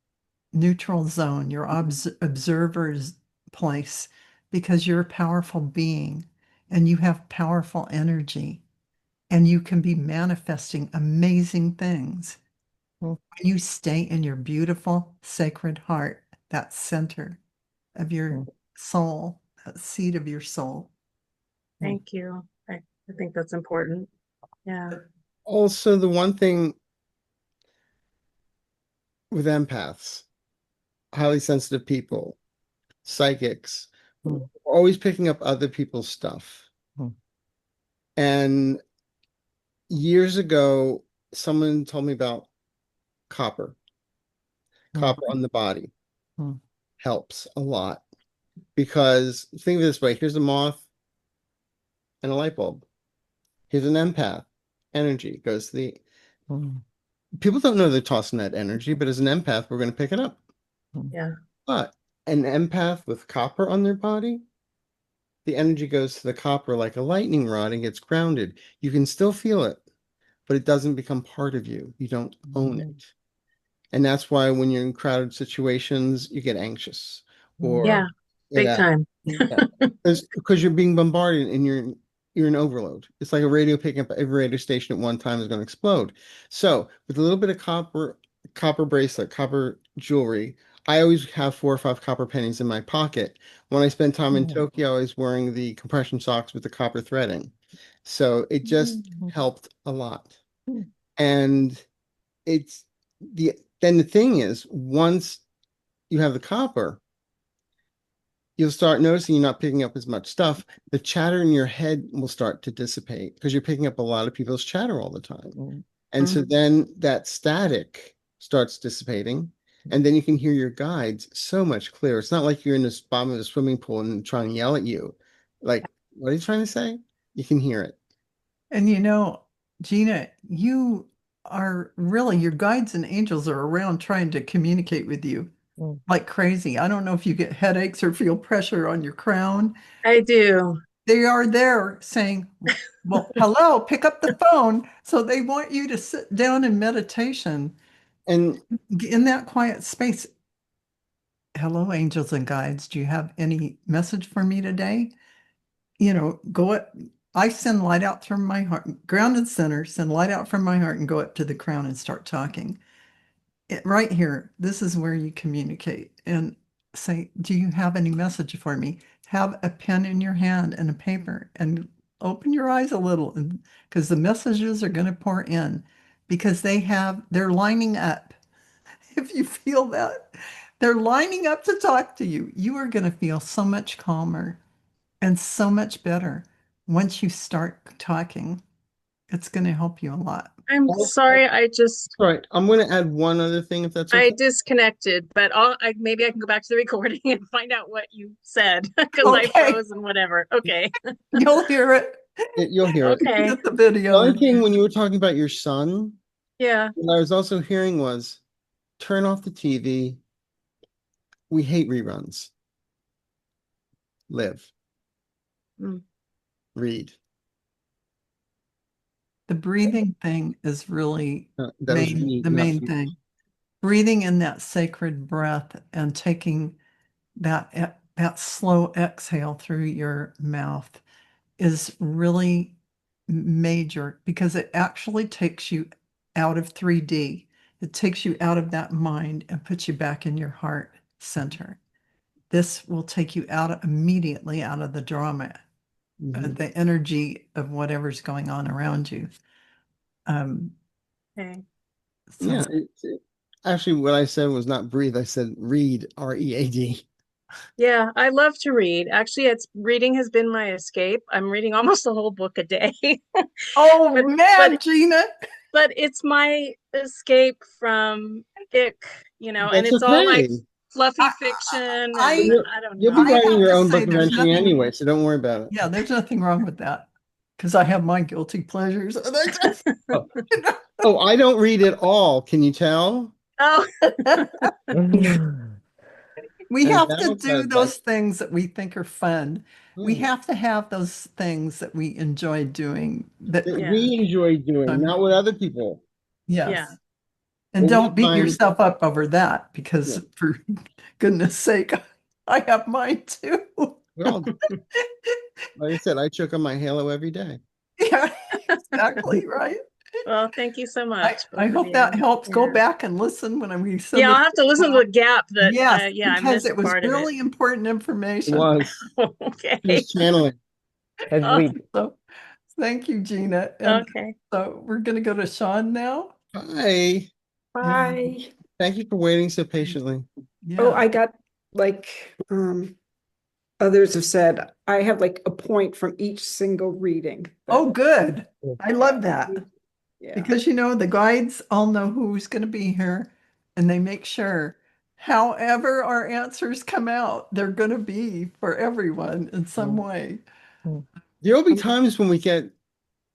[SPEAKER 2] neutral zone, your observer's place, because you're a powerful being and you have powerful energy and you can be manifesting amazing things when you stay in your beautiful sacred heart, that center of your soul, that seat of your soul.
[SPEAKER 10] Thank you. I think that's important. Yeah.
[SPEAKER 5] Also, the one thing with empaths, highly sensitive people, psychics, we're always picking up other people's stuff. And years ago, someone told me about copper. Copper on the body helps a lot because think of it this way, here's a moth and a light bulb. Here's an empath. Energy goes to the people don't know they're tossing that energy, but as an empath, we're going to pick it up.
[SPEAKER 10] Yeah.
[SPEAKER 5] But an empath with copper on their body, the energy goes to the copper like a lightning rod and gets grounded. You can still feel it, but it doesn't become part of you. You don't own it. And that's why when you're in crowded situations, you get anxious or
[SPEAKER 10] Yeah. Big time.
[SPEAKER 5] because you're being bombarded and you're in overload. It's like a radio picking up every radio station at one time is going to explode. So with a little bit of copper bracelet, copper jewelry, I always have 4 or 5 copper pennies in my pocket. When I spend time in
[SPEAKER 8] Mm.
[SPEAKER 5] Tokyo, I was wearing the compression socks with the copper threading. So it just helped a lot.
[SPEAKER 8] Mm.
[SPEAKER 5] And it's then the thing is, once you have the copper, you'll start noticing you're not picking up as much stuff. The chatter in your head will start to dissipate because you're picking up a lot of people's chatter all the time.
[SPEAKER 8] Mm.
[SPEAKER 5] And so then that static starts dissipating, and then you can hear your guides so much clearer. It's not like you're in this bottom of the swimming pool and trying to yell at you. Like, what are you trying to say? You can hear it.
[SPEAKER 2] And you know, Gina, you are really, your guides and angels are around trying to communicate with you
[SPEAKER 8] Mm.
[SPEAKER 2] like crazy. I don't know if you get headaches or feel pressure on your crown.
[SPEAKER 10] I do.
[SPEAKER 2] They are there saying, well, hello, pick up the phone. So they want you to sit down in meditation
[SPEAKER 5] And
[SPEAKER 2] in that quiet space. Hello, angels and guides. Do you have any message for me today? You know, go up. I send light out from my heart, grounded center, send light out from my heart and go up to the crown and start talking. Right here, this is where you communicate and say, do you have any message for me? Have a pen in your hand and a paper and open your eyes a little because the messages are going to pour in because they're lining up. If you feel that, they're lining up to talk to you. You are going to feel so much calmer and so much better once you start talking. It's going to help you a lot.
[SPEAKER 10] I'm sorry.
[SPEAKER 5] all right, I'm going to add one other thing if that's
[SPEAKER 10] I
[SPEAKER 5] okay.
[SPEAKER 10] disconnected, but maybe I can go back to the recording and find out what you said because I
[SPEAKER 2] Okay.
[SPEAKER 10] froze and whatever. Okay.
[SPEAKER 2] You'll hear it.
[SPEAKER 5] You'll hear it.
[SPEAKER 10] Okay.
[SPEAKER 2] Get the video.
[SPEAKER 5] One thing when you were talking about your son,
[SPEAKER 10] Yeah.
[SPEAKER 5] what I was also hearing was turn off the TV. We hate reruns. Live.
[SPEAKER 10] Mm.
[SPEAKER 5] Read.
[SPEAKER 2] The breathing thing is really
[SPEAKER 5] That was me,
[SPEAKER 2] the
[SPEAKER 5] not
[SPEAKER 2] main
[SPEAKER 5] you.
[SPEAKER 2] thing. Breathing in that sacred breath and taking that slow exhale through your mouth is really major because it actually takes you out of 3D. It takes you out of that mind and puts you back in your heart center. This will take you immediately out of the drama, the energy of whatever's going on around you.
[SPEAKER 10] Okay.
[SPEAKER 2] So
[SPEAKER 5] Yeah. Actually, what I said was not breathe. I said read, READ.
[SPEAKER 10] Yeah, I love to read. Actually, reading has been my escape. I'm reading almost a whole book a day.
[SPEAKER 2] oh
[SPEAKER 10] But-
[SPEAKER 2] man, Gina.
[SPEAKER 10] But it's my escape from ick, and
[SPEAKER 5] That's
[SPEAKER 10] it's all like
[SPEAKER 5] okay.
[SPEAKER 10] fluffy fiction and
[SPEAKER 2] I-
[SPEAKER 10] I don't
[SPEAKER 5] You'll
[SPEAKER 10] know.
[SPEAKER 5] be
[SPEAKER 2] I
[SPEAKER 5] writing
[SPEAKER 2] have
[SPEAKER 5] your
[SPEAKER 2] to
[SPEAKER 5] own
[SPEAKER 2] say
[SPEAKER 5] book
[SPEAKER 2] there's
[SPEAKER 5] eventually
[SPEAKER 2] nothing-
[SPEAKER 5] anyway, so don't worry about it.
[SPEAKER 2] Yeah, there's nothing wrong with that because I have my guilty pleasures.
[SPEAKER 5] Oh, I don't read at all. Can you tell?
[SPEAKER 10] Oh,
[SPEAKER 2] We
[SPEAKER 5] And
[SPEAKER 2] have to
[SPEAKER 5] that'll
[SPEAKER 2] do
[SPEAKER 5] cut
[SPEAKER 2] those things that we think are fun. We
[SPEAKER 5] Hmm.
[SPEAKER 2] have to have those things that we enjoy doing. That
[SPEAKER 5] That
[SPEAKER 10] Yeah.
[SPEAKER 5] we enjoy doing, not with other people.
[SPEAKER 2] yes.
[SPEAKER 10] Yeah.
[SPEAKER 2] And
[SPEAKER 5] Well,
[SPEAKER 2] don't
[SPEAKER 5] we
[SPEAKER 2] beat
[SPEAKER 5] find-
[SPEAKER 2] yourself up over that because
[SPEAKER 5] Yeah.
[SPEAKER 2] for goodness sake, I have mine too.
[SPEAKER 5] Well, like I said, I choke on my halo every day.
[SPEAKER 2] Yeah, exactly right.
[SPEAKER 10] Well, thank you so
[SPEAKER 2] I,
[SPEAKER 10] much.
[SPEAKER 2] I
[SPEAKER 10] both
[SPEAKER 2] hope
[SPEAKER 10] of
[SPEAKER 2] that
[SPEAKER 10] you.
[SPEAKER 2] helps. Go
[SPEAKER 10] Yeah.
[SPEAKER 2] back and listen when we send
[SPEAKER 10] Yeah, I'll
[SPEAKER 2] this
[SPEAKER 10] have to listen to
[SPEAKER 2] out.
[SPEAKER 10] the gap that
[SPEAKER 2] Yes,
[SPEAKER 10] I
[SPEAKER 2] because
[SPEAKER 10] missed
[SPEAKER 2] it was
[SPEAKER 10] part
[SPEAKER 2] really important
[SPEAKER 5] It
[SPEAKER 2] information.
[SPEAKER 5] was.
[SPEAKER 10] Okay.
[SPEAKER 5] Just channeling.
[SPEAKER 8] Let's
[SPEAKER 10] Oh,
[SPEAKER 8] read.
[SPEAKER 2] So thank you, Gina. And
[SPEAKER 10] Okay.
[SPEAKER 2] so we're going to go to Sean now.
[SPEAKER 5] Hi.
[SPEAKER 11] Hi.
[SPEAKER 5] Thank you for waiting so patiently.
[SPEAKER 2] Yeah.
[SPEAKER 11] Oh, I got like others have said, I have like a point from each single reading.
[SPEAKER 2] Oh, good. I love that.
[SPEAKER 11] Yeah.
[SPEAKER 2] Because, the guides all know who's going to be here and they make sure, however our answers come out, they're going to be for everyone in some way.
[SPEAKER 5] There'll be times when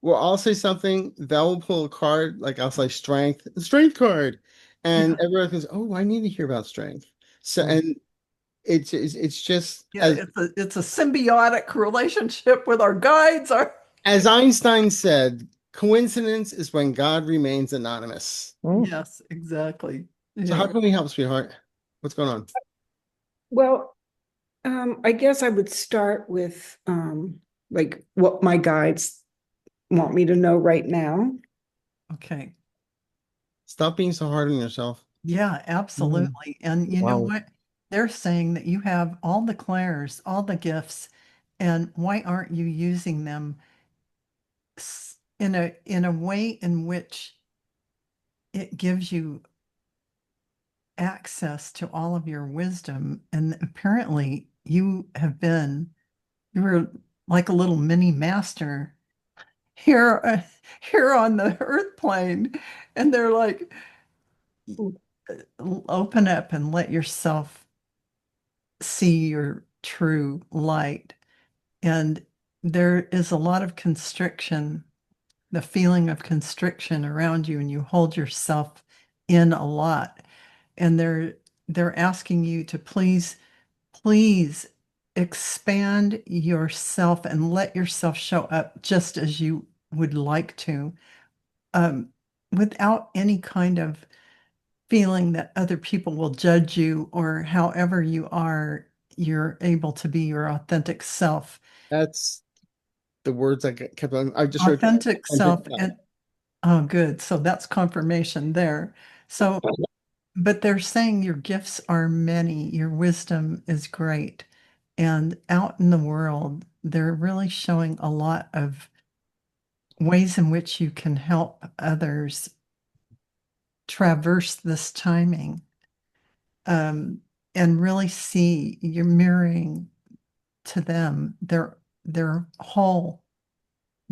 [SPEAKER 5] I'll say something, Val will pull a card, like I'll say strength, a strength card. And everyone goes, oh, I need to hear about strength. So, and it's just,
[SPEAKER 2] Yeah, it's a symbiotic relationship with our guides.
[SPEAKER 5] as Einstein said, coincidence is when God remains anonymous.
[SPEAKER 2] Yes, exactly.
[SPEAKER 5] So how can we help, sweetheart? What's going on?
[SPEAKER 11] Well, I guess I would start with like what my guides want me to know right now.
[SPEAKER 2] Okay.
[SPEAKER 5] Stop being so hard on yourself.
[SPEAKER 2] Yeah, absolutely. And you know
[SPEAKER 5] Wow.
[SPEAKER 2] what? They're saying that you have all the clairs, all the gifts, and why aren't you using them in a way in which it gives you access to all of your wisdom? And apparently you were like a little mini master here, here on the earth plane. And they're like, open up and let yourself see your true light. And there is a lot of constriction, the feeling of constriction around you, and you hold yourself in a lot. And they're asking you to please expand yourself and let yourself show up just as you would like to, um, without any kind of feeling that other people will judge you, or however you are, you're able to be your authentic self.
[SPEAKER 5] That's the words I kept on. I just wrote
[SPEAKER 2] Authentic
[SPEAKER 5] authentic
[SPEAKER 2] self.
[SPEAKER 5] self.
[SPEAKER 2] And oh, good. So that's confirmation there. So, but they're saying your gifts are many, your wisdom is great. And out in the world, they're really showing a lot of ways in which you can help others traverse this timing, um, and really see you're mirroring to them their whole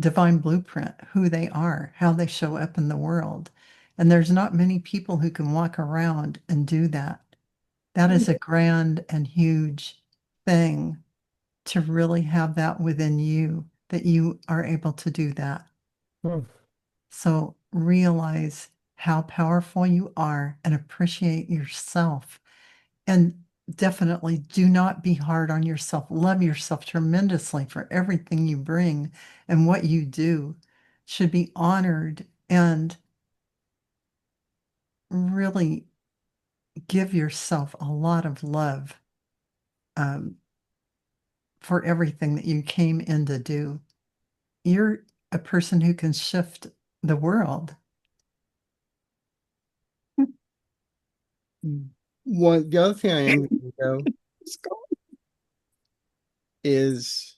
[SPEAKER 2] divine blueprint, who they are, how they show up in the world. And there's not many people who can walk around and do that. That is a grand and huge thing, to really have that within you, that you are able to do that.
[SPEAKER 8] Hmm.
[SPEAKER 2] So realize how powerful you are and appreciate yourself. And definitely do not be hard on yourself. Love yourself tremendously for everything you bring, and what you do should be honored, and really give yourself a lot of love, um, for everything that you came in to do. You're a person who can shift the world.
[SPEAKER 5] The other thing I am going to go is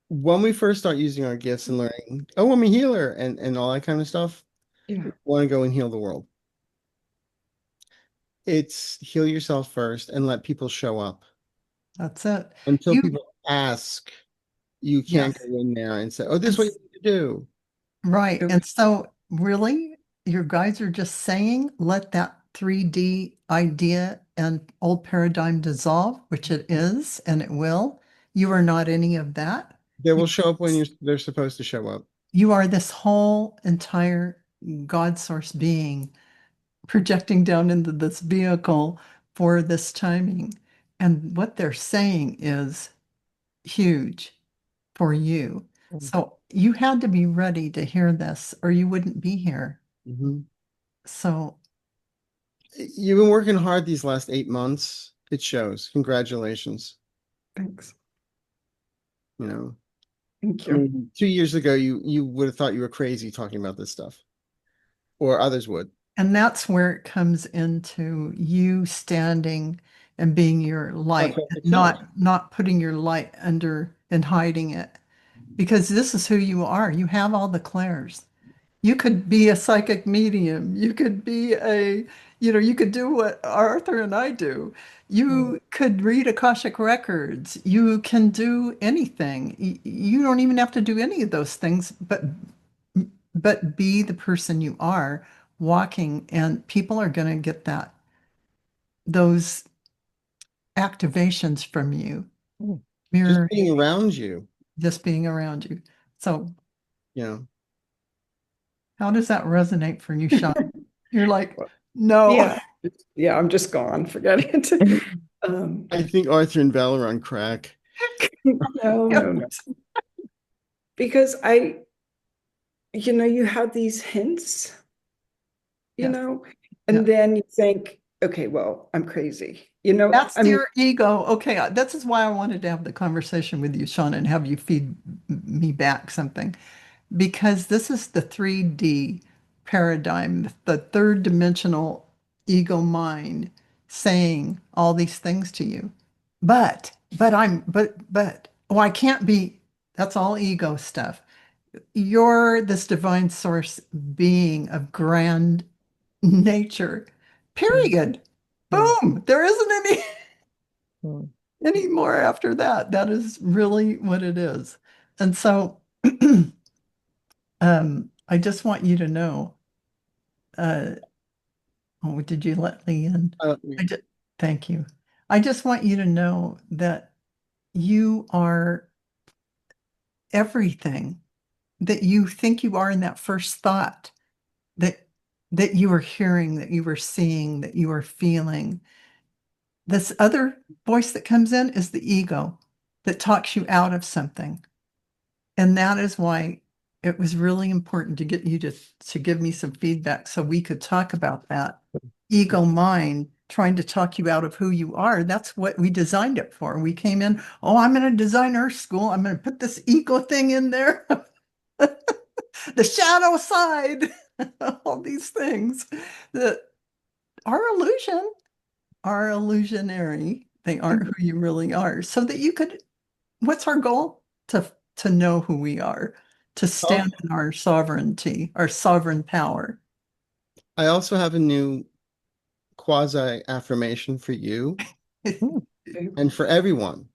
[SPEAKER 5] when we first start using our gifts and learning, oh, I'm a healer and all that kind of stuff,
[SPEAKER 11] Yeah.
[SPEAKER 5] want to go and heal the world. It's heal yourself first and let people show up.
[SPEAKER 2] That's it.
[SPEAKER 5] Until
[SPEAKER 2] You,
[SPEAKER 5] people ask, you can't
[SPEAKER 2] yes.
[SPEAKER 5] go in there and say, oh, this is what you need to do.
[SPEAKER 2] Right.
[SPEAKER 11] Okay.
[SPEAKER 2] And so really, your guides are just saying, let that 3D idea and old paradigm dissolve, which it is, and it will. You are not any of that.
[SPEAKER 5] They will show up when they're supposed to show up.
[SPEAKER 2] You are this whole entire God source being projecting down into this vehicle for this timing. And what they're saying is huge for you. So you had to be ready to hear this, or you wouldn't be here.
[SPEAKER 5] Mhm.
[SPEAKER 2] So
[SPEAKER 5] You've been working hard these last 8 months. It shows. Congratulations.
[SPEAKER 11] Thanks.
[SPEAKER 5] You know,
[SPEAKER 11] Thank
[SPEAKER 5] I
[SPEAKER 11] you.
[SPEAKER 5] mean, 2 years ago, you would have thought you were crazy talking about this stuff, or others would.
[SPEAKER 2] and that's where it comes into you standing and being your light, and
[SPEAKER 5] Authentic self.
[SPEAKER 2] not putting your light under and hiding it, because this is who you are. You have all the clairs. You could be a psychic medium. You could be you could do what Arthur and I do. You could read Akashic records. You can do anything. You don't even have to do any of those things, but be the person you are walking, and people are going to get those activations from you,
[SPEAKER 8] Mm.
[SPEAKER 5] Just
[SPEAKER 2] mirror,
[SPEAKER 5] being around you,
[SPEAKER 2] just being around you. So
[SPEAKER 5] you know.
[SPEAKER 2] how does that resonate for you, Sean? You're like, no.
[SPEAKER 11] Yeah. Yeah, I'm just gone. Forget it.
[SPEAKER 5] I think Arthur and Bella are on crack.
[SPEAKER 11] No. Because you have these hints,
[SPEAKER 2] Yes.
[SPEAKER 11] and
[SPEAKER 2] Yeah.
[SPEAKER 11] then you think, okay, well, I'm crazy.
[SPEAKER 2] That's
[SPEAKER 11] I mean,
[SPEAKER 2] your ego. Okay, this is why I wanted to have the conversation with you, Sean, and have you feed me back something, because this is the 3D paradigm, the third dimensional ego mind saying all these things to you. But oh, I can't be, that's all ego stuff. You're this divine source being of grand nature, period. Boom. There isn't any more after that. That is really what it is. And so I just want you to know, oh, did you let Lee in? Thank you. I just want you to know that you are everything that you think you are in that first thought, that you are hearing, that you are seeing, that you are feeling. This other voice that comes in is the ego that talks you out of something. And that is why it was really important to get you to give me some feedback so we could talk about that. Ego mind trying to talk you out of who you are. That's what we designed it for. We came in, oh, I'm going to design Earth School. I'm going to put this ego thing in there. The shadow side, all these things that are illusion, are illusionary. They aren't who you really are. So that you could, what's our goal? To know who we are, to stand in our sovereignty, our sovereign power.
[SPEAKER 5] I also have a new quasi affirmation for you and for everyone.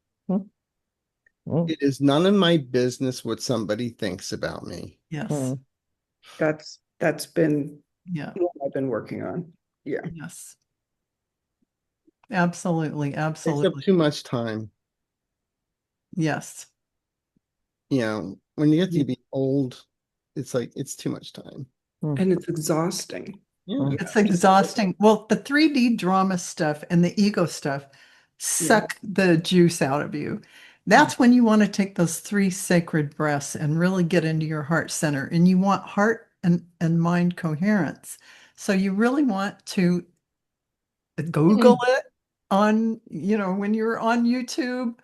[SPEAKER 5] It is none of my business what somebody thinks about me.
[SPEAKER 2] Yes.
[SPEAKER 11] That's been
[SPEAKER 2] what
[SPEAKER 11] I've been working on. Yeah.
[SPEAKER 2] Yes. Absolutely. Absolutely.
[SPEAKER 5] Takes up too much time.
[SPEAKER 2] Yes.
[SPEAKER 5] You know, when you get to be old, it's like it's too much time.
[SPEAKER 11] And it's exhausting.
[SPEAKER 5] Yeah.
[SPEAKER 2] It's exhausting. Well, the 3D drama stuff and the ego stuff suck the juice out of you. That's when you want to take those 3 sacred breaths and really get into your heart center. And you want heart and mind coherence. So you really want to Google it on, when you're on YouTube,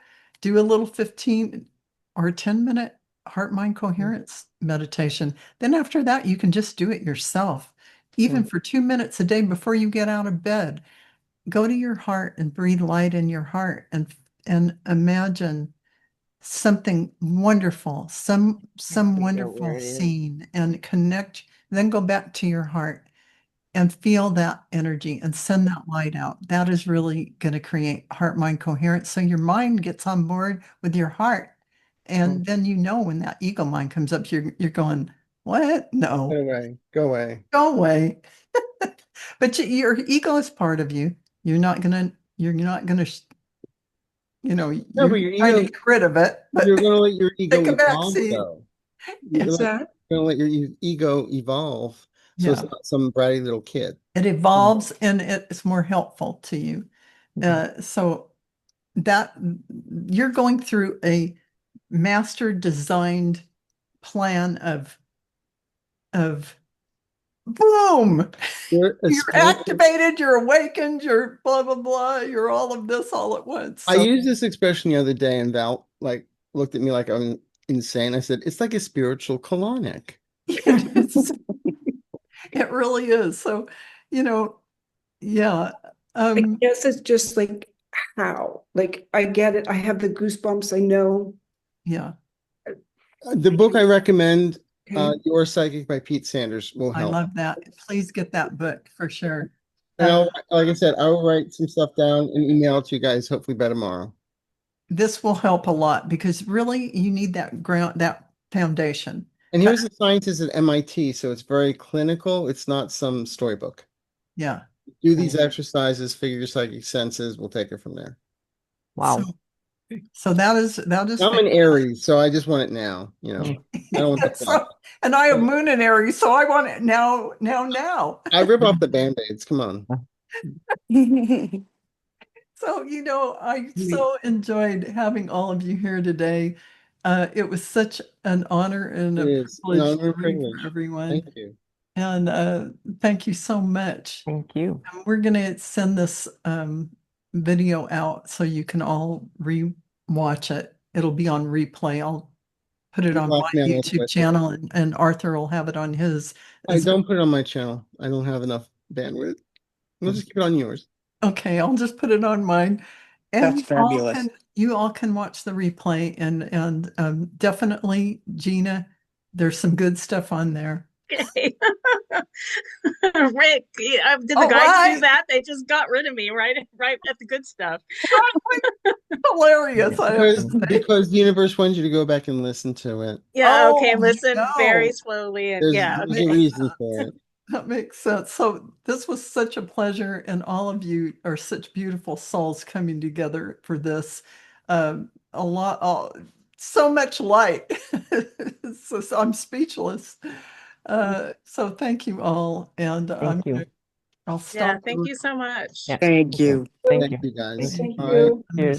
[SPEAKER 2] do a little 15 or 10-minute heart mind coherence meditation. Then after that, you can just do it yourself. Even for 2 minutes a day before you get out of bed, go to your heart and breathe light in your heart and imagine something wonderful, some wonderful scene, and connect, then go back to your heart and feel that energy and send that light out. That is really going to create heart mind coherence. So your mind gets on board with your heart. And then when that ego mind comes up, you're going, what? No.
[SPEAKER 5] Go away. Go away.
[SPEAKER 2] Go away. But your ego is part of you. You're not gonna, you're
[SPEAKER 5] No, but your
[SPEAKER 2] trying to
[SPEAKER 5] ego,
[SPEAKER 2] get rid of it. But
[SPEAKER 5] you're gonna let your ego
[SPEAKER 2] take a back
[SPEAKER 5] evolve,
[SPEAKER 2] seat.
[SPEAKER 5] though. You're
[SPEAKER 11] Is that?
[SPEAKER 5] gonna let your ego evolve. So it's not some bratty little kid.
[SPEAKER 2] It evolves and it's more helpful to you. So that you're going through a master designed plan of boom, you're activated, you're awakened, you're blah blah blah, you're all of this all at once.
[SPEAKER 5] I used this expression the other day, and Val looked at me like I'm insane. I said it's like a spiritual colonic.
[SPEAKER 2] It really is. So, yeah.
[SPEAKER 11] I guess it's just like how, like I get it. I have the goosebumps. I know.
[SPEAKER 2] Yeah.
[SPEAKER 5] The book I recommend, Your Psychic by Pete Sanders, will help.
[SPEAKER 2] I love that. Please get that book for sure.
[SPEAKER 5] And like I said, I will write some stuff down and email it to you guys hopefully by tomorrow.
[SPEAKER 2] This will help a lot because really you need that that foundation.
[SPEAKER 5] And he was a scientist at MIT, so it's very clinical. It's not some storybook.
[SPEAKER 2] Yeah.
[SPEAKER 5] Do these exercises, figure your psychic senses. We'll take it from there.
[SPEAKER 8] Wow.
[SPEAKER 2] So that is.
[SPEAKER 5] I'm an Aries, so I just want it now. I don't want
[SPEAKER 2] and I have Moon in Aries, so I want it now.
[SPEAKER 5] I rip off the Band-Aids. Come on.
[SPEAKER 2] So, I so enjoyed having all of you here today. It was such an honor and a privilege to read for everyone.
[SPEAKER 5] Thank you.
[SPEAKER 2] And thank you so much.
[SPEAKER 8] Thank you.
[SPEAKER 2] And we're going to send this video out so you can all re-watch it. It'll be on replay. I'll put it on my
[SPEAKER 5] Blackmail us
[SPEAKER 2] YouTube
[SPEAKER 5] with it.
[SPEAKER 2] channel, and Arthur will have it on his.
[SPEAKER 5] I don't put it on my channel. I don't have enough bandwidth. We'll just keep it on yours.
[SPEAKER 2] Okay, I'll just put it on mine. And
[SPEAKER 9] That's fabulous.
[SPEAKER 2] you all can watch the replay, and definitely, Gina, there's some good stuff on there.
[SPEAKER 10] Okay. Rick, did the
[SPEAKER 2] All
[SPEAKER 10] guys
[SPEAKER 2] right.
[SPEAKER 10] do that? They just got rid of me right at the good stuff.
[SPEAKER 2] Hilarious, I have to say.
[SPEAKER 5] Because the universe wants you to go back and listen to it.
[SPEAKER 10] Yeah, okay,
[SPEAKER 2] Oh,
[SPEAKER 10] listen very
[SPEAKER 2] no.
[SPEAKER 10] slowly and
[SPEAKER 5] There's,
[SPEAKER 10] yeah,
[SPEAKER 5] there's a
[SPEAKER 10] okay.
[SPEAKER 5] reason for it.
[SPEAKER 2] That makes sense. So this was such a pleasure, and all of you are such beautiful souls coming together for this. So much light. So I'm speechless. So thank you all, and
[SPEAKER 8] Thank you.
[SPEAKER 2] I'll
[SPEAKER 10] Yeah,
[SPEAKER 2] stop.
[SPEAKER 10] thank you so much.
[SPEAKER 8] Yeah.
[SPEAKER 9] Thank you.
[SPEAKER 8] Thank
[SPEAKER 5] Thank
[SPEAKER 8] you.
[SPEAKER 5] you guys.
[SPEAKER 11] Thank
[SPEAKER 5] All right.
[SPEAKER 11] you.
[SPEAKER 8] Cheers.